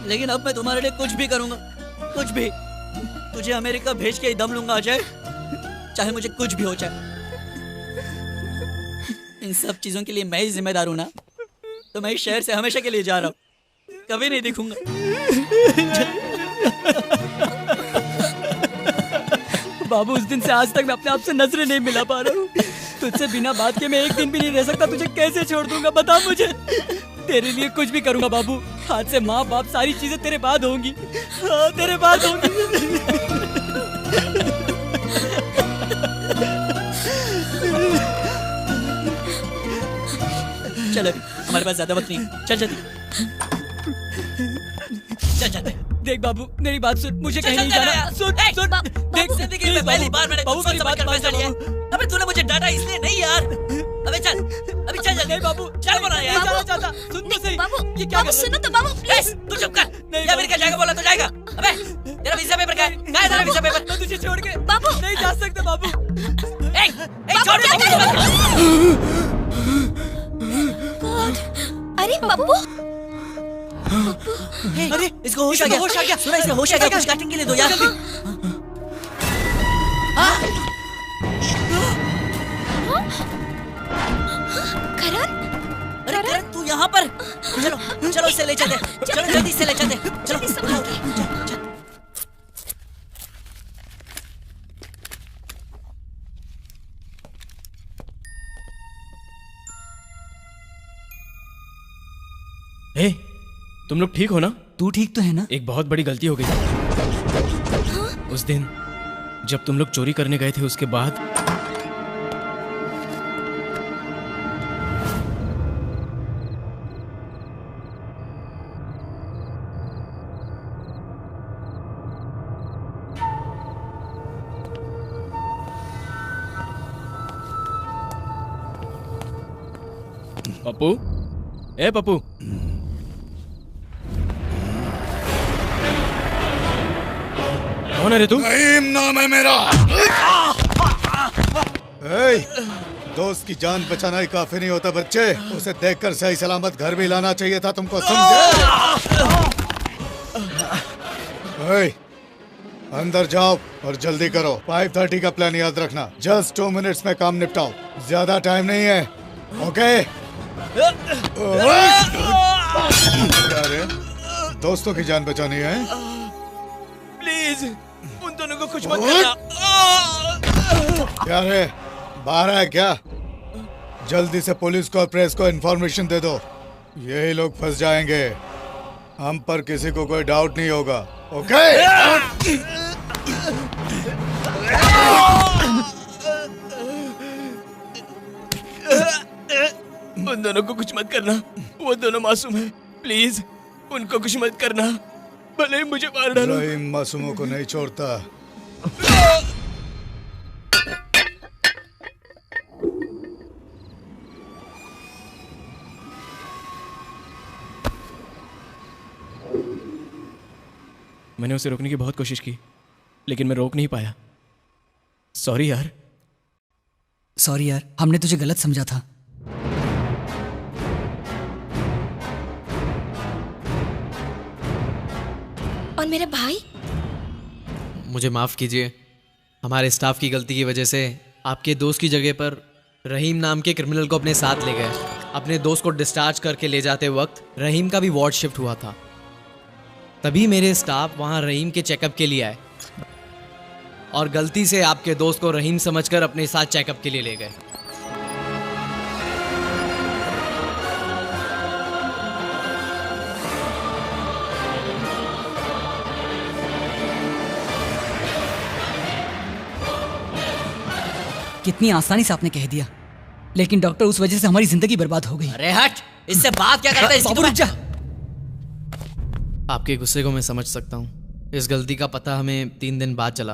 लेकिन अब मैं तुम्हारे लिए कुछ भी करूंगा, कुछ भी। तुझे अमेरिका भेज के ही दम लूंगा अजय, चाहे मुझे कुछ भी हो जाए। इन सब चीजों के लिए मैं ही जिम्मेदार हूं ना, तो मैं इस शहर से हमेशा के लिए जा रहा हूँ, कभी नहीं दिखूंगा। बाबू उस दिन से आज तक मैं अपने आप से नजरें नहीं मिला पा रहा हूँ। तुझसे बिना बात के मैं एक दिन भी नहीं रह सकता। तुझे कैसे छोड़ दूंगा बता मुझे। तेरे लिए कुछ भी करूंगा बाबू। आज से माँ बाप सारी चीजें तेरे बाद होंगी। हाँ, तेरे बाद होंगी। चल अभी हमारे पास ज्यादा वक्त नहीं है, चल चल चल। देख बाबू मेरी बात सुन, मुझे कहीं नहीं जाना। सुन देख जिंदगी में पहली बार मैंने बाबू मेरी बात मान लिया। अबे तूने मुझे डांटा इसलिए नहीं यार। अबे चल अभी चल नहीं बाबू चल बोला यार। जाना चाहता सुन तो सही। बाबू ये क्या बाबू सुनो तो बाबू प्लीज। तू चुप कर। या अमेरिका जाएगा बोला तो जाएगा। अबे तेरा वीजा पेपर क्या है? कहाँ है तेरा वीजा पेपर? मैं तुझे छोड़ के बाबू नहीं जा सकता बाबू। छोड़ अरे बाबू अरे इसको होश आ गया, सुना इसे होश आ गया, कुछ काटने के लिए दो यार। करण, अरे करण तू यहाँ पर? चलो चलो इसे ले चलते, चलो जल्दी से ले चलते, चलो। ए, तुम लोग ठीक हो ना? तू ठीक तो है ना? एक बहुत बड़ी गलती हो गई। उस दिन जब तुम लोग चोरी करने गए थे उसके बाद पप्पू, ए पप्पू, कौन है रे तू? नईम नाम है मेरा। दोस्त की जान बचाना ही काफी नहीं होता बच्चे, उसे देखकर सही सलामत घर भी लाना चाहिए था तुमको, समझे? अंदर जाओ और जल्दी करो। 5:30 का प्लान याद रखना। जस्ट 2 मिनट्स में काम निपटाओ, ज्यादा टाइम नहीं है। ओके? दोस्तों की जान बचानी है? प्लीज उन दोनों को कुछ मत करना। क्या रे, बाहर है क्या? जल्दी से पुलिस को और प्रेस को इन्फॉर्मेशन दे दो। यही लोग फंस जाएंगे, हम पर किसी को कोई डाउट नहीं होगा। ओके? उन दोनों को कुछ मत करना, वो दोनों मासूम हैं। प्लीज उनको कुछ मत करना, भले ही मुझे मार डालो। रहीम मासूमों को नहीं छोड़ता। मैंने उसे रोकने की बहुत कोशिश की, लेकिन मैं रोक नहीं पाया। सॉरी यार। सॉरी यार, हमने तुझे गलत समझा था। और मेरा भाई? मुझे माफ़ कीजिए, हमारे स्टाफ की गलती की वजह से आपके दोस्त की जगह पर रहीम नाम के क्रिमिनल को अपने साथ ले गए। अपने दोस्त को डिस्चार्ज करके ले जाते वक्त रहीम का भी वार्ड शिफ्ट हुआ था। तभी मेरे स्टाफ वहाँ रहीम के चेकअप के लिए आए और गलती से आपके दोस्त को रहीम समझकर अपने साथ चेकअप के लिए ले गए। कितनी आसानी से आपने कह दिया, लेकिन डॉक्टर उस वजह से हमारी जिंदगी बर्बाद हो गई। अरे हट, इससे बात क्या करता है? बाबू रुक जा। आपके गुस्से को मैं समझ सकता हूँ। इस गलती का पता हमें 3 दिन बाद चला।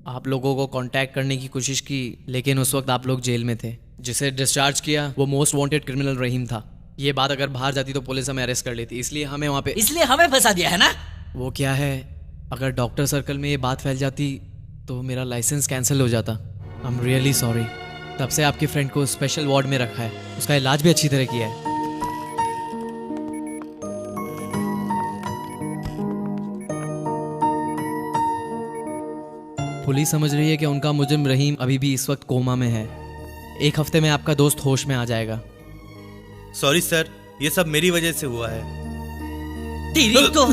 आप लोगों को कांटेक्ट करने की कोशिश की, लेकिन उस वक्त आप लोग जेल में थे। जिसे डिस्चार्ज किया वो मोस्ट वांटेड क्रिमिनल रहीम था। ये बात अगर बाहर जाती तो पुलिस हमें अरेस्ट कर लेती, इसलिए हमें वहाँ पे फंसा दिया है ना। वो क्या है, अगर डॉक्टर सर्कल में ये बात फैल जाती तो मेरा लाइसेंस कैंसिल हो जाता। I am really sorry. तब से आपके फ्रेंड को स्पेशल वार्ड में रखा है, उसका इलाज भी अच्छी तरह किया है। पुलिस समझ रही है कि उनका मुजरिम रहीम अभी भी इस वक्त कोमा में है। 1 हफ्ते में आपका दोस्त होश में आ जाएगा। सॉरी सर, ये सब मेरी वजह से हुआ है। तेरी तो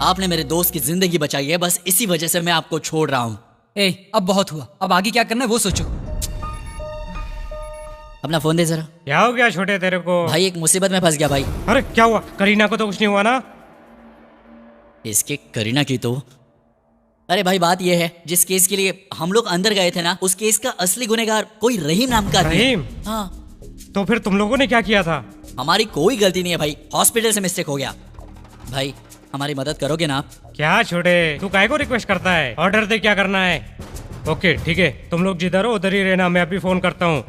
आपने मेरे दोस्त की जिंदगी बचाई है, बस इसी वजह से मैं आपको छोड़ रहा हूँ। अब बहुत हुआ, अब आगे क्या करना है वो सोचो। अपना फोन दे जरा। क्या हो गया छोटे तेरे को? भाई एक मुसीबत में फंस गया भाई। अरे क्या हुआ? करीना को तो कुछ नहीं हुआ ना? इसके करीना की तो। अरे भाई बात ये है, जिस केस के लिए हम लोग अंदर गए थे ना, उस केस का असली गुनहगार कोई रहीम नाम का आदमी है। रहीम? हाँ। तो फिर तुम लोगों ने क्या किया था? हमारी कोई गलती नहीं है भाई, हॉस्पिटल से मिस्टेक हो गया। भाई हमारी मदद करोगे ना आप? क्या छोटे, तू काहे को रिक्वेस्ट करता है? ऑर्डर दे क्या करना है। ओके ठीक है, तुम लोग जिधर हो उधर ही रहना, मैं अभी फोन करता हूँ।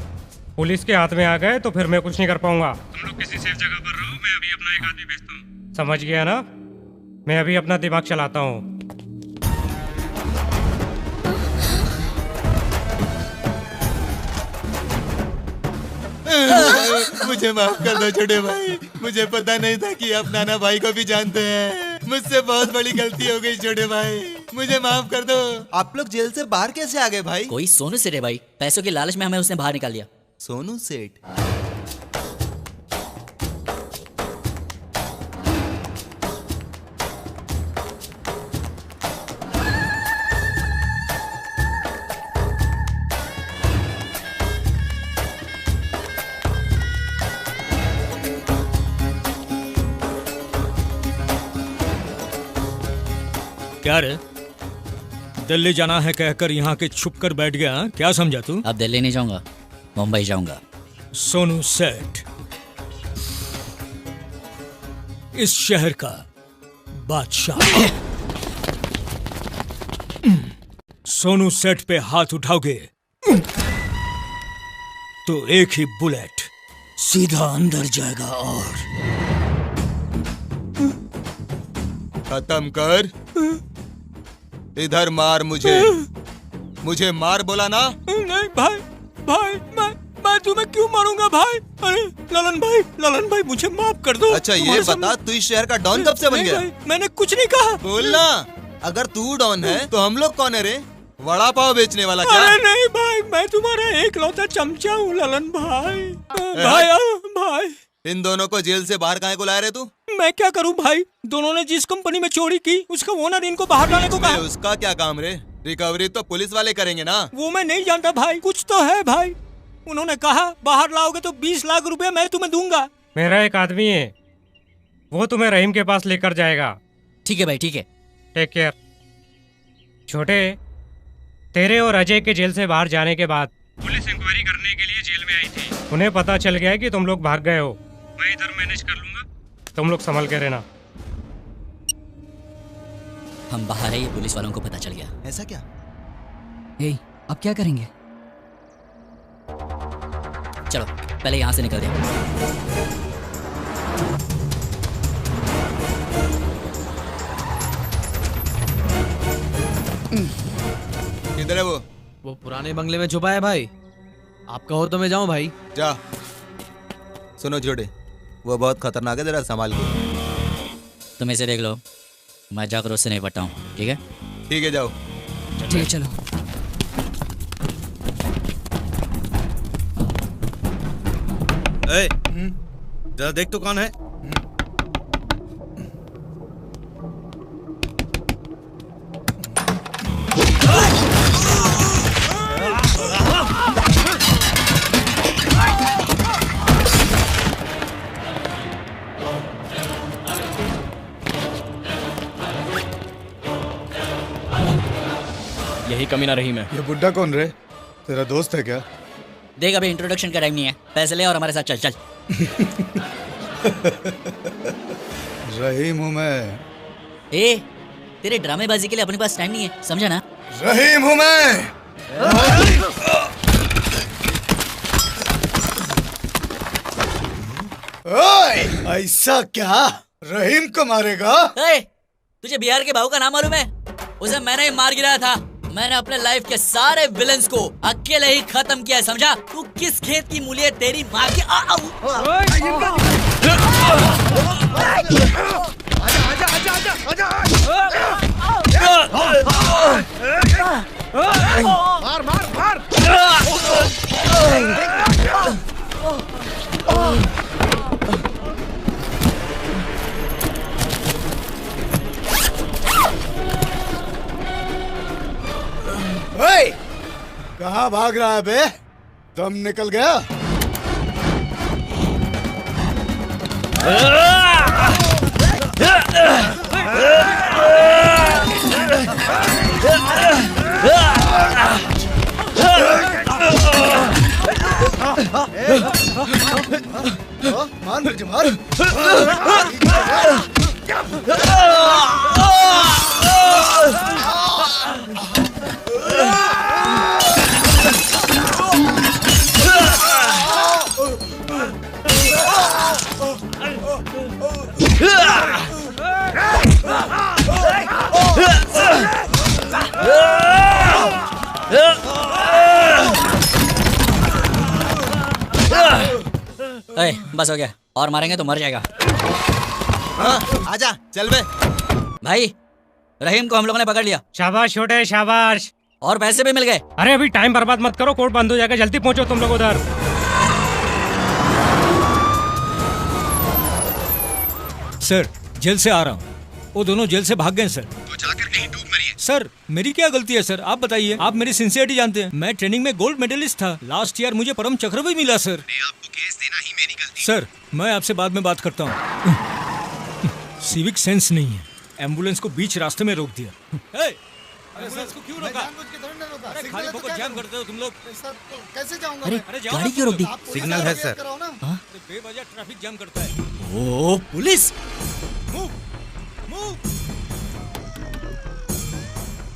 पुलिस के हाथ में आ गए तो फिर मैं कुछ नहीं कर पाऊंगा। तुम लोग किसी सेफ जगह पर रहो, मैं अभी अपना एक आदमी भेजता हूँ। समझ गया ना? मैं अभी अपना दिमाग चलाता हूँ। मुझे माफ कर दो छोटे भाई, मुझे पता नहीं था कि आप नाना भाई को भी जानते हैं। मुझसे बहुत बड़ी गलती हो गई छोटे भाई, मुझे माफ कर दो। आप लोग जेल से बाहर कैसे आ गए भाई? कोई सोनू सेठ है भाई, पैसों के लालच में हमें उसने बाहर निकाल दिया। सोनू सेठ? क्या रे, दिल्ली जाना है कहकर यहाँ के छुप कर बैठ गया? क्या समझा तू? अब दिल्ली नहीं जाऊंगा, मुंबई जाऊंगा। सोनू सेठ इस शहर का बादशाह। सोनू सेठ पे हाथ उठाओगे तो एक ही बुलेट सीधा अंदर जाएगा और खत्म कर। इधर मार मुझे मार बोला ना? नहीं भाई, मैं तुम्हें क्यों मारूंगा भाई? अरे ललन भाई मुझे माफ कर दो। अच्छा ये बता, तू इस शहर का डॉन कब से बन गया? मैंने कुछ नहीं कहा। बोलना, अगर तू डॉन है तो हम लोग कौन है रे? वड़ा पाव बेचने वाला क्या? अरे नहीं भाई, मैं तुम्हारा एक लौता चमचा हूँ ललन भाई। भाई इन दोनों को जेल से बाहर काहे को लाया रे तू? मैं क्या करूं भाई, दोनों ने जिस कंपनी में चोरी की उसका ओनर इनको बाहर लाने को कहा। उसका क्या काम रे? रिकवरी तो पुलिस वाले करेंगे ना। वो मैं नहीं जानता भाई, कुछ तो है भाई। उन्होंने कहा बाहर लाओगे तो 20 लाख रुपए मैं तुम्हें दूंगा। मेरा एक आदमी है, वो तुम्हें रहीम के पास लेकर जाएगा। ठीक है भाई, ठीक है। Take care. छोटे, तेरे और अजय के जेल से बाहर जाने के बाद पुलिस इंक्वायरी करने के लिए जेल में आई थी। उन्हें पता चल गया है कि तुम लोग भाग गए हो। मैं इधर मैनेज कर लूंगा, तुम लोग संभल के रहना। हम बाहर है, ये पुलिस वालों को पता चल गया। ऐसा क्या? अब क्या करेंगे? चलो पहले यहाँ से निकल जाए। किधर है वो? वो पुराने बंगले में छुपा है भाई। आप कहो तो मैं जाऊं भाई? जा। सुनो छोटे, वो बहुत खतरनाक है, जरा संभाल के। तुम इसे देख लो, मैं जाकर उससे नहीं पट्टा हूँ। ठीक है? ठीक है, जाओ। ठीक है, चलो। जरा देख तो कौन है। यही कमीना रहीम है। ये बुड्ढा कौन रे? तेरा दोस्त है क्या? देख, अभी इंट्रोडक्शन का टाइम नहीं है, पैसे ले और हमारे साथ चल चल। रहीम हूँ मैं। तेरे ड्रामेबाजी के लिए अपने पास टाइम नहीं है, समझा ना? रहीम हूँ मैं। ओए, ऐसा क्या? रहीम को मारेगा? तुझे बिहार के भाऊ का नाम मालूम है? उसे मैंने ही मार गिराया था। मैंने अपने लाइफ के सारे विलेंस को अकेले ही खत्म किया है, समझा? तू किस खेत की मूली है, तेरी माँ की। मार मार मार। ओए, कहाँ भाग रहा है बे? दम निकल गया? मार मुझे, मार। बस हो गया, और मारेंगे तो मर जाएगा। आजा, चल बे। भाई, रहीम को हम लोगों ने पकड़ लिया। शाबाश छोटे, शाबाश। और पैसे भी मिल गए। अरे अभी टाइम बर्बाद मत करो, कोर्ट बंद हो जाएगा, जल्दी पहुंचो तुम लोग उधर। सर, जेल से आ रहा हूँ। वो दोनों जेल से भाग गए सर। तो जाकर कहीं डूब मरिए। सर, मेरी क्या गलती है सर? आप बताइए। आप मेरी सिंसियरिटी जानते हैं। मैं ट्रेनिंग में गोल्ड मेडलिस्ट था। लास्ट ईयर मुझे परम चक्र भी मिला सर। आपको केस देना ही मेरी गलती। सर, मैं आपसे बाद में बात करता हूँ। सिविक सेंस नहीं है, एम्बुलेंस को बीच रास्ते में रोक दिया। एम्बुलेंस को क्यों रोका? अरे खाली फोकट जाम करते हो तुम लोग। कैसे जाऊंगा? अरे गाड़ी क्यों रोक दी? सिग्नल है सर। बेवजह ट्रैफिक जाम करता है। ओ पुलिस! Move, move.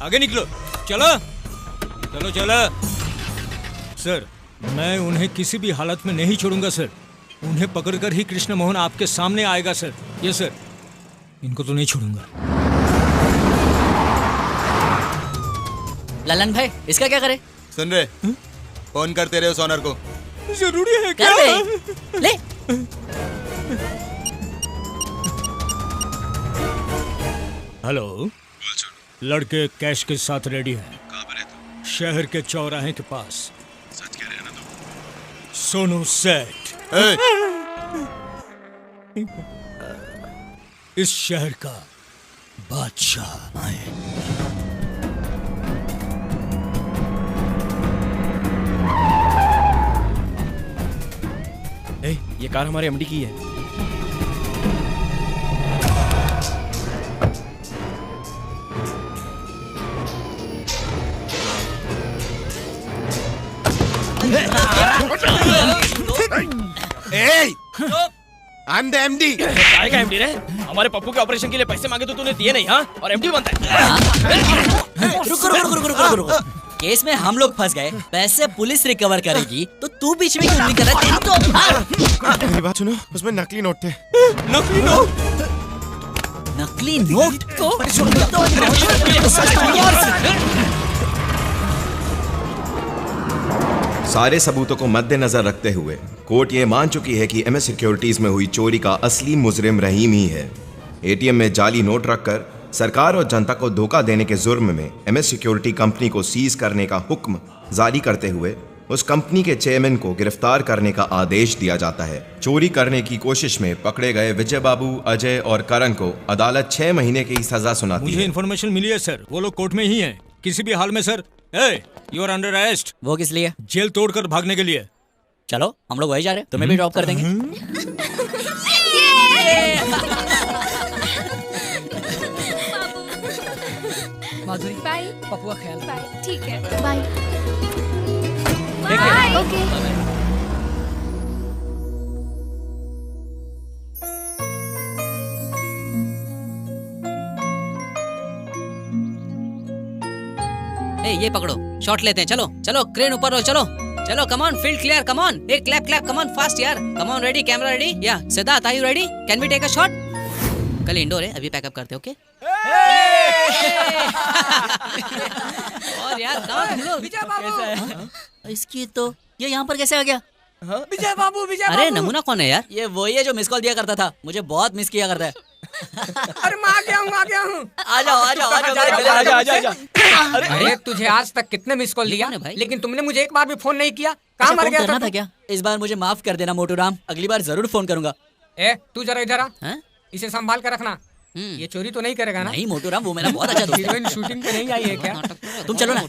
आगे निकलो, चलो चलो चलो। सर, मैं उन्हें किसी भी हालत में नहीं छोड़ूंगा सर। उन्हें पकड़कर ही कृष्ण मोहन आपके सामने आएगा सर। ये सर, इनको तो नहीं छोड़ूंगा। ललन भाई, इसका क्या करे? सुन रहे, फोन करते रहे उस ऑनर को। जरूरी है क्या? ले। हेलो, लड़के कैश के साथ रेडी हैं। कहाँ पर है तू? शहर के चौराहे के पास। सच कह रहे हैं ना तुम? सोनू सेठ। इस शहर का बादशाह आए। ये कार हमारे एमडी की है। I am the MD. काय का एमडी रे? हमारे पप्पू के ऑपरेशन के लिए पैसे मांगे तो तूने दिए नहीं, हाँ? और एमडी बनता है। रुको। केस में हम लोग फंस गए, पैसे पुलिस रिकवर करेगी तो तू बीच में क्यों नहीं कर रहा? मेरी बात सुनो, उसमें नकली नोट थे। नकली नोट? नकली नोट? सारे सबूतों को मद्देनजर रखते हुए कोर्ट ये मान चुकी है कि एमएस सिक्योरिटीज में हुई चोरी का असली मुजरिम रहीम ही है। एटीएम में जाली नोट रखकर सरकार और जनता को धोखा देने के जुर्म में एमएस सिक्योरिटी कंपनी को सीज करने का हुक्म जारी करते हुए उस कंपनी के चेयरमैन को गिरफ्तार करने का आदेश दिया जाता है। चोरी करने की कोशिश में पकड़े गए विजय बाबू, अजय और करण को अदालत 6 महीने की सजा सुनाती है। मुझे इन्फॉर्मेशन मिली है सर, वो लोग कोर्ट में ही हैं। किसी भी हाल में sir, you are under arrest. वो किस लिए? जेल तोड़कर भागने के लिए। चलो हम लोग वही जा रहे हैं, तुम्हें भी ड्रॉप कर देंगे। माधुरी बाय। पप्पू का ख्याल। बाय। ठीक है, बाय। बाय। ओके। ये पकड़ो, शॉट लेते हैं। चलो चलो, क्रेन ऊपर लो, चलो चलो, come on, field clear, come on, एक clap clap, come on fast यार, come on, ready, camera ready, yeah Siddharth are you ready? Can we take a shot? कल इंडोर है, अभी पैकअप करते, ओके? और यार कहाँ तुम लोग? विजय बाबू, इसकी तो ये यहाँ पर कैसे आ गया? विजय बाबू, अरे नमूना कौन है यार? ये वही है जो मिस कॉल दिया करता था, मुझे बहुत मिस किया करता है। अरे मैं आ गया हूँ। आ जाओ। अरे तुझे आज तक कितने मिस कॉल दिया, लेकिन तुमने मुझे एक बार भी फोन नहीं किया। कहाँ मर गया था क्या? इस बार मुझे माफ कर देना मोटू राम, अगली बार जरूर फोन करूंगा। तू जरा इधर आ, इसे संभाल कर रखना। ये चोरी तो नहीं करेगा ना? नहीं मोटू राम, वो मेरा बहुत अच्छा दोस्त है। हीरोइन शूटिंग पे नहीं आई है क्या? तुम चलो ना,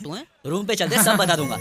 रूम पे चलते सब बता दूंगा।